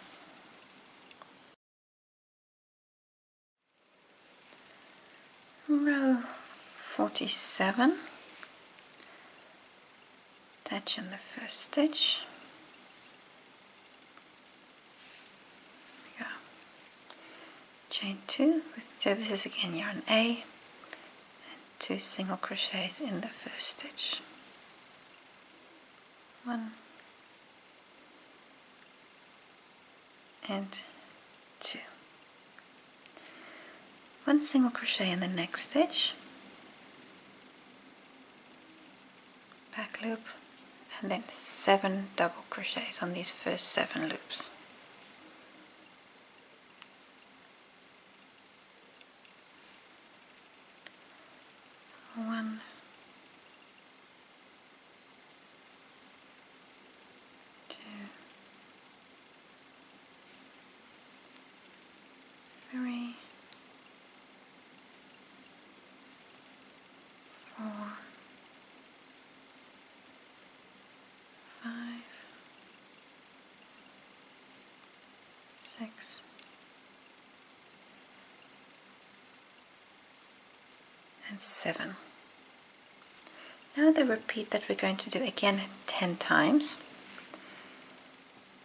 Row 47, attach in the first stitch. Chain 2, so this is again yarn A, and 2 single crochets in the first stitch. 1 and 2. 1 single crochet in the next stitch, back loop, and then 7 double crochets on these first 7 loops. 1, 2, 3, 4, 5, 6, and 7. Now the repeat that we're going to do again 10 times.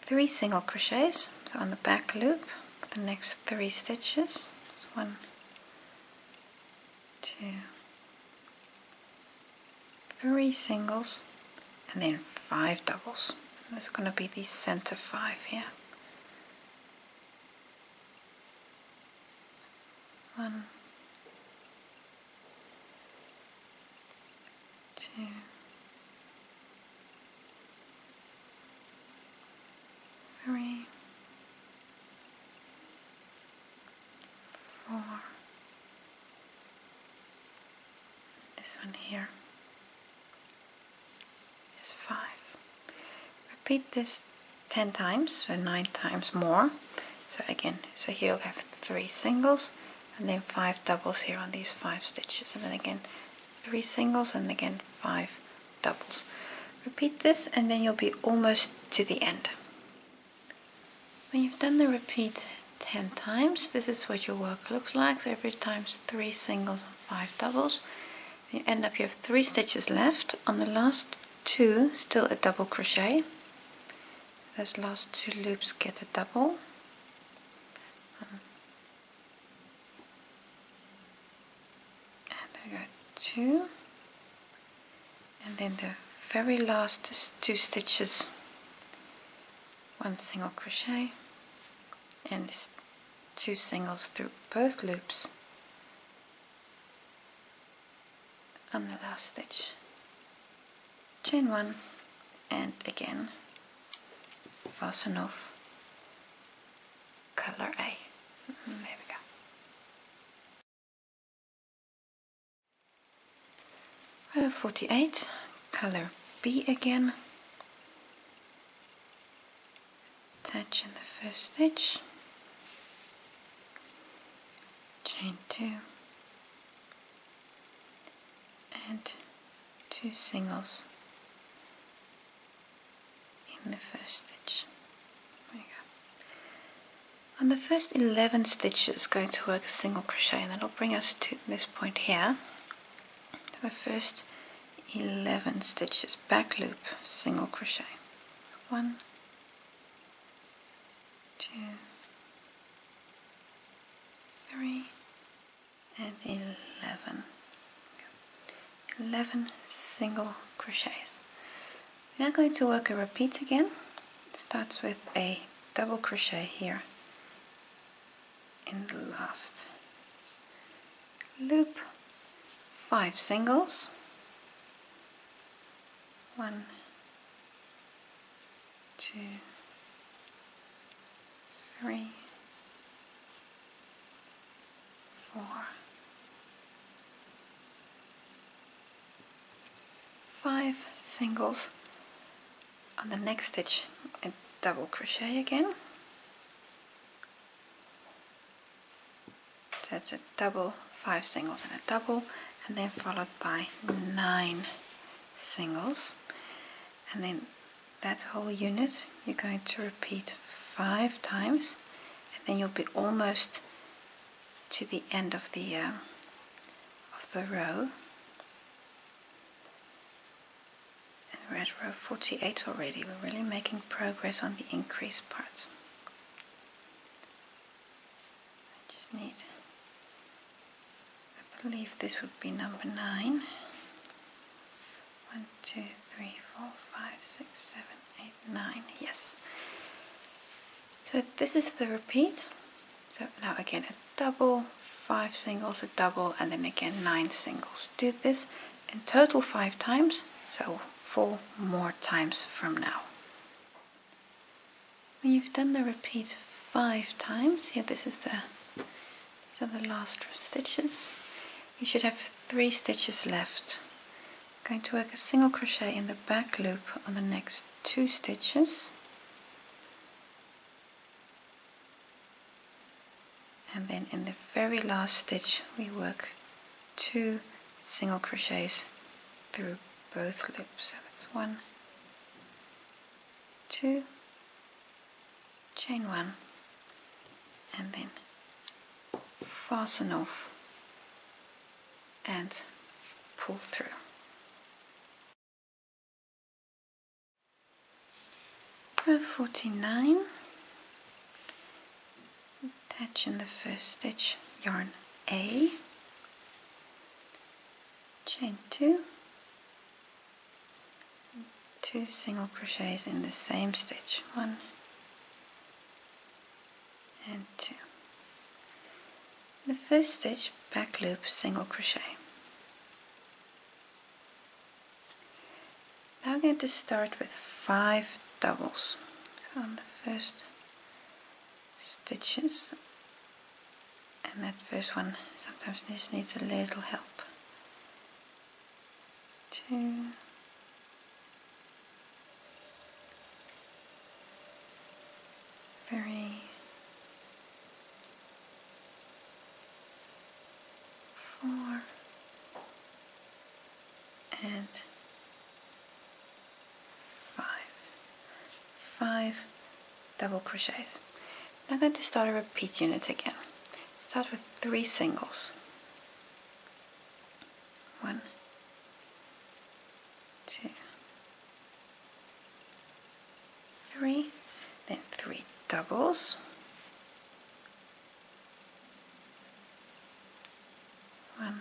3 single crochets on the back loop for the next 3 stitches. That's 1, 2, 3 singles, and then 5 doubles. This is going to be the center 5 here. 1, 2, 3, 4, this one here is 5. Repeat this 10 times, so 9 times more. So again, so here you'll have 3 singles and then 5 doubles here on these 5 stitches, and then again 3 singles and again 5 doubles. Repeat this and then you'll be almost to the end. When you've done the repeat 10 times, this is what your work looks like. So every time 3 singles and 5 doubles. You end up, you have 3 stitches left. On the last 2, still a double crochet. Those last 2 loops get a double. And there we go, 2. And then the very last 2 stitches, 1 single crochet, and 2 singles through both loops on the last stitch. Chain 1, and again fasten off color A. There we go. Row 48, color B again. Attach in the first stitch, chain 2, and 2 singles in the first stitch. There you go. On the first 11 stitches, going to work a single crochet, and that'll bring us to this point here. The first 11 stitches, back loop, single crochet. 1, 2, 3, and 11. 11 single crochets. We're now going to work a repeat again. It starts with a double crochet here in the last loop, 5 singles, 1, 2, 3, 4, 5 singles. On the next stitch, a double crochet again. So it's a double, 5 singles and a double, and then followed by 9 singles. And then that whole unit you're going to repeat 5 times, and then you'll be almost to the end of the row. And we're at row 48 already. We're really making progress on the increase part. I just need, I believe this would be number 9. 1, 2, 3, 4, 5, 6, 7, 8, 9. Yes. So this is the repeat. So now again a double, 5 singles, a double, and then again 9 singles. Do this in total 5 times, so 4 more times from now. When you've done the repeat 5 times, here these are the last stitches, you should have 3 stitches left. Going to work a single crochet in the back loop on the next 2 stitches, and then in the very last stitch we work 2 single crochets through both loops. So that's 1, 2, chain 1, and then fasten off and pull through. Row 49, attach in the first stitch yarn A, chain 2, 2 single crochets in the same stitch, 1 and 2. The first stitch, back loop, single crochet. Now I'm going to start with 5 doubles. So on the first stitches, and that first one sometimes just needs a little help. 2, 3, 4, and 5. 5 double crochets. Now I'm going to start a repeat unit again. Start with 3 singles. 1, 2, 3, then 3 doubles. 1,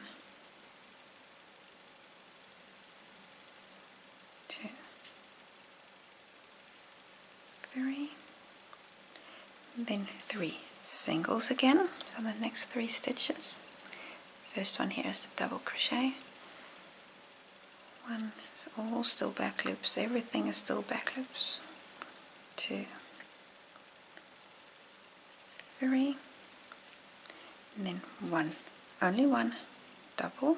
2, 3, then 3 singles again on the next 3 stitches. First one here is the double crochet. 1 is all still back loops, everything is still back loops. 2, 3, and then 1, only 1 double.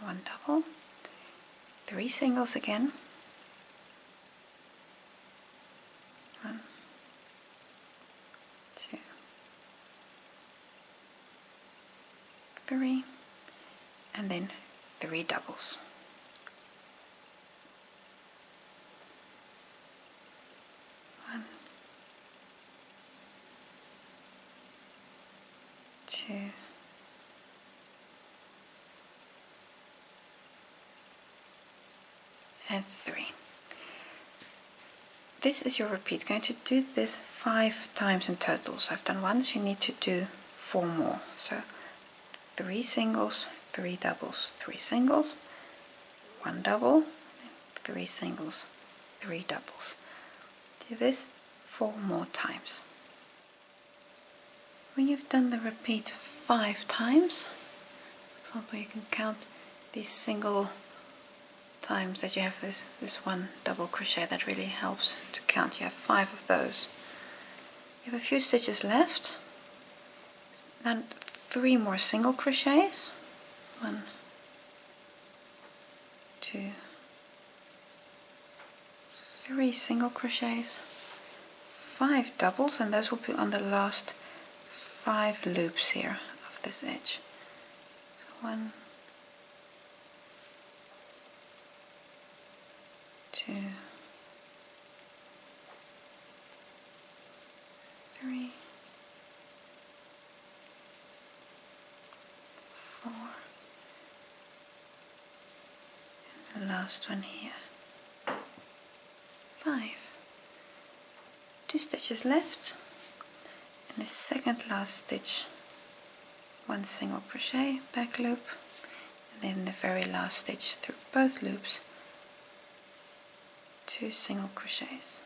1 double, 3 singles again. 1, 2, 3, and then 3 doubles. 1, 2, 3. This is your repeat. Going to do this 5 times in total. So I've done 1, so you need to do 4 more. So 3 singles, 3 doubles, 3 singles, 1 double, 3 singles, 3 doubles. Do this 4 more times. When you've done the repeat 5 times, for example, you can count these single times that you have this 1 double crochet. That really helps to count. You have 5 of those. You have a few stitches left. Now 3 more single crochets. 1, 2, 3 single crochets, 5 doubles, and those will be on the last 5 loops here of this edge. So 1, 2, 3, 4, and the last one here. 5. 2 stitches left, and the second last stitch, 1 single crochet, back loop, and then the very last stitch through both loops, 2 single crochets,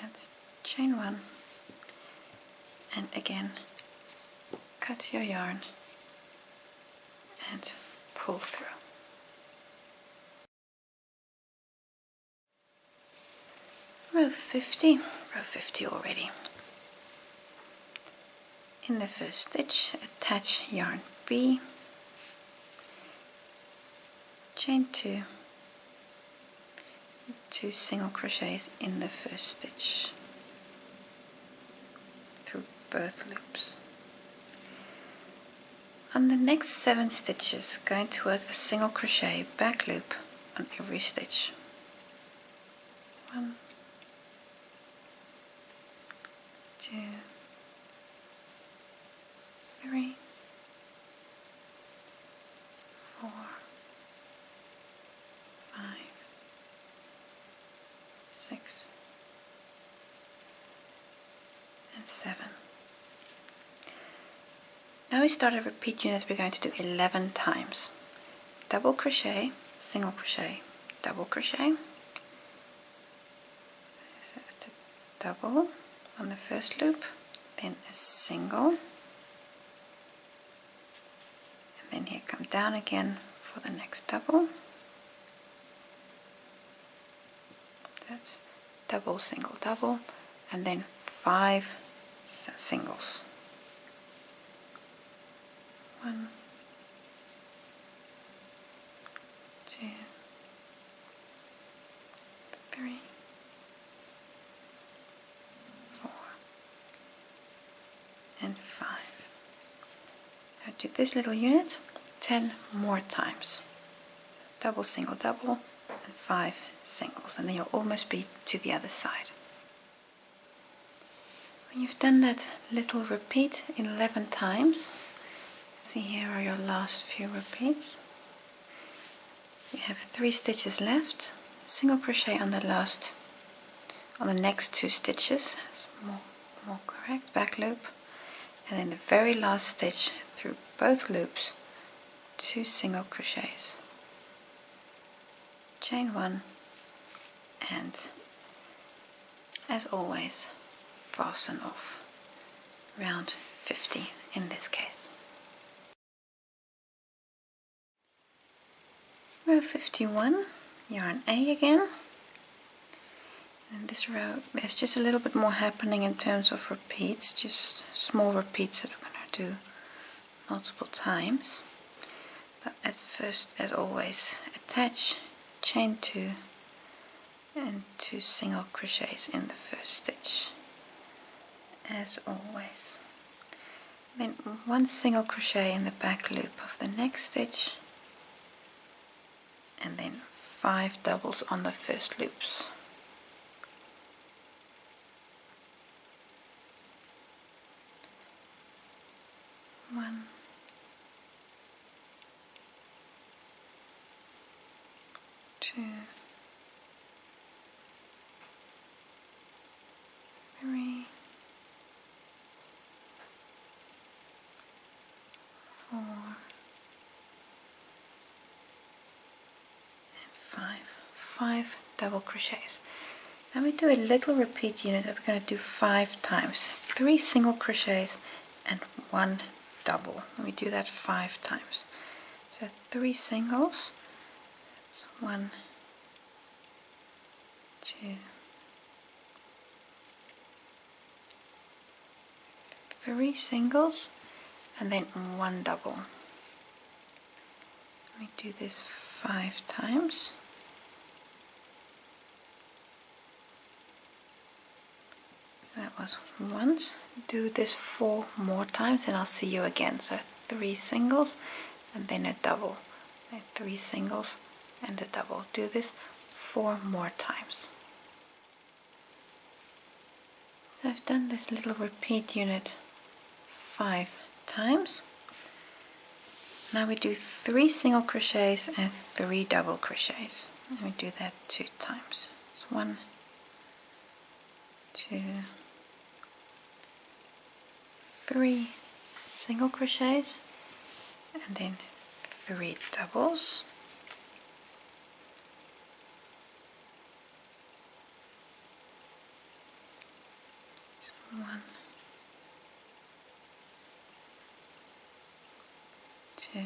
and chain 1, and again cut your yarn and pull through. Row 50 already. In the first stitch, attach yarn B, chain 2, 2 single crochets in the first stitch through both loops. On the next 7 stitches, going to work a single crochet back loop on every stitch. 1, 2, 3, 4, 5, 6, and 7. Now we start a repeat unit we're going to do 11 times. Double crochet, single crochet, double crochet. So it's a double on the first loop, then a single, and then here come down again for the next double. That's double, single, double, and then 5 singles. 1, 2, 3, 4, and 5. Now do this little unit 10 more times. Double, single, double, and 5 singles, and then you'll almost be to the other side. When you've done that little repeat 11 times, see, here are your last few repeats. You have 3 stitches left, single crochet on the next 2 stitches, that's more correct, back loop, and then the very last stitch through both loops, 2 single crochets, chain 1, and as always fasten off, round 50 in this case. Row 51, yarn A again. In this row there's just a little bit more happening in terms of repeats, just small repeats that we're going to do multiple times. But as always, attach, chain 2, and 2 single crochets in the first stitch, as always. Then 1 single crochet in the back loop of the next stitch, and then 5 doubles on the first loops. One, 2, 3, 4, and 5. 5 double crochets. Now we do a little repeat unit that we're going to do 5 times. 3 single crochets and 1 double. And we do that 5 times. So 3 singles. That's 1, 2, 3 singles, and then 1 double. We do this 5 times. That was once. Do this 4 more times and I'll see you again. So 3 singles and then a double. Then 3 singles and a double. Do this 4 more times. So I've done this little repeat unit 5 times. Now we do 3 single crochets and 3 double crochets. And we do that 2 times. It's 1, 2, 3 single crochets and then 3 doubles. So 1, 2,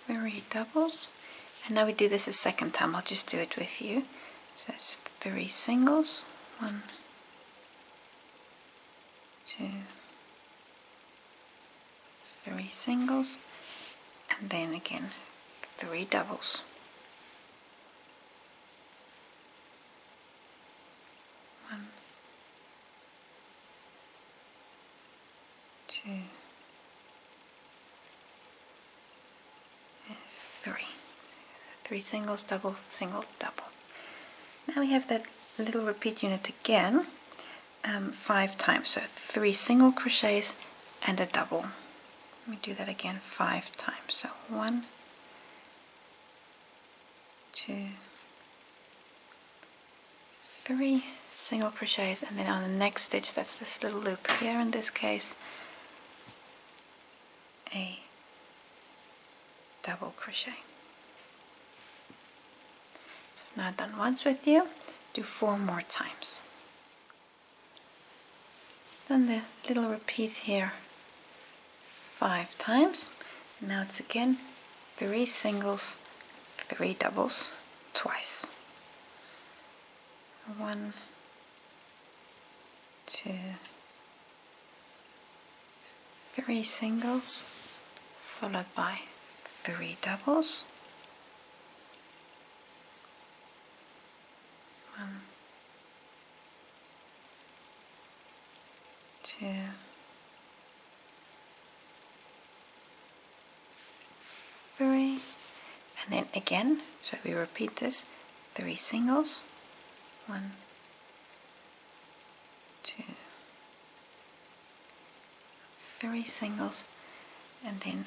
3 doubles, and now we do this a second time. I'll just do it with you. So it's 3 singles, 1, 2, 3 singles, and then again 3 doubles. 1, 2, and 3. 3 singles, double, single, double. Now we have that little repeat unit again, 5 times. So 3 single crochets and a double. Let me do that again 5 times. So 1, 2, 3 single crochets, and then on the next stitch, that's this little loop here in this case, a double crochet. So I've now done once with you, do 4 more times. Then the little repeat here 5 times. Now it's again 3 singles, 3 doubles, twice. 1, 2, 3 singles, followed by 3 doubles. 1, 2, 3, and then again, so we repeat this, 3 singles, 1, 2, 3 singles, and then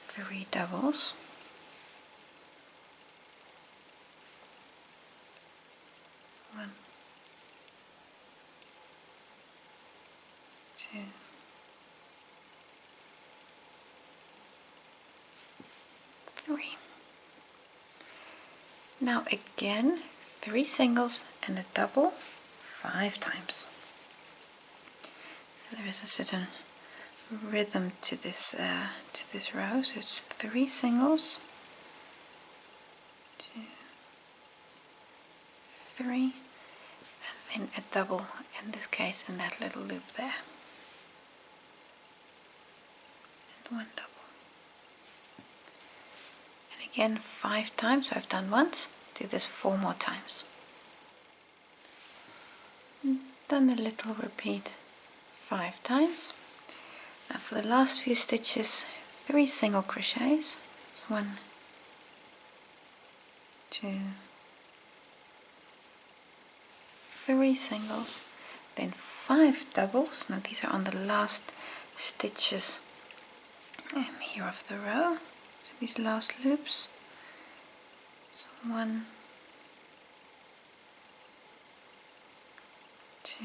3 doubles. 1, 2, 3. Now again, 3 singles and a double 5 times. So there is a certain rhythm to this row. So it's 3 singles, 2, 3, and then a double, in this case in that little loop there, and 1 double. And again 5 times, so I've done once, do this 4 more times. And then the little repeat 5 times. Now for the last few stitches, 3 single crochets. So 1, 2, 3 singles, then 5 doubles. Now these are on the last stitches here of the row, so these last loops. So 1, 2,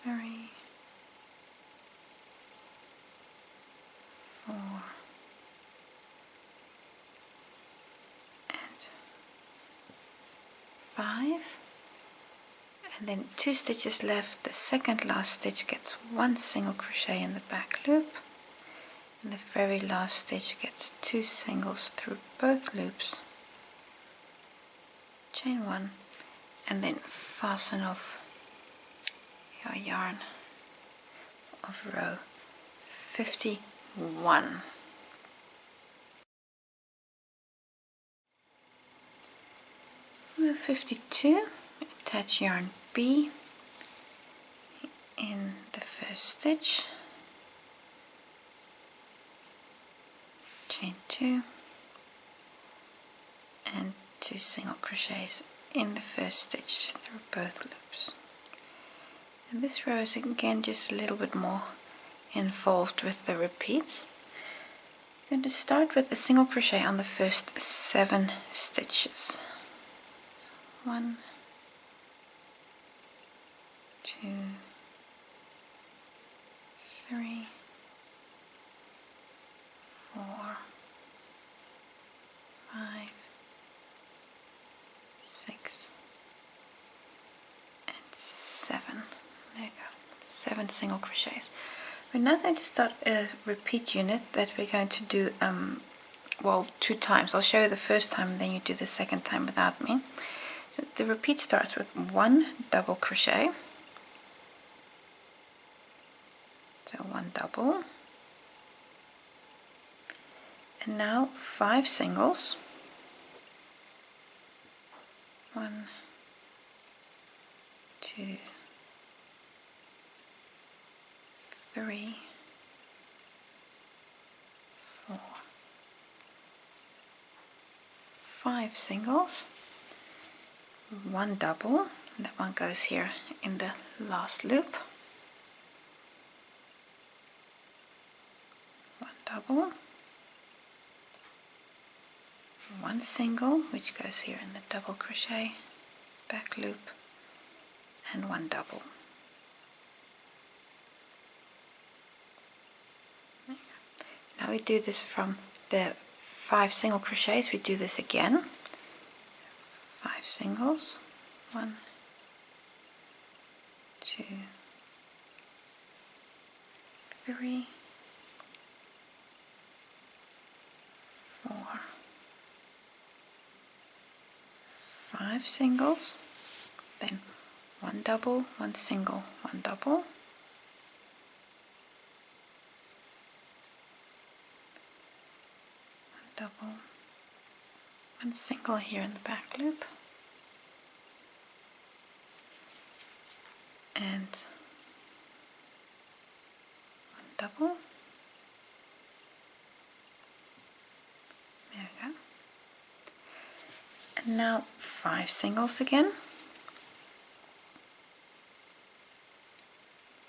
3, 4, and 5, and then 2 stitches left. The second last stitch gets 1 single crochet in the back loop, and the very last stitch gets 2 singles through both loops, chain 1, and then fasten off your yarn of row 51. Row 52, attach yarn B in the first stitch, chain 2, and 2 single crochets in the first stitch through both loops. And this row is again just a little bit more involved with the repeats. I'm going to start with a single crochet on the first 7 stitches. 1, 2, 3, 4, 5, 6, and 7. There you go, 7 single crochets. We're now going to start a repeat unit that we're going to do, 2 times. I'll show you the first time and then you do the second time without me. So the repeat starts with 1 double crochet. So 1 double. And now 5 singles. 1, 2, 2, 3, 4, 5 singles, 1 double, that one goes here in the last loop, 1 double, 1 single, which goes here in the double crochet back loop, and 1 double. Now we do this from the 5 single crochets, we do this again. 5 singles, 1, 2, 3, 4, 5 singles, then 1 double, 1 single, 1 double, 1 double, 1 single here in the back loop, and 1 double. There we go. And now 5 singles again.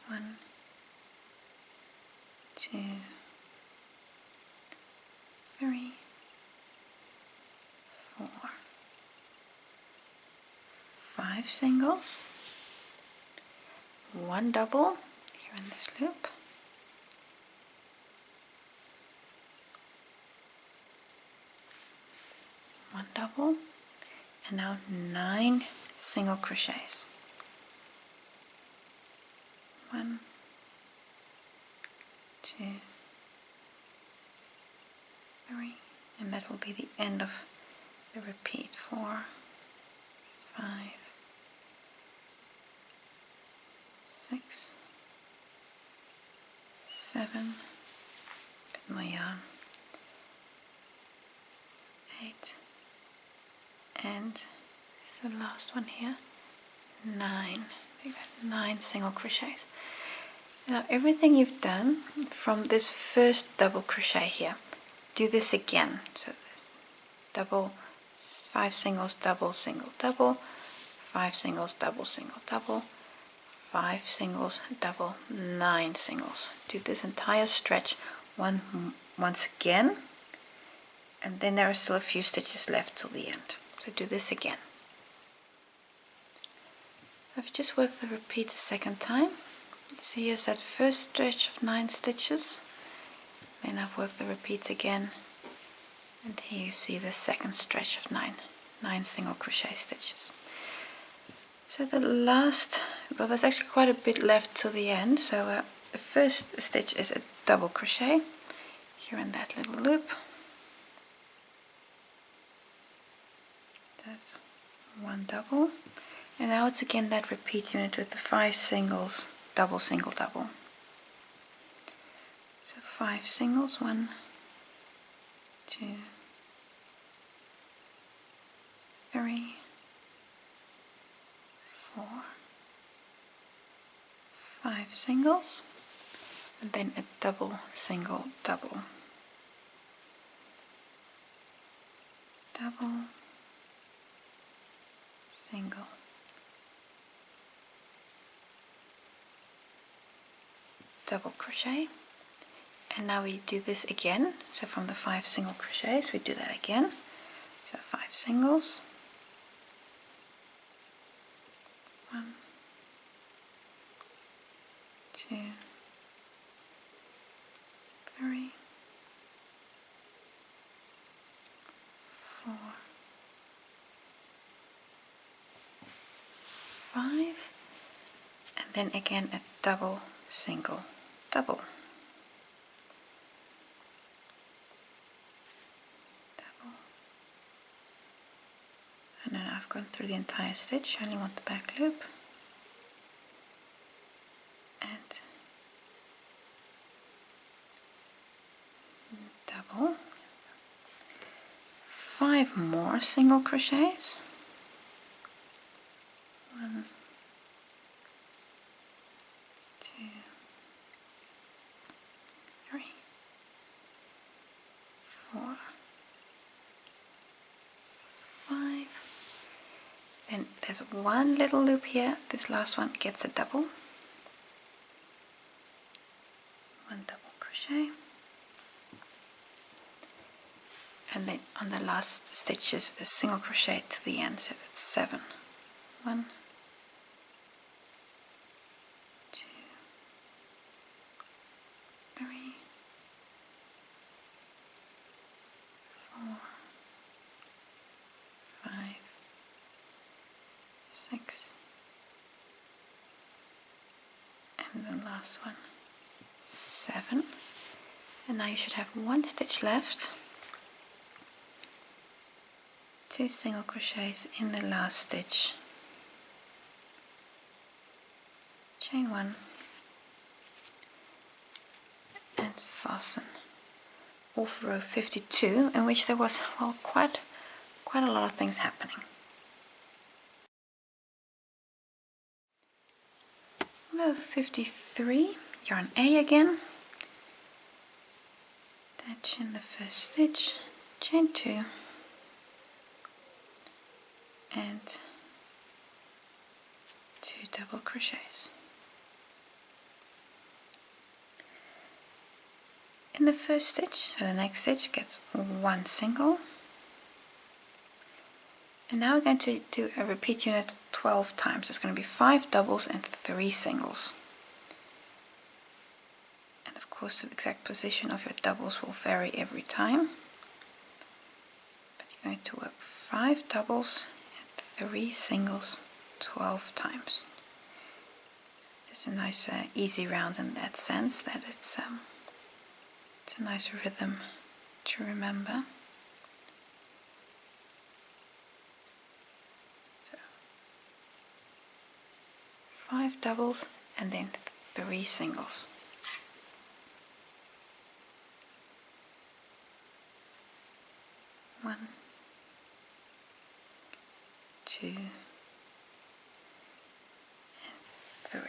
1, 2, 3, 4, 5 singles, 1 double here in this loop, 1 double, and now 9 single crochets. 1, 2, 3, and that will be the end of the repeat. 4, 5, 6, 7, bit more yarn, 8, and the last one here, 9. We got 9 single crochets. Now everything you've done from this first double crochet here, do this again. So double, 5 singles, double, single, double, 5 singles, double, single, double, 5 singles, double, 9 singles. Do this entire stretch once again, and then there are still a few stitches left till the end. So do this again. I've just worked the repeat a second time. See, here's that first stretch of 9 stitches, then I've worked the repeats again, and here you see the second stretch of 9 single crochet stitches. So the last, well, there's actually quite a bit left to the end. So the first stitch is a double crochet here in that little loop. That's 1 double, and now it's again that repeat unit with the 5 singles, double, single, double. So 5 singles, 1, 2, 3, 4, 5 singles, and then a double, single, double, double, single, double crochet. And now we do this again. So from the 5 single crochets we do that again. So 5 singles, 1, 2, 3, 4, 5, and then again a double, single, double, double, and then I've gone through the entire stitch. I only want the back loop, and double, 5 more single crochets, 1, 2, 3, 4, 5. Then there's one little loop here. This last one gets a double. One double crochet. And then on the last stitches a single crochet to the end, so it's 7. 1, 2, 3, 4, 5, 6, and the last one 7. And now you should have one stitch left. 2 single crochets in the last stitch, chain 1, and fasten off row 52, in which there was, well, quite a lot of things happening. Row 53, yarn A again, attach in the first stitch, chain 2, and 2 double crochets. In the first stitch, so the next stitch gets 1 single, and now we're going to do a repeat unit 12 times. It's going to be 5 doubles and 3 singles. And of course the exact position of your doubles will vary every time, but you're going to work 5 doubles 3 singles 12 times. It's a nice easy round in that sense, that it's a nice rhythm to remember. So 5 doubles and then 3 singles. One, 2, and 3.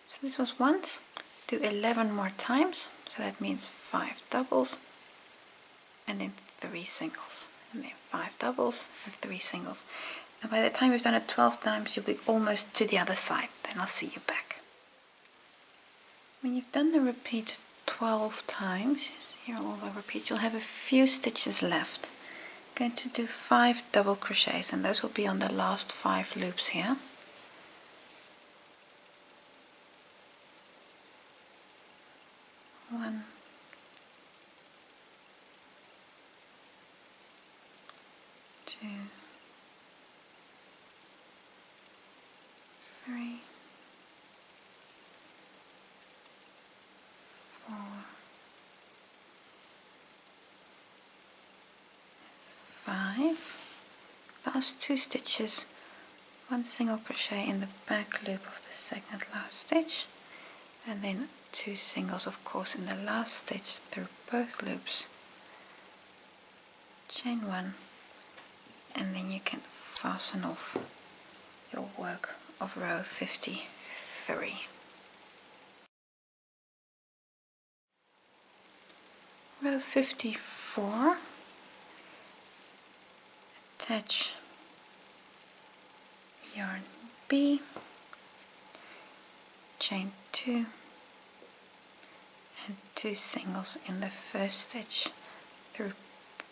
So this was once. Do 11 more times, so that means 5 doubles and then 3 singles, and then 5 doubles and 3 singles. And by the time you've done it 12 times, you'll be almost to the other side. Then I'll see you back. When you've done the repeat 12 times, here all the repeat, you'll have a few stitches left. Going to do 5 double crochets, and those will be on the last 5 loops here. One, 2, 3, 4, 5. Last 2 stitches, 1 single crochet in the back loop of the second last stitch, and then 2 singles, of course, in the last stitch through both loops, chain 1, and then you can fasten off your work of row 53. Row 54, attach yarn B, chain 2, and 2 singles in the first stitch through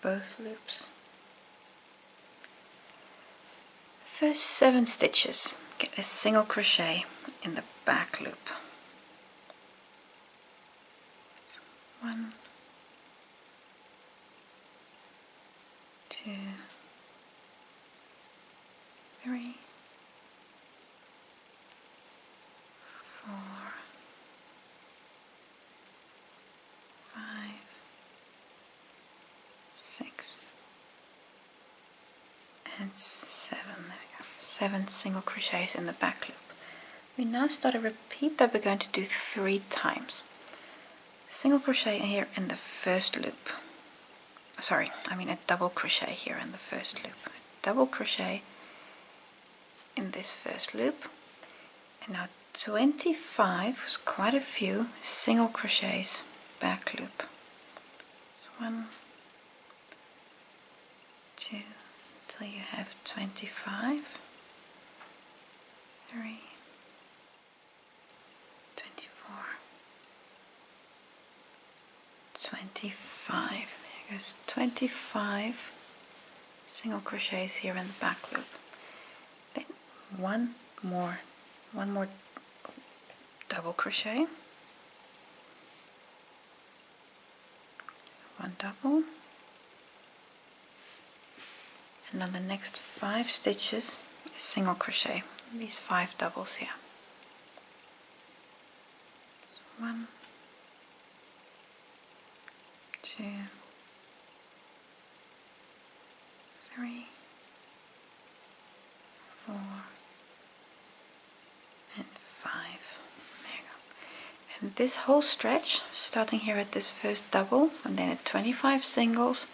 both loops. First 7 stitches, get a single crochet in the back loop. 1, 2, 3, 4, 5, 6, and 7. There we go. 7 single crochets in the back loop. We now start a repeat that we're going to do 3 times. Single crochet here in the first loop. Sorry, I mean a double crochet here in the first loop. Double crochet in this first loop, and now 25 was quite a few single crochets back loop. So 1, 2, till you have 25, 3, 24, 25. There goes 25 single crochets here in the back loop. Then one more double crochet, one double, and on the next 5 stitches a single crochet, these 5 doubles here. So 1, 2, 3, 4, and 5. There you go. And this whole stretch, starting here at this first double, and then at 25 singles,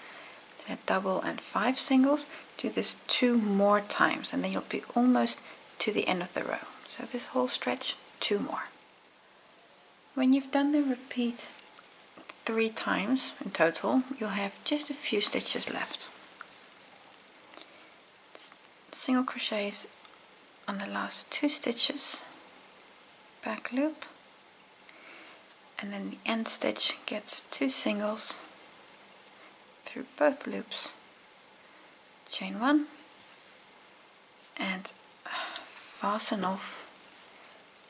then a double and 5 singles, do this 2 more times, and then you'll be almost to the end of the row. So this whole stretch, 2 more. When you've done the repeat 3 times in total, you'll have just a few stitches left. Single crochets on the last 2 stitches, back loop, and then the end stitch gets 2 singles through both loops, chain 1, and fasten off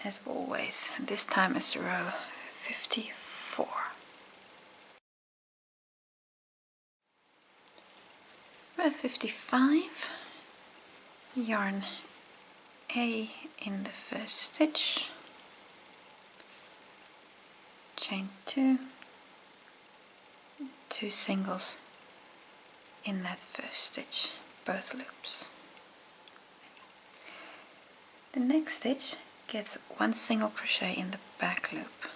as always. And this time it's row 54. Row 55, yarn A in the first stitch, chain 2, 2 singles in that first stitch, both loops. The next stitch gets 1 single crochet in the back loop,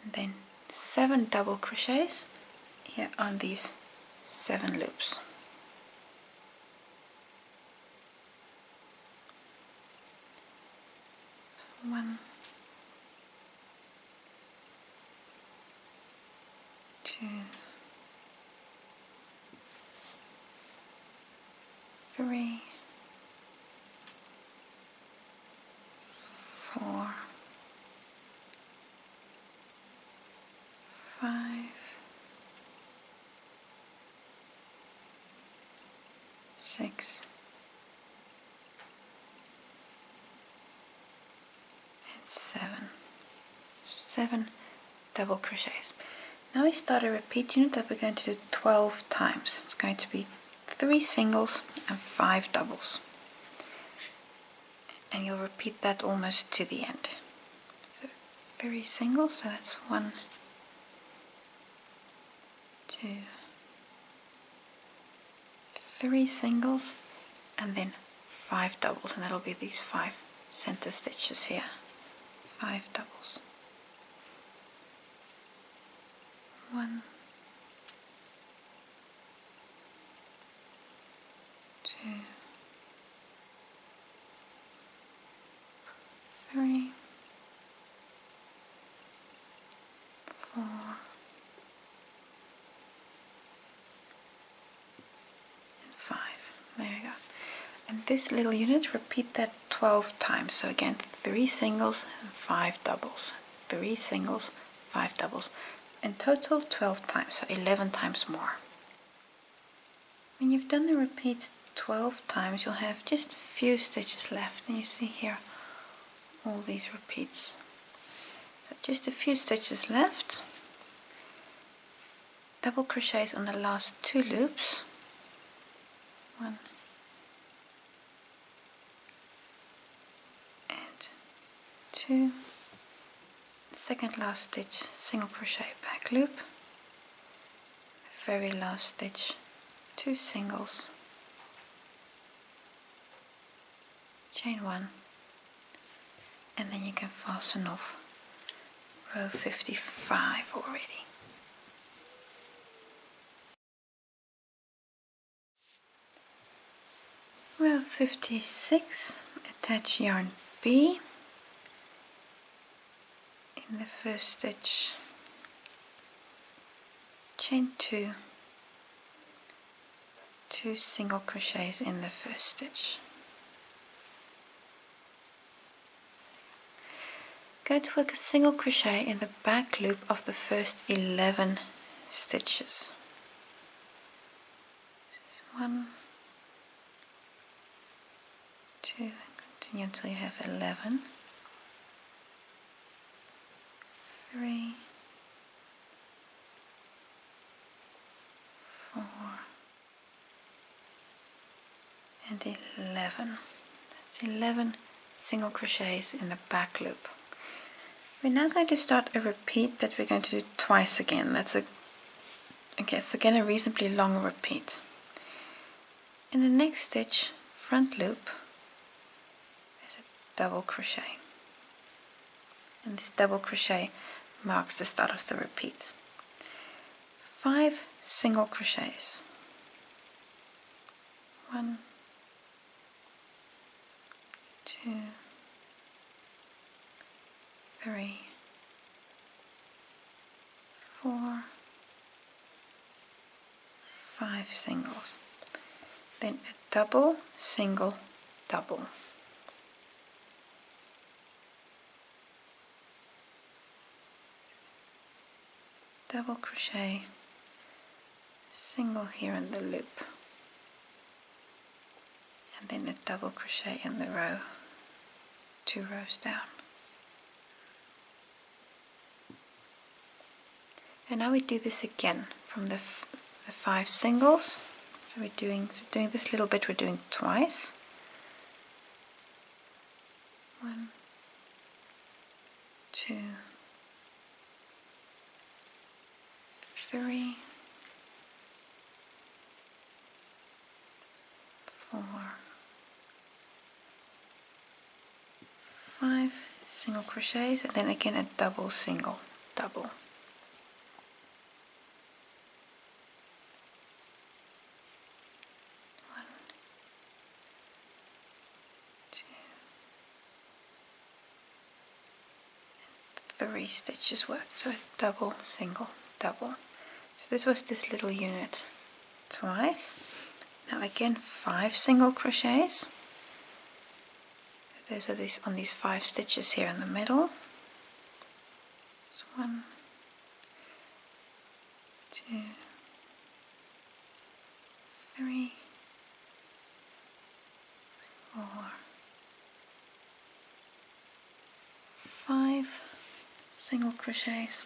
and then 7 double crochets here on these 7 loops. So 1, 2, 3, 4, 5, 6, and 7. 7 double crochets. Now we start a repeat unit that we're going to do 12 times. It's going to be 3 singles and 5 doubles. And you'll repeat that almost to the end. So 3 singles, so that's 1, 2, 3 singles, and then 5 doubles, and that'll be these 5 center stitches here. 5 doubles. 1, 2, 3, 4, 5. There you go. And this little unit, repeat that 12 times. So again, 3 singles and 5 doubles. 3 singles, 5 doubles. In total, 12 times, so 11 times more. When you've done the repeat 12 times, you'll have just a few stitches left. And you see here all these repeats. So just a few stitches left. Double crochets on the last 2 loops. 1 and 2. Second last stitch, single crochet back loop, very last stitch, 2 singles, chain 1, and then you can fasten off row 55 already. Row 56, attach yarn B in the first stitch, chain 2, 2 single crochets in the first stitch. Go to work a single crochet in the back loop of the first 11 stitches. 1, 2, and continue until you have 11. 3, 4, and 11. That's 11 single crochets in the back loop. We're now going to start a repeat that we're going to do twice again. It's again a reasonably long repeat. In the next stitch, front loop, there's a double crochet, and this double crochet marks the start of the repeat. 5 single crochets. 1, 2, 3, 4, 5 singles. Then a double, single, double. Double crochet, single here in the loop, and then a double crochet in the row, 2 rows down. And now we do this again from the 5 singles. So we're doing this little bit, we're doing twice. 1, 2, 3, 4, 5 single crochets, and then again a double, single, double. 3 stitches worked, so a double, single, double. So this was this little unit twice. Now again 5 single crochets. Those are these on these 5 stitches here in the middle. So 1, 2, 3, 4, 5 single crochets,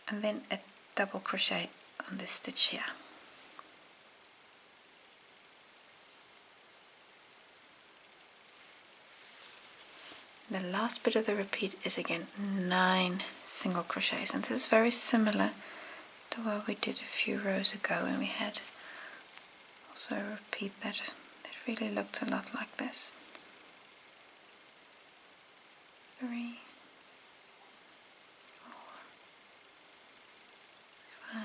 and then a double crochet on this stitch here. The last bit of the repeat is again 9 single crochets, and this is very similar to what we did a few rows ago when we had also a repeat that really looked a lot like this. 3, 4, 5,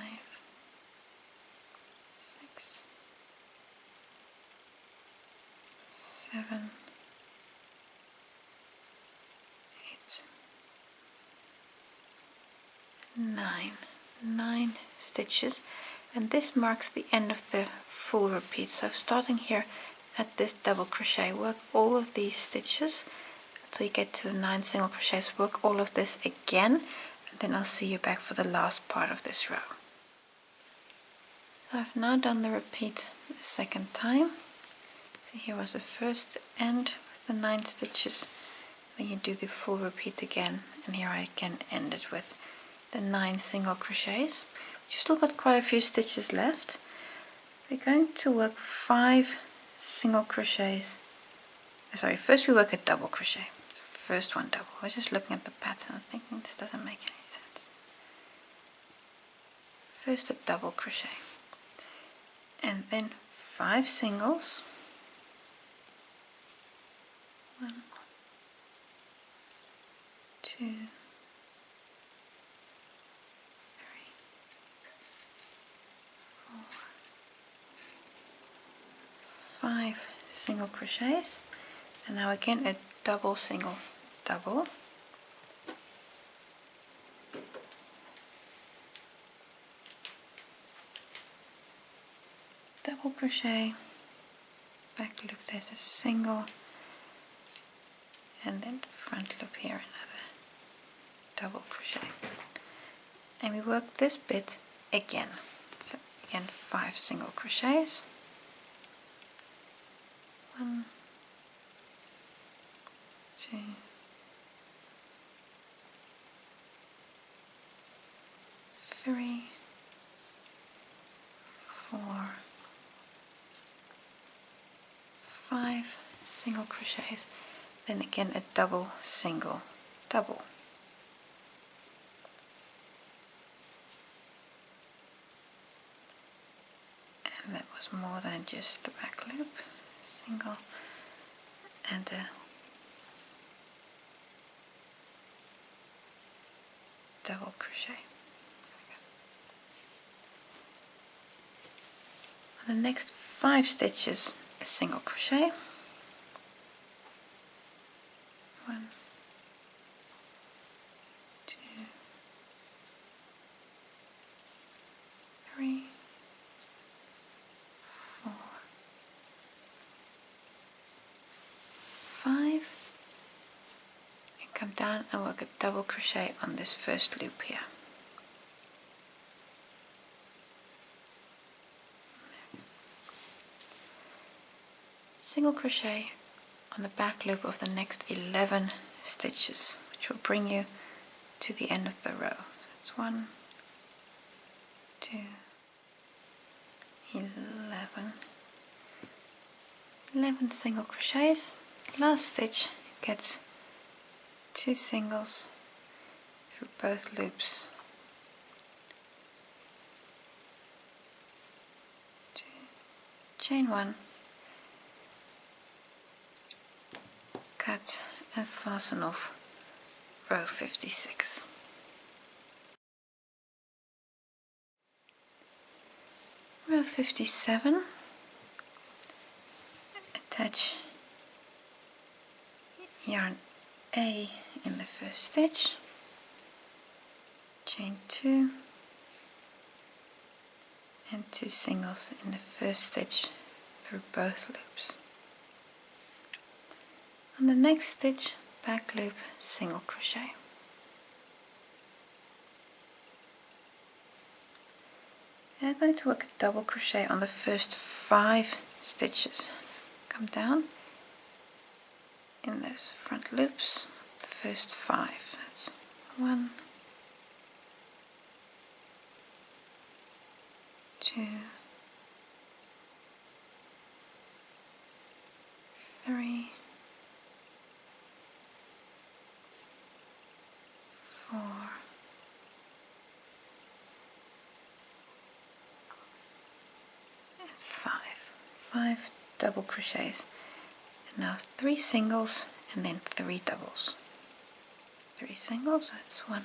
6, 7, 8, 9 stitches, and this marks the end of the full repeat. So starting here at this double crochet, work all of these stitches until you get to the 9 single crochets. Work all of this again, and then I'll see you back for the last part of this row. So I've now done the repeat the second time. So here was the first end with the 9 stitches, then you do the full repeat again, and here I can end it with the 9 single crochets. You've still got quite a few stitches left. We're going to work 5 single crochets. Sorry, first we work a double crochet. So first one double. I was just looking at the pattern thinking this doesn't make any sense. First a double crochet, and then 5 singles. 1, 2, 3, 4, 5 single crochets, and now again a double, single, double, double crochet, back loop, there's a single, and then front loop here another double crochet, and we work this bit again. So again 5 single crochets, 1, 2, 3, 4, 5 single crochets, then again a double, single, double. And that was more than just the back loop, single, and a double crochet. On the next 5 stitches, a single crochet, 1, 2, 3, 4, 5, and come down and work a double crochet on this first loop here. Single crochet on the back loop of the next 11 stitches, which will bring you to the end of the row. That's 1, 2, 11 single crochets. Last stitch gets 2 singles through both loops, 2, chain 1, cut and fasten off row 56. Row 57, attach yarn A in the first stitch, chain 2 and 2 singles in the first stitch through both loops. On the next stitch, back loop, single crochet. And I'm going to work a double crochet on the first 5 stitches. Come down in those front loops, the first 5. That's 1, 2, 3, 4, 5 double crochets, and now 3 singles and then 3 doubles. 3 singles, that's 1,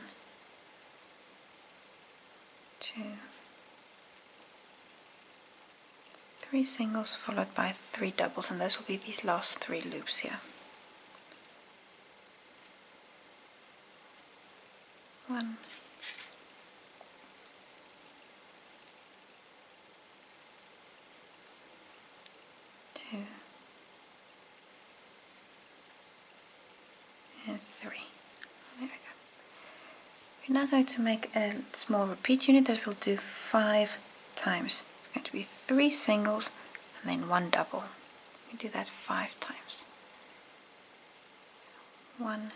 2, 3 singles followed by 3 doubles, and those will be these last 3 loops here. 1, 2, and 3. There we go. We're now going to make a small repeat unit that we'll do 5 times. It's going to be 3 singles and then 1 double. We do that 5 times. 1,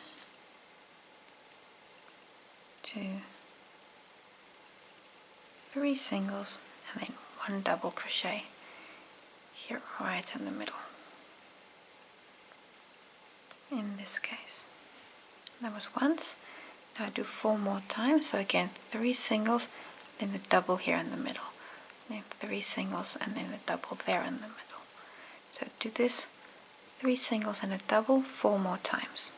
2, 3 singles and then 1 double crochet here right in the middle. In this case, that was once. Now I do 4 more times. So again, 3 singles, then a double here in the middle, then 3 singles, and then a double there in the middle. So do this 3 singles and a double 4 more times.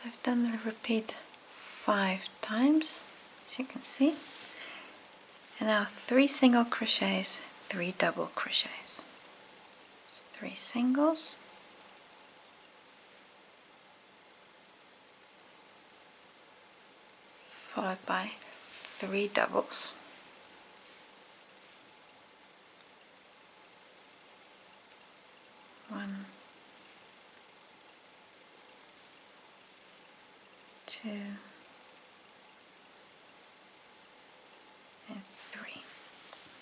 I've done the repeat 5 times, as you can see. And now 3 single crochets 3 double crochets. 3 singles, followed by 3 doubles. 1, 2, and 3.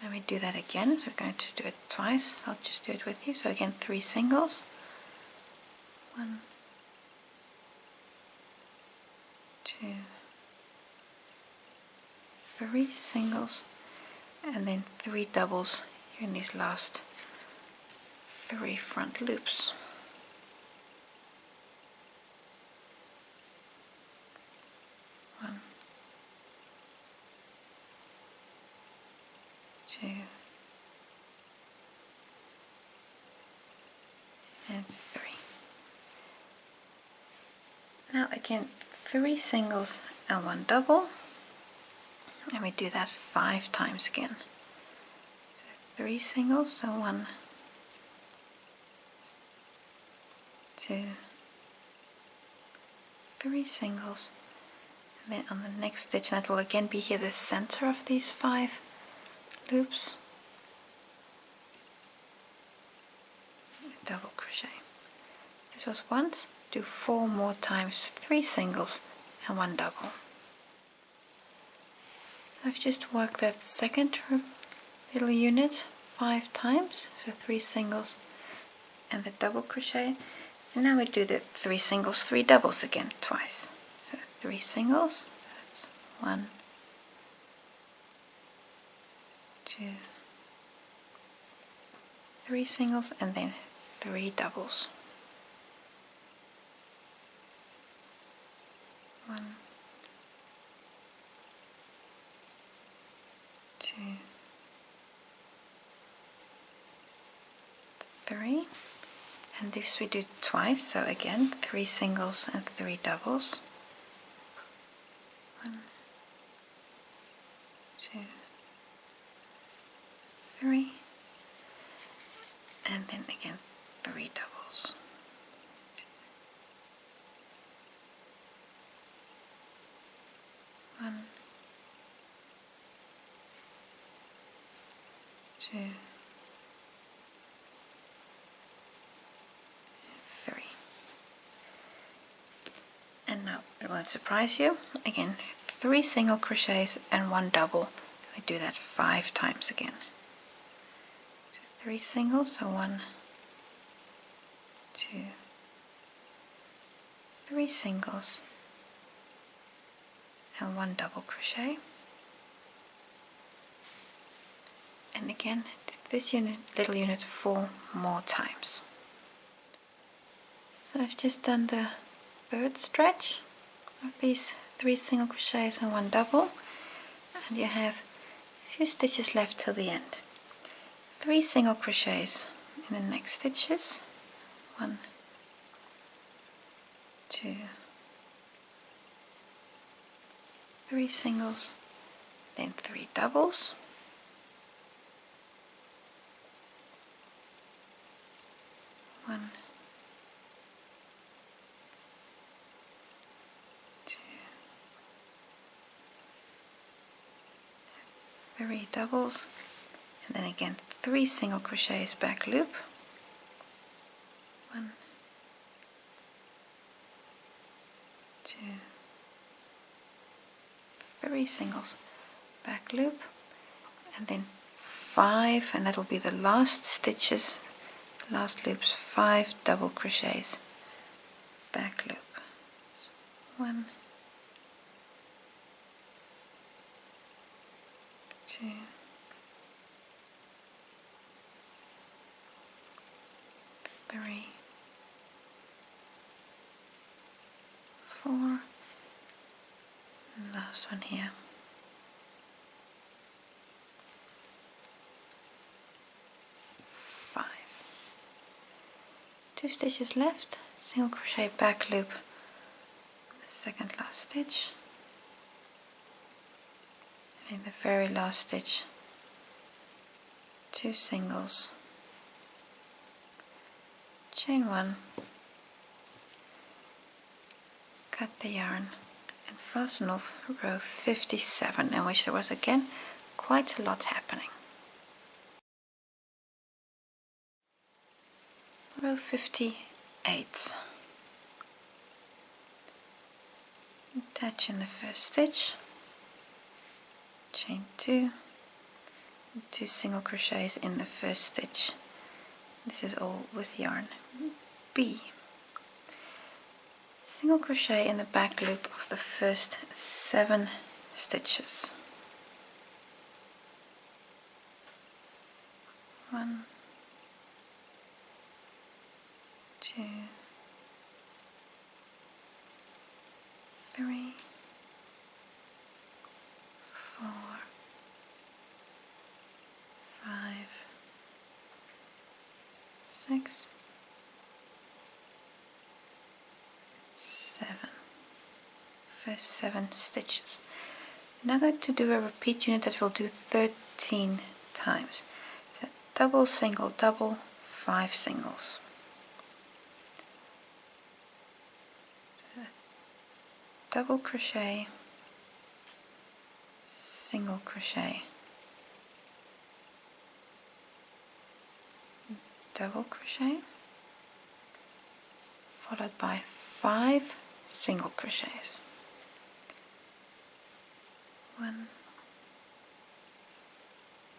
Let me do that again. So we're going to do it twice. I'll just do it with you. So again, 3 singles. 1, 2, 3 singles, and then 3 doubles here in these last 3 front loops. 1, 2, and 3. Now again, 3 singles and 1 double, and we do that 5 times again. So 3 singles, so 1, 2, 3 singles, and then on the next stitch, that will again be here the center of these 5 loops, double crochet. This was once. Do 4 more times, 3 singles and 1 double. So I've just worked that second little unit 5 times, so 3 singles and the double crochet. And now we do the 3 singles, 3 doubles again twice. So 3 singles, that's 1, 2, 3 singles, and then 3 doubles. 1, 2, 3, and this we do twice, so again 3 singles and 3 doubles. 1, 2, 3, and then again 3 doubles. 1, 2, 3. And now it won't surprise you. Again, 3 single crochets and 1 double. I do that 5 times again. So 3 singles, so 1, 2, 3 singles and 1 double crochet. And again, this little unit 4 more times. So I've just done the third stretch of these 3 single crochets and 1 double, and you have a few stitches left till the end. 3 single crochets in the next stitches. 1, 2, 3 singles, then 3 doubles. 1, 2, 3 doubles, and then again 3 single crochets back loop. 1, 2, 3 singles back loop, and then 5, and that will be the last stitches, last loops, 5 double crochets back loop. So 1, 2, 3, 4, and last one here. 5. 2 stitches left, single crochet back loop, the second last stitch, and in the very last stitch 2 2 singles, chain 1, cut the yarn and fasten off row 57, in which there was again quite a lot happening. Row 58. Attach in the first stitch, chain 2, 2 single crochets in the first stitch. This is all with yarn B. Single crochet in the back loop of the first 7 stitches. 1, 2, 3, 4, 5, 6, 7. First 7 stitches. Now I'm going to do a repeat unit that we'll do 13 times. So double, single, double, 5 singles. So double crochet, single crochet, double crochet, followed by 5 single crochets. 1,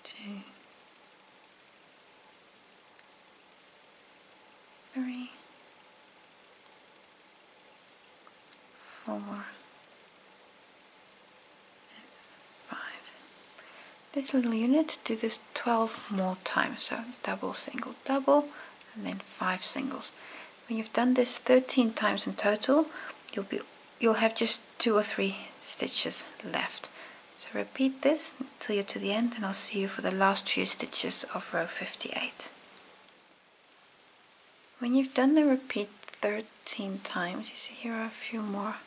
2, 3, 4, and 5. This little unit, do this 12 more times. So double, single, double, and then 5 singles. When you've done this 13 times in total, you'll have just 2 or 3 stitches left. So repeat this until you're to the end, and I'll see you for the last few stitches of row 58. When you've done the repeat 13 times, you see here are a few more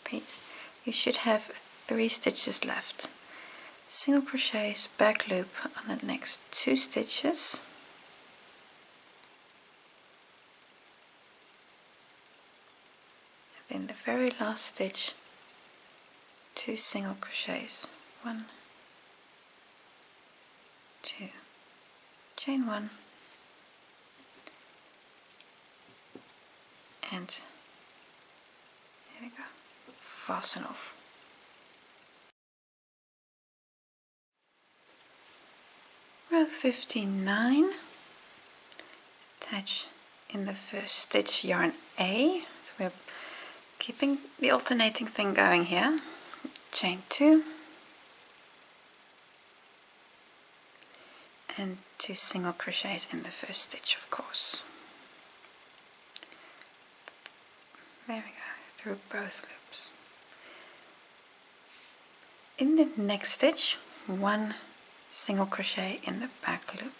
repeats, you should have 3 stitches left. Single crochets, back loop on the next 2 stitches, and then the very last stitch, 2 single crochets, 1, 2, chain 1, and there we go, fasten off. Row 59, attach in the first stitch yarn A, so we're keeping the alternating thing going here, chain 2, and 2 single crochets in the first stitch, of course. There we go, through both loops. In the next stitch, 1 single crochet in the back loop.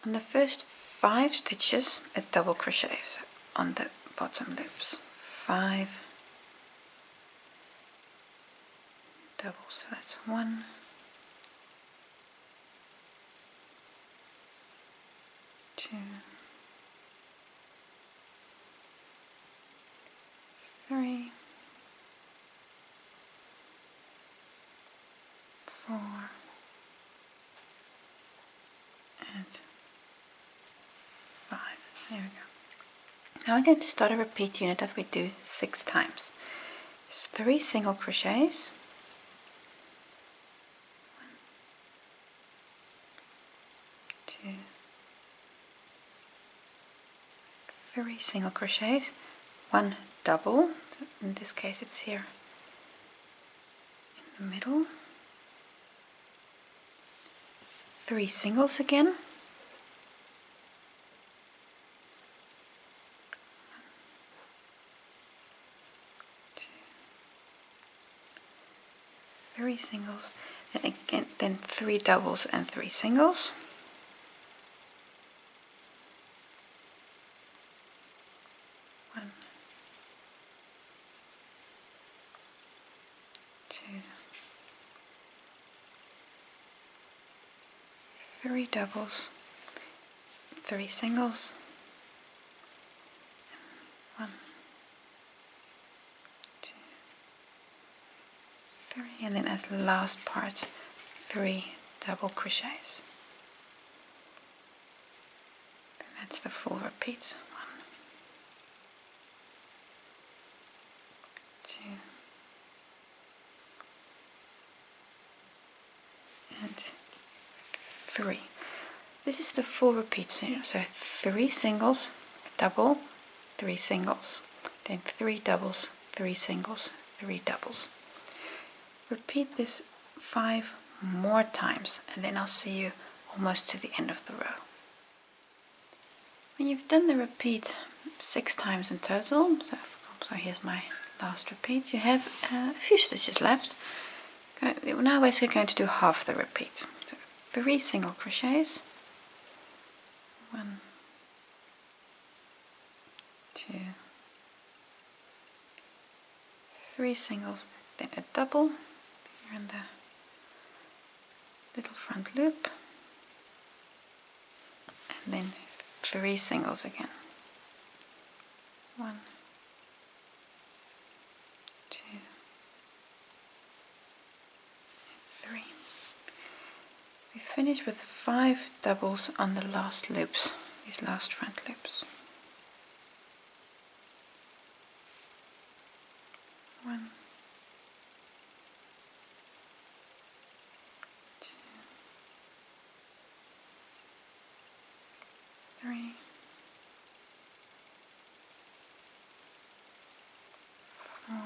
On the first 5 stitches, a double crochet, so on the bottom loops, 5 doubles, so that's 1, 2, 3, 4, and 5. There we go. Now we're going to start a repeat unit that we do 6 times. It's 3 single crochets, 1, 2, 3 single crochets, 1 double, in this case it's here in the middle, 3 singles again, 3 singles, and again then 3 doubles and 3 singles, 1, 2, 3 doubles, 3 singles, 1, 2, 3, and then as the last part 3 double crochets. And that's the full repeat. 1, 2, and 3. This is the full repeat, so 3 singles, double, 3 singles, then 3 doubles, 3 singles, 3 doubles. Repeat this 5 more times, and then I'll see you almost to the end of the row. When you've done the repeat 6 times in total, so here's my last repeat, you have a few stitches left. We're now basically going to do half the repeat. So 3 single crochets, 1, 2, 3 singles, then a double here in the little front loop, and then 3 singles again. 1, 2, 3. We finish with 5 doubles on the last loops, these last front loops. 1, 2, 3, 4,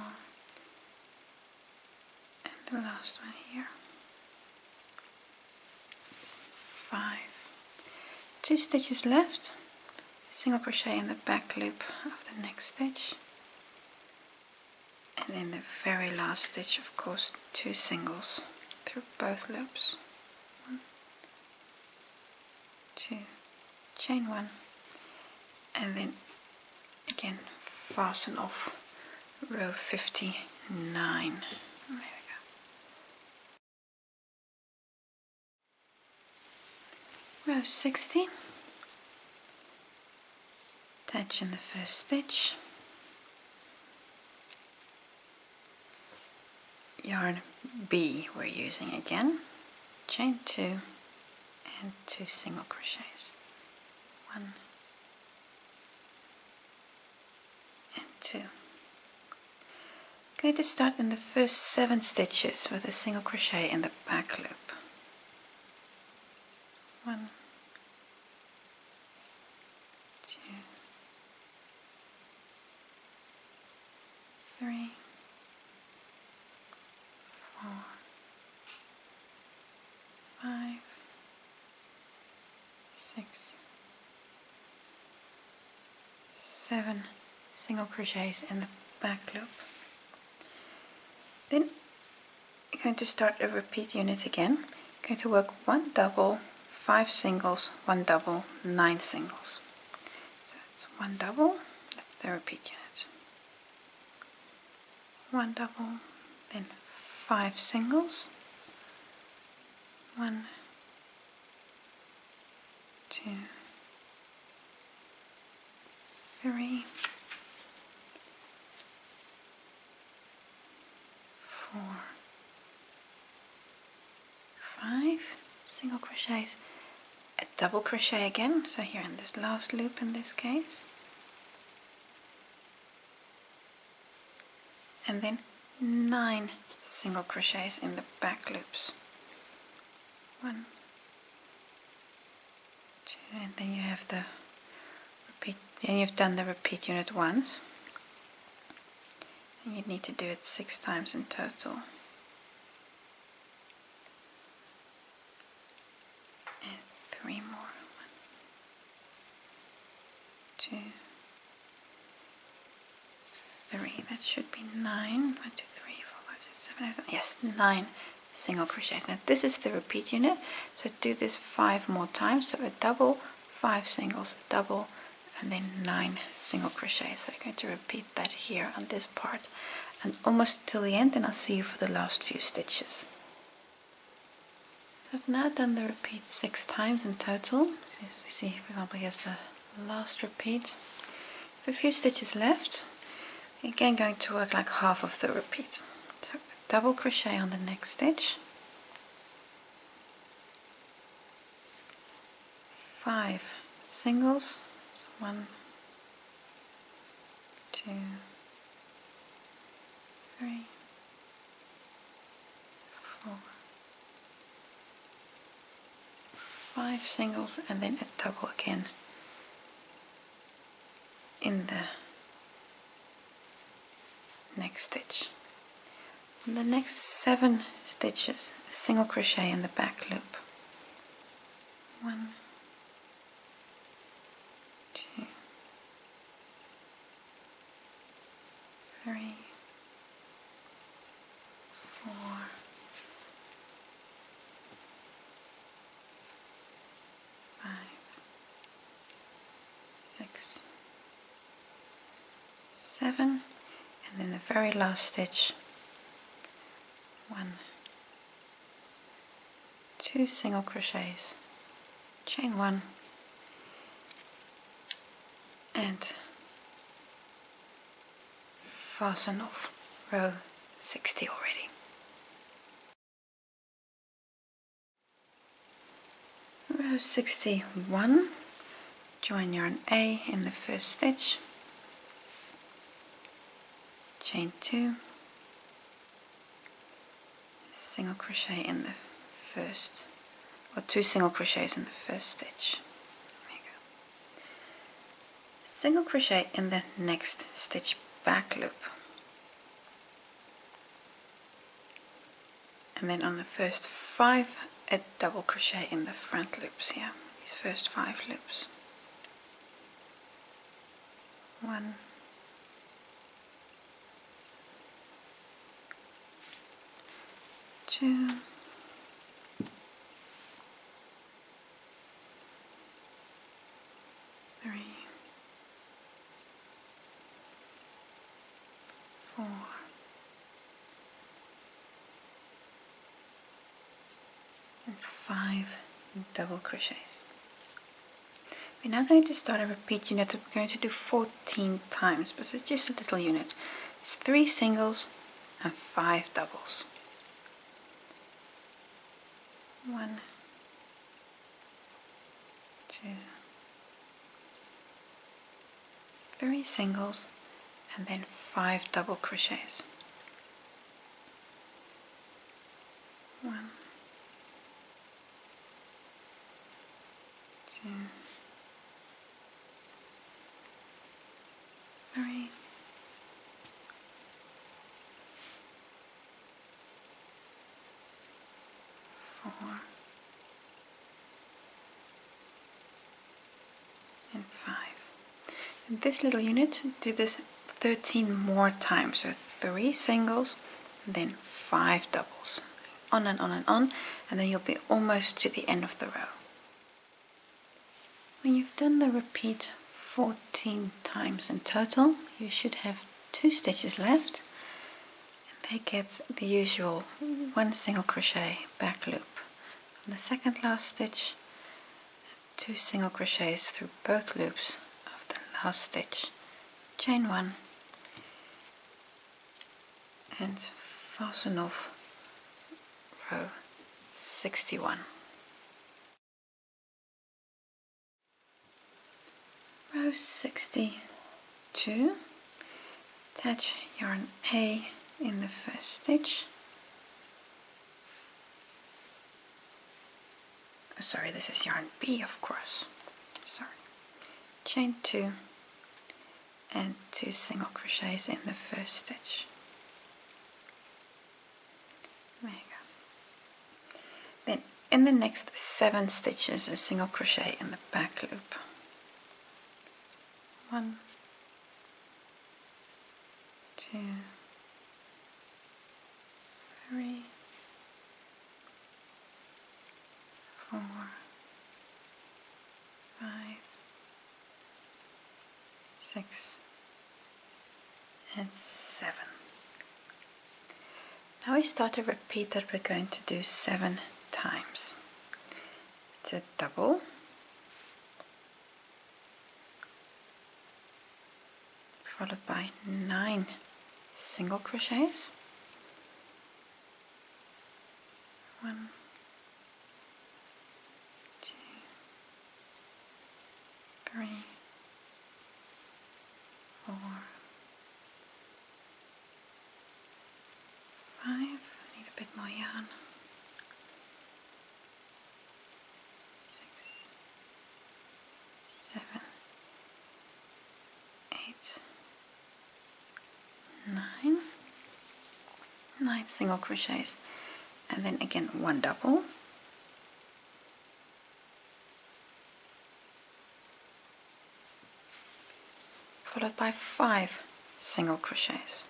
and the last one here. 5. 2 stitches left, single crochet in the back loop of the next stitch, and in the very last stitch, of course, 2 singles through both loops. 1, 2, chain 1, and then again fasten off row 59. There we go. Row 60. Attach in the first stitch. Yarn B we're using again. Chain 2 and 2 single crochets. 1 and 2. Going to start in the first 7 stitches with a single crochet in the back loop. 1, 2, 3, 4, 5, 6, 7 single crochets in the back loop. Then you're going to start a repeat unit again. Going to work 1 double, 5 singles, 1 double, 9 singles. So it's 1 double, that's the repeat unit. 1 double, then 5 singles, 1, 2, 3, 4, 5 single crochets, a double crochet again, so here in this last loop in this case, and then 9 single crochets in the back loops. 1, 2, and then you have the repeat, then you've done the repeat unit once, and you need to do it 6 times in total. And 3 more. 1, 2, 3. That should be 9. 1, 2, 3, 4, 5, 6, 7, 8, 9. Yes, 9 single crochets. Now this is the repeat unit, so do this 5 more times. So a double, 5 singles, a double, and then 9 single crochets. So I'm going to repeat that here on this part and almost till the end, and I'll see you for the last few stitches. So I've now done the repeat 6 times in total. So as we see, for example, here's the last repeat. With a few stitches left, again going to work like half of the repeat. So double crochet on the next stitch, 5 singles, so 1, 2, 3, 4, 5 singles, and then a double again in the next stitch. In the next 7 stitches, a single crochet in the back loop. 1, 2, 3, 4, 5, 6, 7, and then the very last stitch, 1, 2 single crochets, chain 1, and fasten off row 60 already. Row 61, join yarn A in the first stitch, chain 2, single crochet in the first, or 2 single crochets in the first stitch. There you go. Single crochet in the next stitch back loop, and then on the first 5 a double crochet in the front loops here, these first 5 loops. 1, 2, 3, 4, 5 double crochets. We're now going to start a repeat unit that we're going to do 14 times, but it's just a little unit. It's 3 singles and 5 doubles. 1, 2, 3 singles, and then 5 double crochets. 1, 2, 3, 4, and 5. In this little unit, do this 13 more times. So 3 singles, and then 5 doubles. On and on and on, and then you'll be almost to the end of the row. When you've done the repeat 14 times in total, you should have 2 stitches left, and they get the usual 1 single crochet back loop on the second last stitch, 2 single crochets through both loops of the last stitch, chain 1, and fasten off row 61. Row 62, attach yarn A in the first stitch. Oh, sorry, this is yarn B, of course. Sorry. Chain 2 and 2 single crochets in the first stitch. There you go. Then in the next 7 stitches, a single crochet in the back loop. 1, 2, 3, 4, 5, 6, and 7. Now we start a repeat that we're going to do 7 times. repeat a double, followed by 9 single crochets, 1, 2, 3, 4, 5, I need a bit more yarn, 6, 7, 8, 9 single crochets, and then again 1 double, followed by 5 single crochets,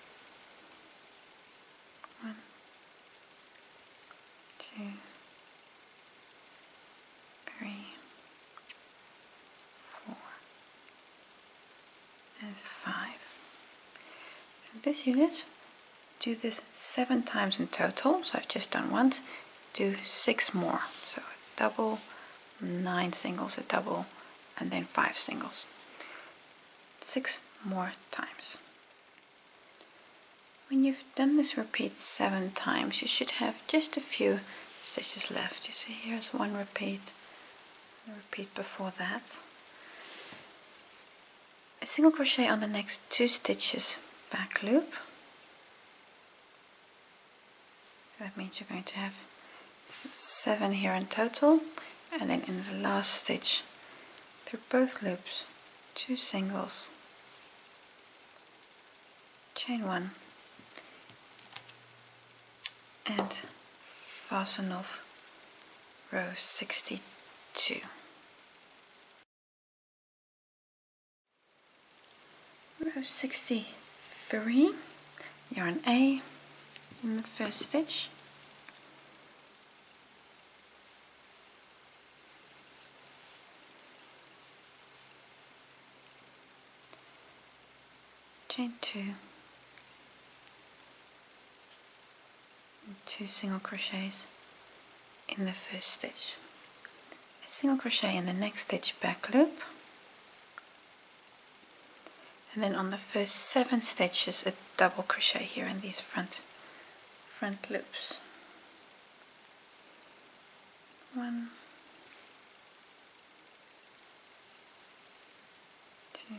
1, 2, 3, 4, and 5. And this unit, do this 7 times in total, so I've just done once, do 6 more, so a double, 9 singles, a double, and then 5 singles, 6 more times. When you've done this repeat 7 times, you should have just a few stitches left. You see here's one repeat, a repeat before that, a single crochet on the next 2 stitches back loop. That means you're going to have 7 here in total, and then in the last stitch through both loops 2 singles, chain 1, and fasten off row 62. Row 63, yarn A in the first stitch, chain 2, and 2 single crochets in the first stitch, a single crochet in the next stitch back loop, and then on the first 7 stitches a double crochet here in these front loops. 1, 2,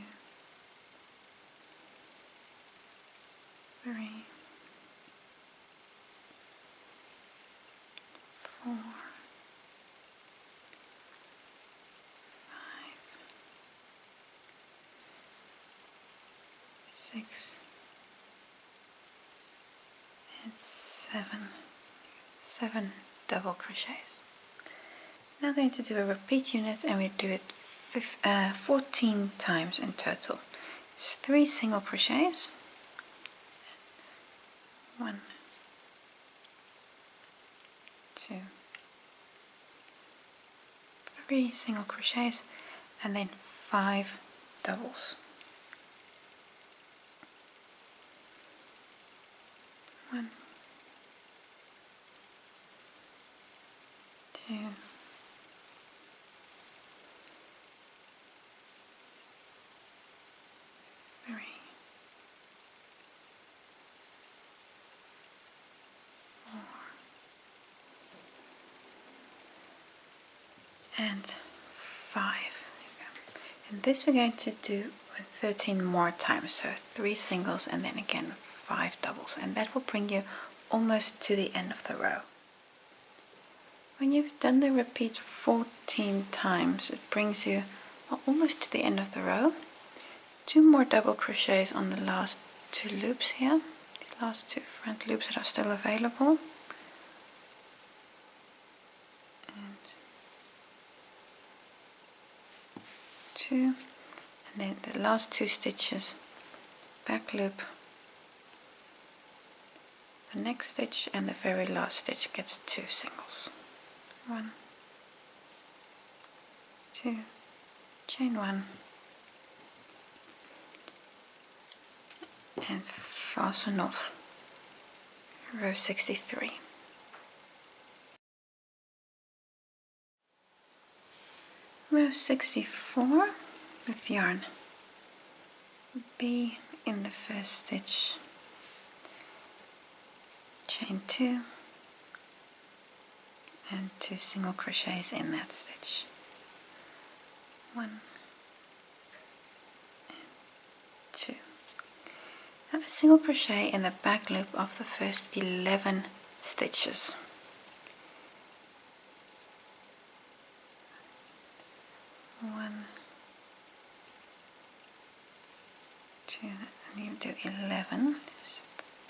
3, 4, 5, 6, and 7 double crochets. Now I'm going to do a repeat unit, and we do it 14 times in total. It's 3 single crochets, 1, 2, 3 single crochets, and then 5 doubles. 1, 2, 3, 4, and 5. And this we're going to do 13 more times, so 3 singles and then again 5 doubles, and that will bring you almost to the end of the row. When you've done the repeat 14 times, it brings you almost to the end of the row. 2 more double crochets on the last 2 loops here, these last 2 front loops that are still available. And 2, and then the last 2 stitches back loop, the next stitch, and the very last stitch gets 2 singles. 1, 2, chain 1, and fasten off row 63. row 64 with yarn B in the first stitch, chain 2 and 2 single crochets in that stitch, 1 and 2. Now a single crochet in the back loop of the first 11 stitches. 1, 2, and you do 11,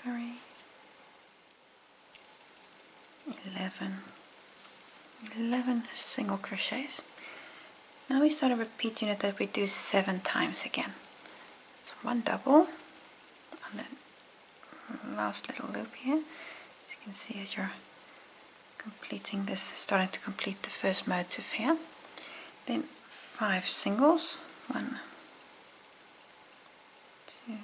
3, 11 single crochets. Now we start a repeat unit that we do 7 times again. So 1 double on the last little loop here, as you can see as you're completing this, starting to complete the first motif here. Then 5 singles, 1, 2,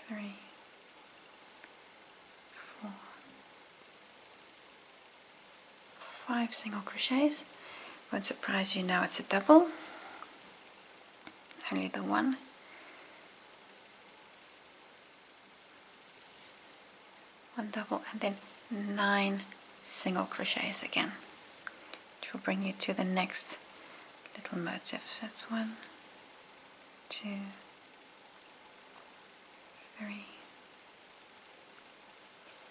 3, 4, 5 single crochets. Won't surprise you, now it's a double, only the 1, double, and then 9 single crochets again, which will bring you to the next little motif. So that's 1, 2, 3,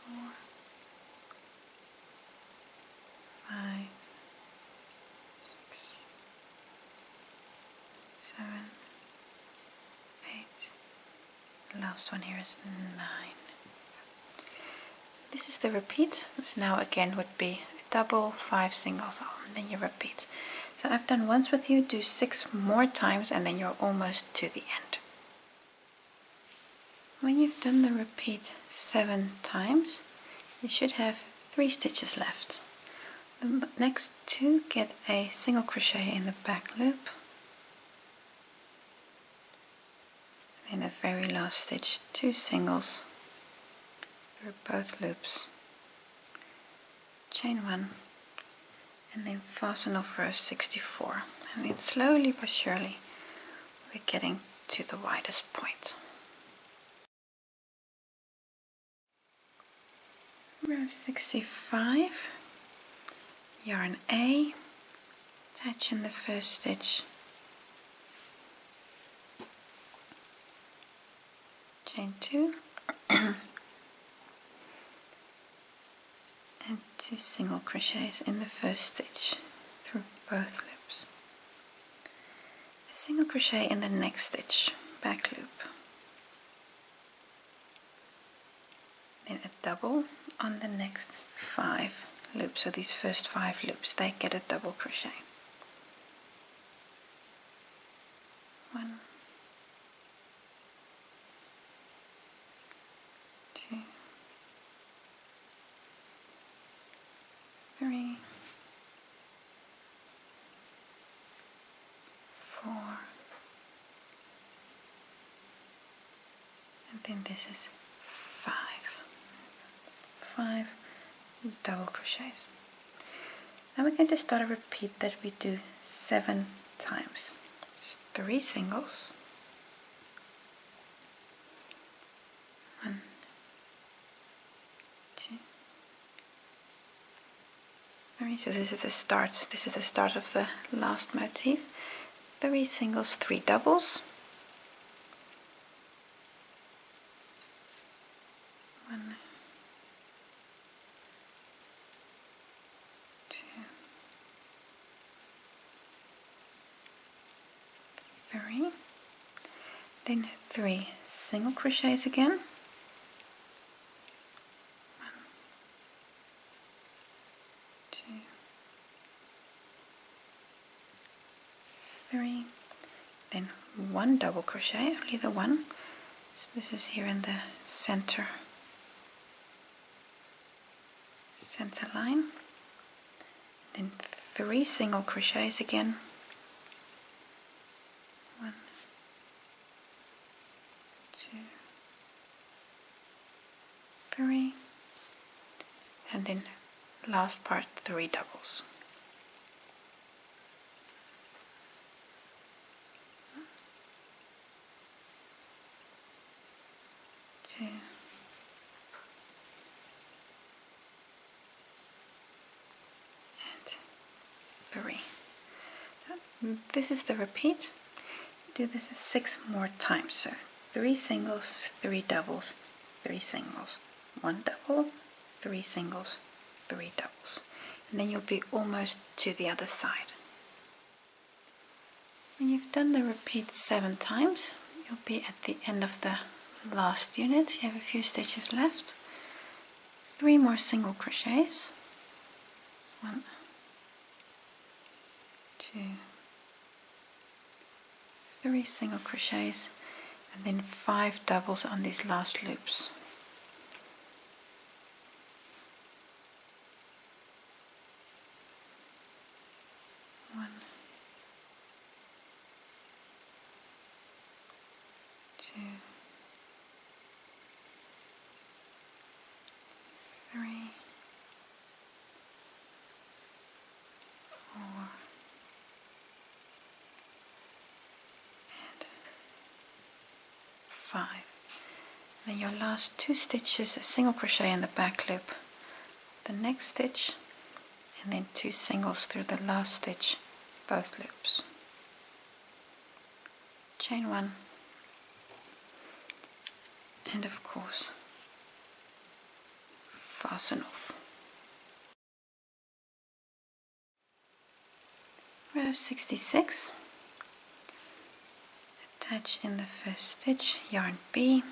4, 5, 6, 7, 8. The last one here is 9. This is the repeat. So now again would be a double, 5 singles, and then you repeat. So I've done once with you, do 6 more times, and then you're almost to the end. When you've done the repeat 7 times, you should have 3 stitches left. The next 2 get a single crochet in the back loop. In the very last stitch, 2 singles through both loops, chain 1, and then fasten off row 64. And then slowly but surely we're getting to the widest point. Row 65, yarn A, attach in the first stitch, chain 2 and 2 single crochets in the first stitch through both loops, a single crochet in the next stitch, back loop, then a double on the next 5 loops. So these first 5 loops, they get a double crochet. 1, 2, 3, 4, and then this is 5 double crochets. Now we're going to start a repeat that we do 7 times. It's 3 singles, 1, 2, 3. So this is the start. This is the start of the last motif. 3 singles, 3 doubles. 1, 2, 3. Then 3 single crochets again. 1, 2, 3. Then 1 double crochet, only the 1. So this is here in the center line. Then 3 single crochets again. 1, 2, 3, and then last part 3 doubles. 2, and 3. This is the repeat. Do this 6 more times. So 3 singles, 3 doubles, 3 singles, 1 double, 3 singles, 3 doubles. And then you'll be almost to the other side. When you've done the repeat 7 times, you'll be at the end of the last unit. You have a few stitches left. 3 more single crochets. 1, 2, 3 single crochets, and then 5 doubles on these last loops. 1, 2, 3, 4, and 5. Then your last 2 stitches, a single crochet in the back loop, the next stitch, and then 2 singles through the last stitch, both loops. Chain 1, and of course fasten off. Row 66, attach in the first stitch, yarn B,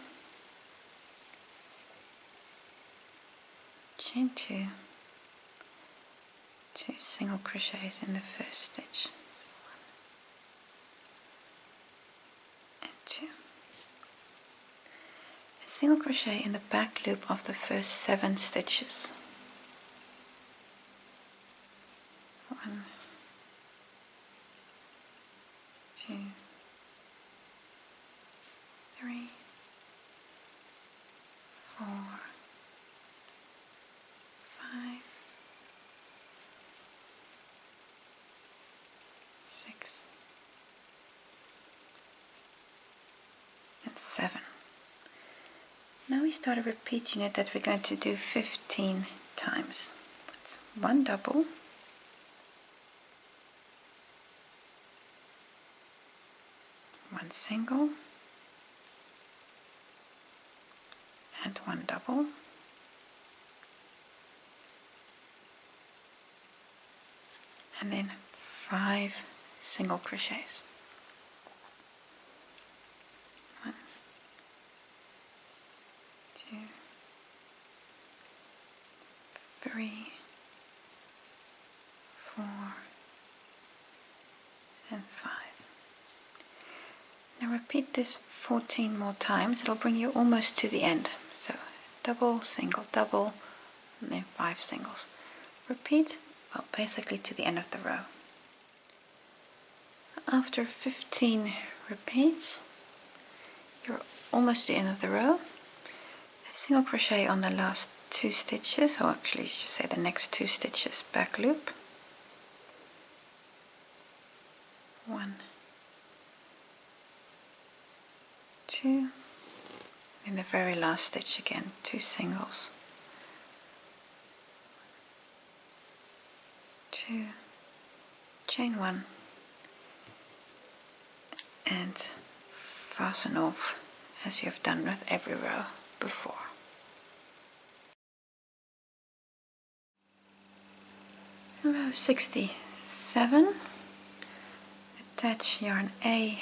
chain 2, 2 single crochets in the first stitch, 1 and 2. A single crochet in the back loop of the first 7 stitches, 1, 2, 3, 4, 5, 6, and 7. Now we start a repeat unit that we're going to do 15 times. It's 1 double, 1 single, and 1 double, and then 5 single crochets. 1, 2, 3, 4, and 5. Now repeat this 14 more times. It'll bring you almost to the end. So double, single, double, and then 5 singles. Repeat, well, basically to the end of the row. After 15 repeats, you're almost to the end of the row. A single crochet on the last 2 stitches, or actually you should say the next 2 stitches, back loop. 1, 2, in the very last stitch again, 2 singles, 2, chain 1, and fasten off as you have done with every row before. Row 67, attach yarn A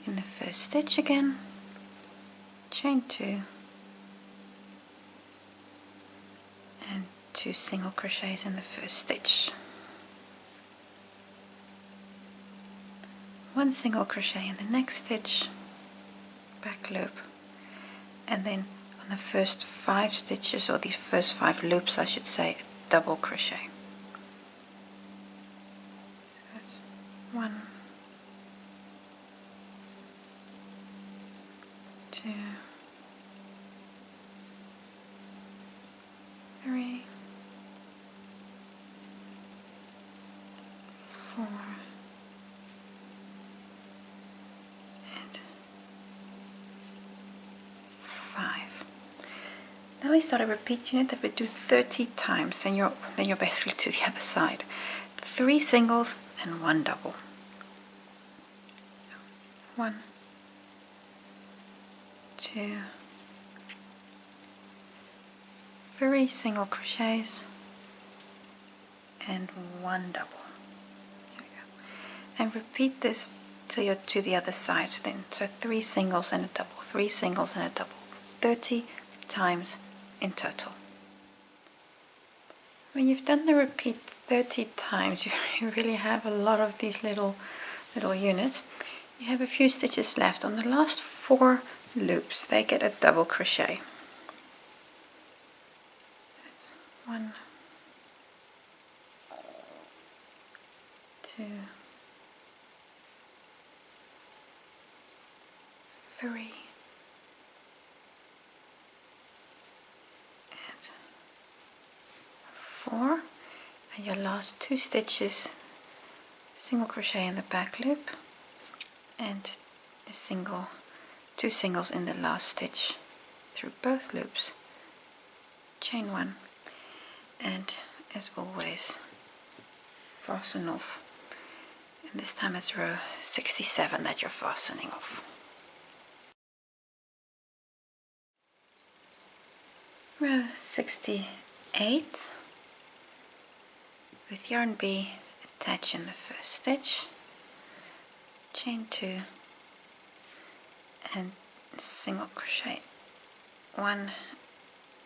in the first stitch again, chain 2, and 2 single crochets in the first stitch, 1 single crochet in the next stitch, back loop, and then on the first 5 stitches, or these first 5 loops I should say, double crochet. So that's 1, 2, 3, 4, and Now we start a repeat unit that we do 30 times, then you're basically to the other side. 3 singles and 1 double. 1, 2, 3 single crochets and 1 double. Here we go. And repeat this till you're to the other side. So 3 singles and a double, 3 singles and a double. 30 times in total. When you've done the repeat 30 times, you really have a lot of these little units. You have a few stitches left. On the last 4 loops, they get a double crochet. That's 1, 2, 3, and 4, and your last 2 stitches, single crochet in the back loop and a 2 singles in the last stitch through both loops, chain 1, and as always fasten off, and this time it's row 67 that you're fastening off. Row 68, with yarn B, attach in the first stitch, chain 2 and single crochet 1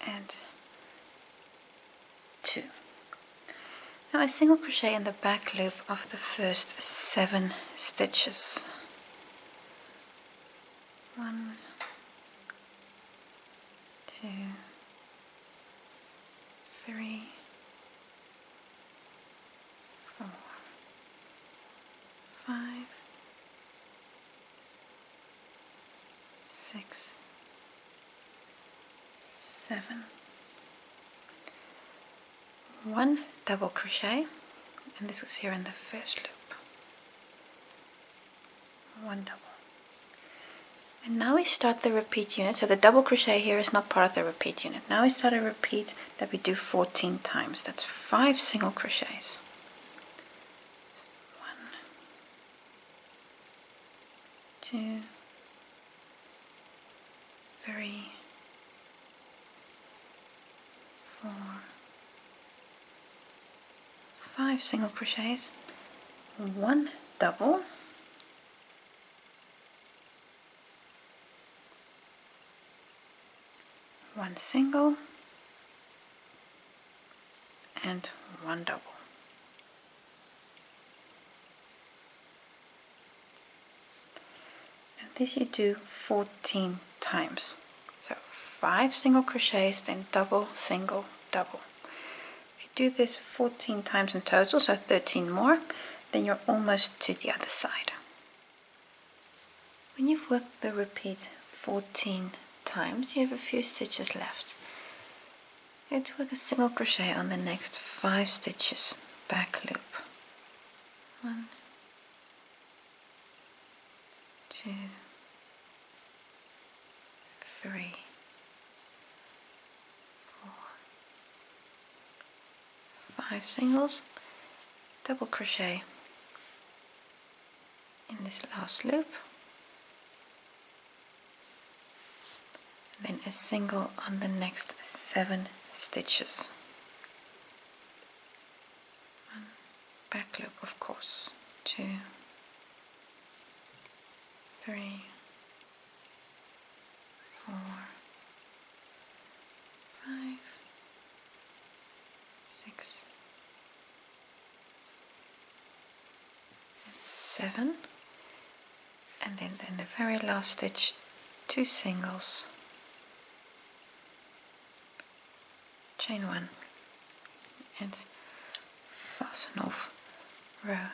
and 2. Now I single crochet in the back loop of the first 7 stitches. 1, 2, 3, 4, 5, 6, 7. 1 double crochet, and this is here in the first loop. 1 double. And now we start the repeat unit. So the double crochet here is not part of the repeat unit. Now we start a repeat that we do 14 times. That's 5 single crochets. 1, 2, 3, 4, 5 single crochets, 1 double, 1 single, and 1 double. And this you do 14 times. So 5 single crochets, then double, single, double. If you do this 14 times in total, so 13 more, then you're almost to the other side. When you've worked the repeat 14 times, you have a few stitches left. You have to work a single crochet on the next 5 stitches, back loop. 1, 2, 3, 4, 5 singles, double crochet in this last loop, then a single on the next 7 stitches. 1 back loop, of course. 2, 3, 4, 5, 6, 7, and then in the very last stitch 2 singles, chain 1, and fasten off row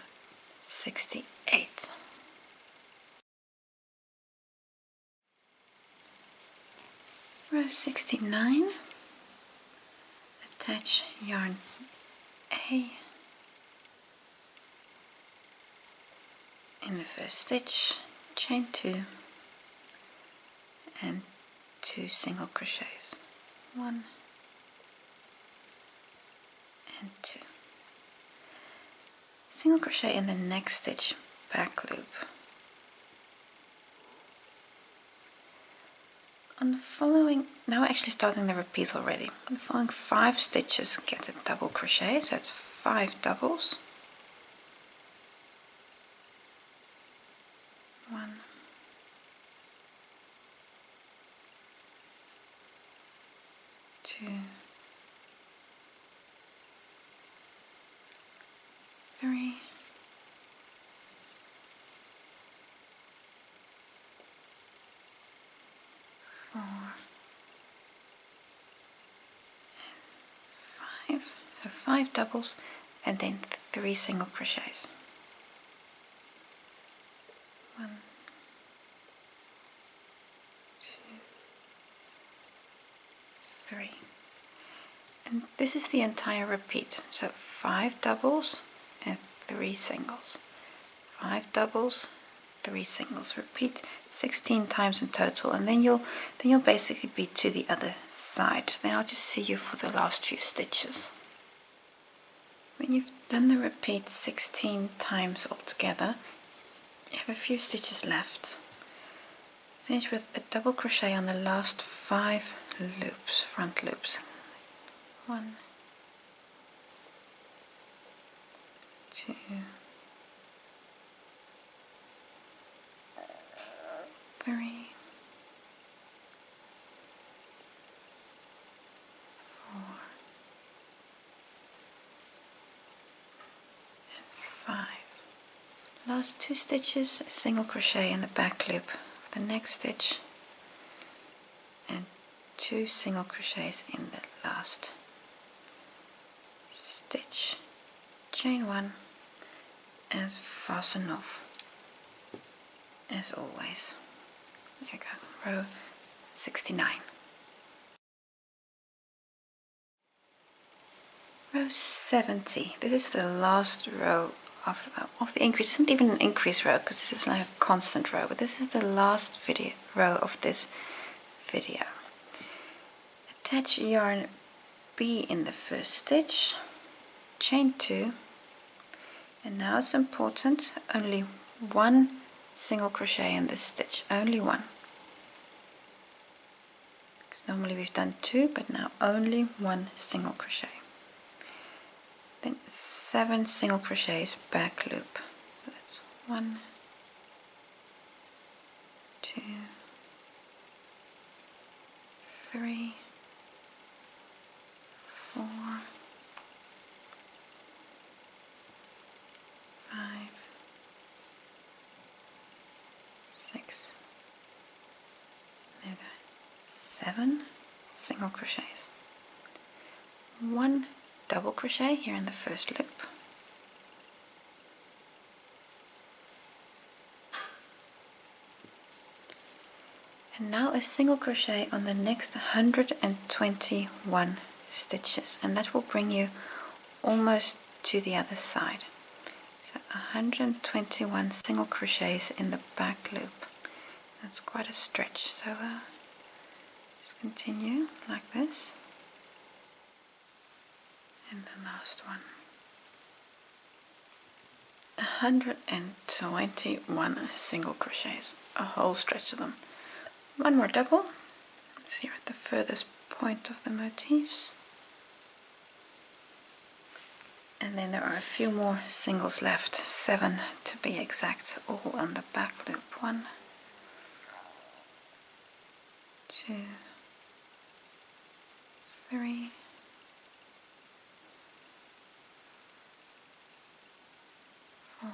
68. Row 69, attach yarn A in the first stitch, chain 2 and 2 single crochets. 1 and 2. Single crochet in the next stitch, back loop. On the following, now we're actually starting the repeat already. The following 5 stitches get a double crochet, so it's 5 doubles. 1, 2, 3, 4, 5. So 5 doubles and then 3 single crochets. 1, 2, 3. And this is the entire repeat. So 5 doubles and 3 singles. 5 doubles, 3 singles. Repeat 16 times in total, and then you'll basically be to the other side. Then I'll just see you for the last few stitches. When you've done the repeat 16 times altogether, you have a few stitches left. Finish with a double crochet on the last 5 loops, front loops. 1, 2, 3, 4, and 5. Last 2 stitches, a single crochet in the back loop of the next stitch, and 2 single crochets in the last stitch. Chain 1 and fasten off as always. There you go, row 69. Row 70. This is the last row of the increase. It's not even an increase row because this is like a constant row, but this is the last row of this video. Attach yarn B in the first stitch, chain 2, and now it's important, only 1 single crochet in this stitch, only 1. Because normally we've done 2, but now only 1 single crochet. Then 7 single crochets back loop. So that's 1, 2, 3, 4, 5, 6, there we go, 7 single crochets. 1 double crochet here in the first loop. And now a single crochet on the next 121 stitches, and that will bring you almost to the other side. So 121 single crochets in the back loop. That's quite a stretch, so just continue like this. And the last one. 121 single crochets, a whole stretch of them. 1 more double. It's here at the furthest point of the motifs. And then there are a few more singles left, 7 to be exact, all on the back loop. 1, 2, 3, 4,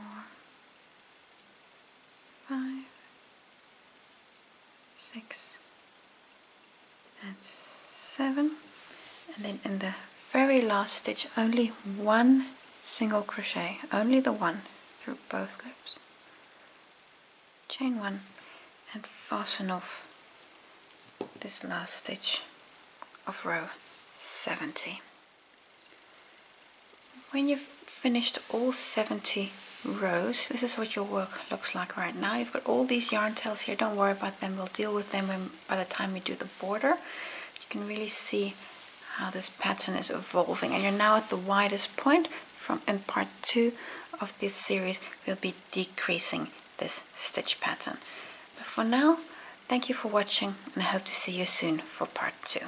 5, 6, and 7, and then in the very last stitch only 1 single crochet, only the one through both loops. Chain 1 and fasten off this last stitch of row 70. When you've finished all 70 rows, this is what your work looks like right now. You've got all these yarn tails here, don't worry about them, we'll deal with them by the time we do the border. You can really see how this pattern is evolving, and you're now at the widest point. From in part 2 of this series, we'll be decreasing this stitch pattern. But for now, thank you for watching, and I hope to see you soon for part 2.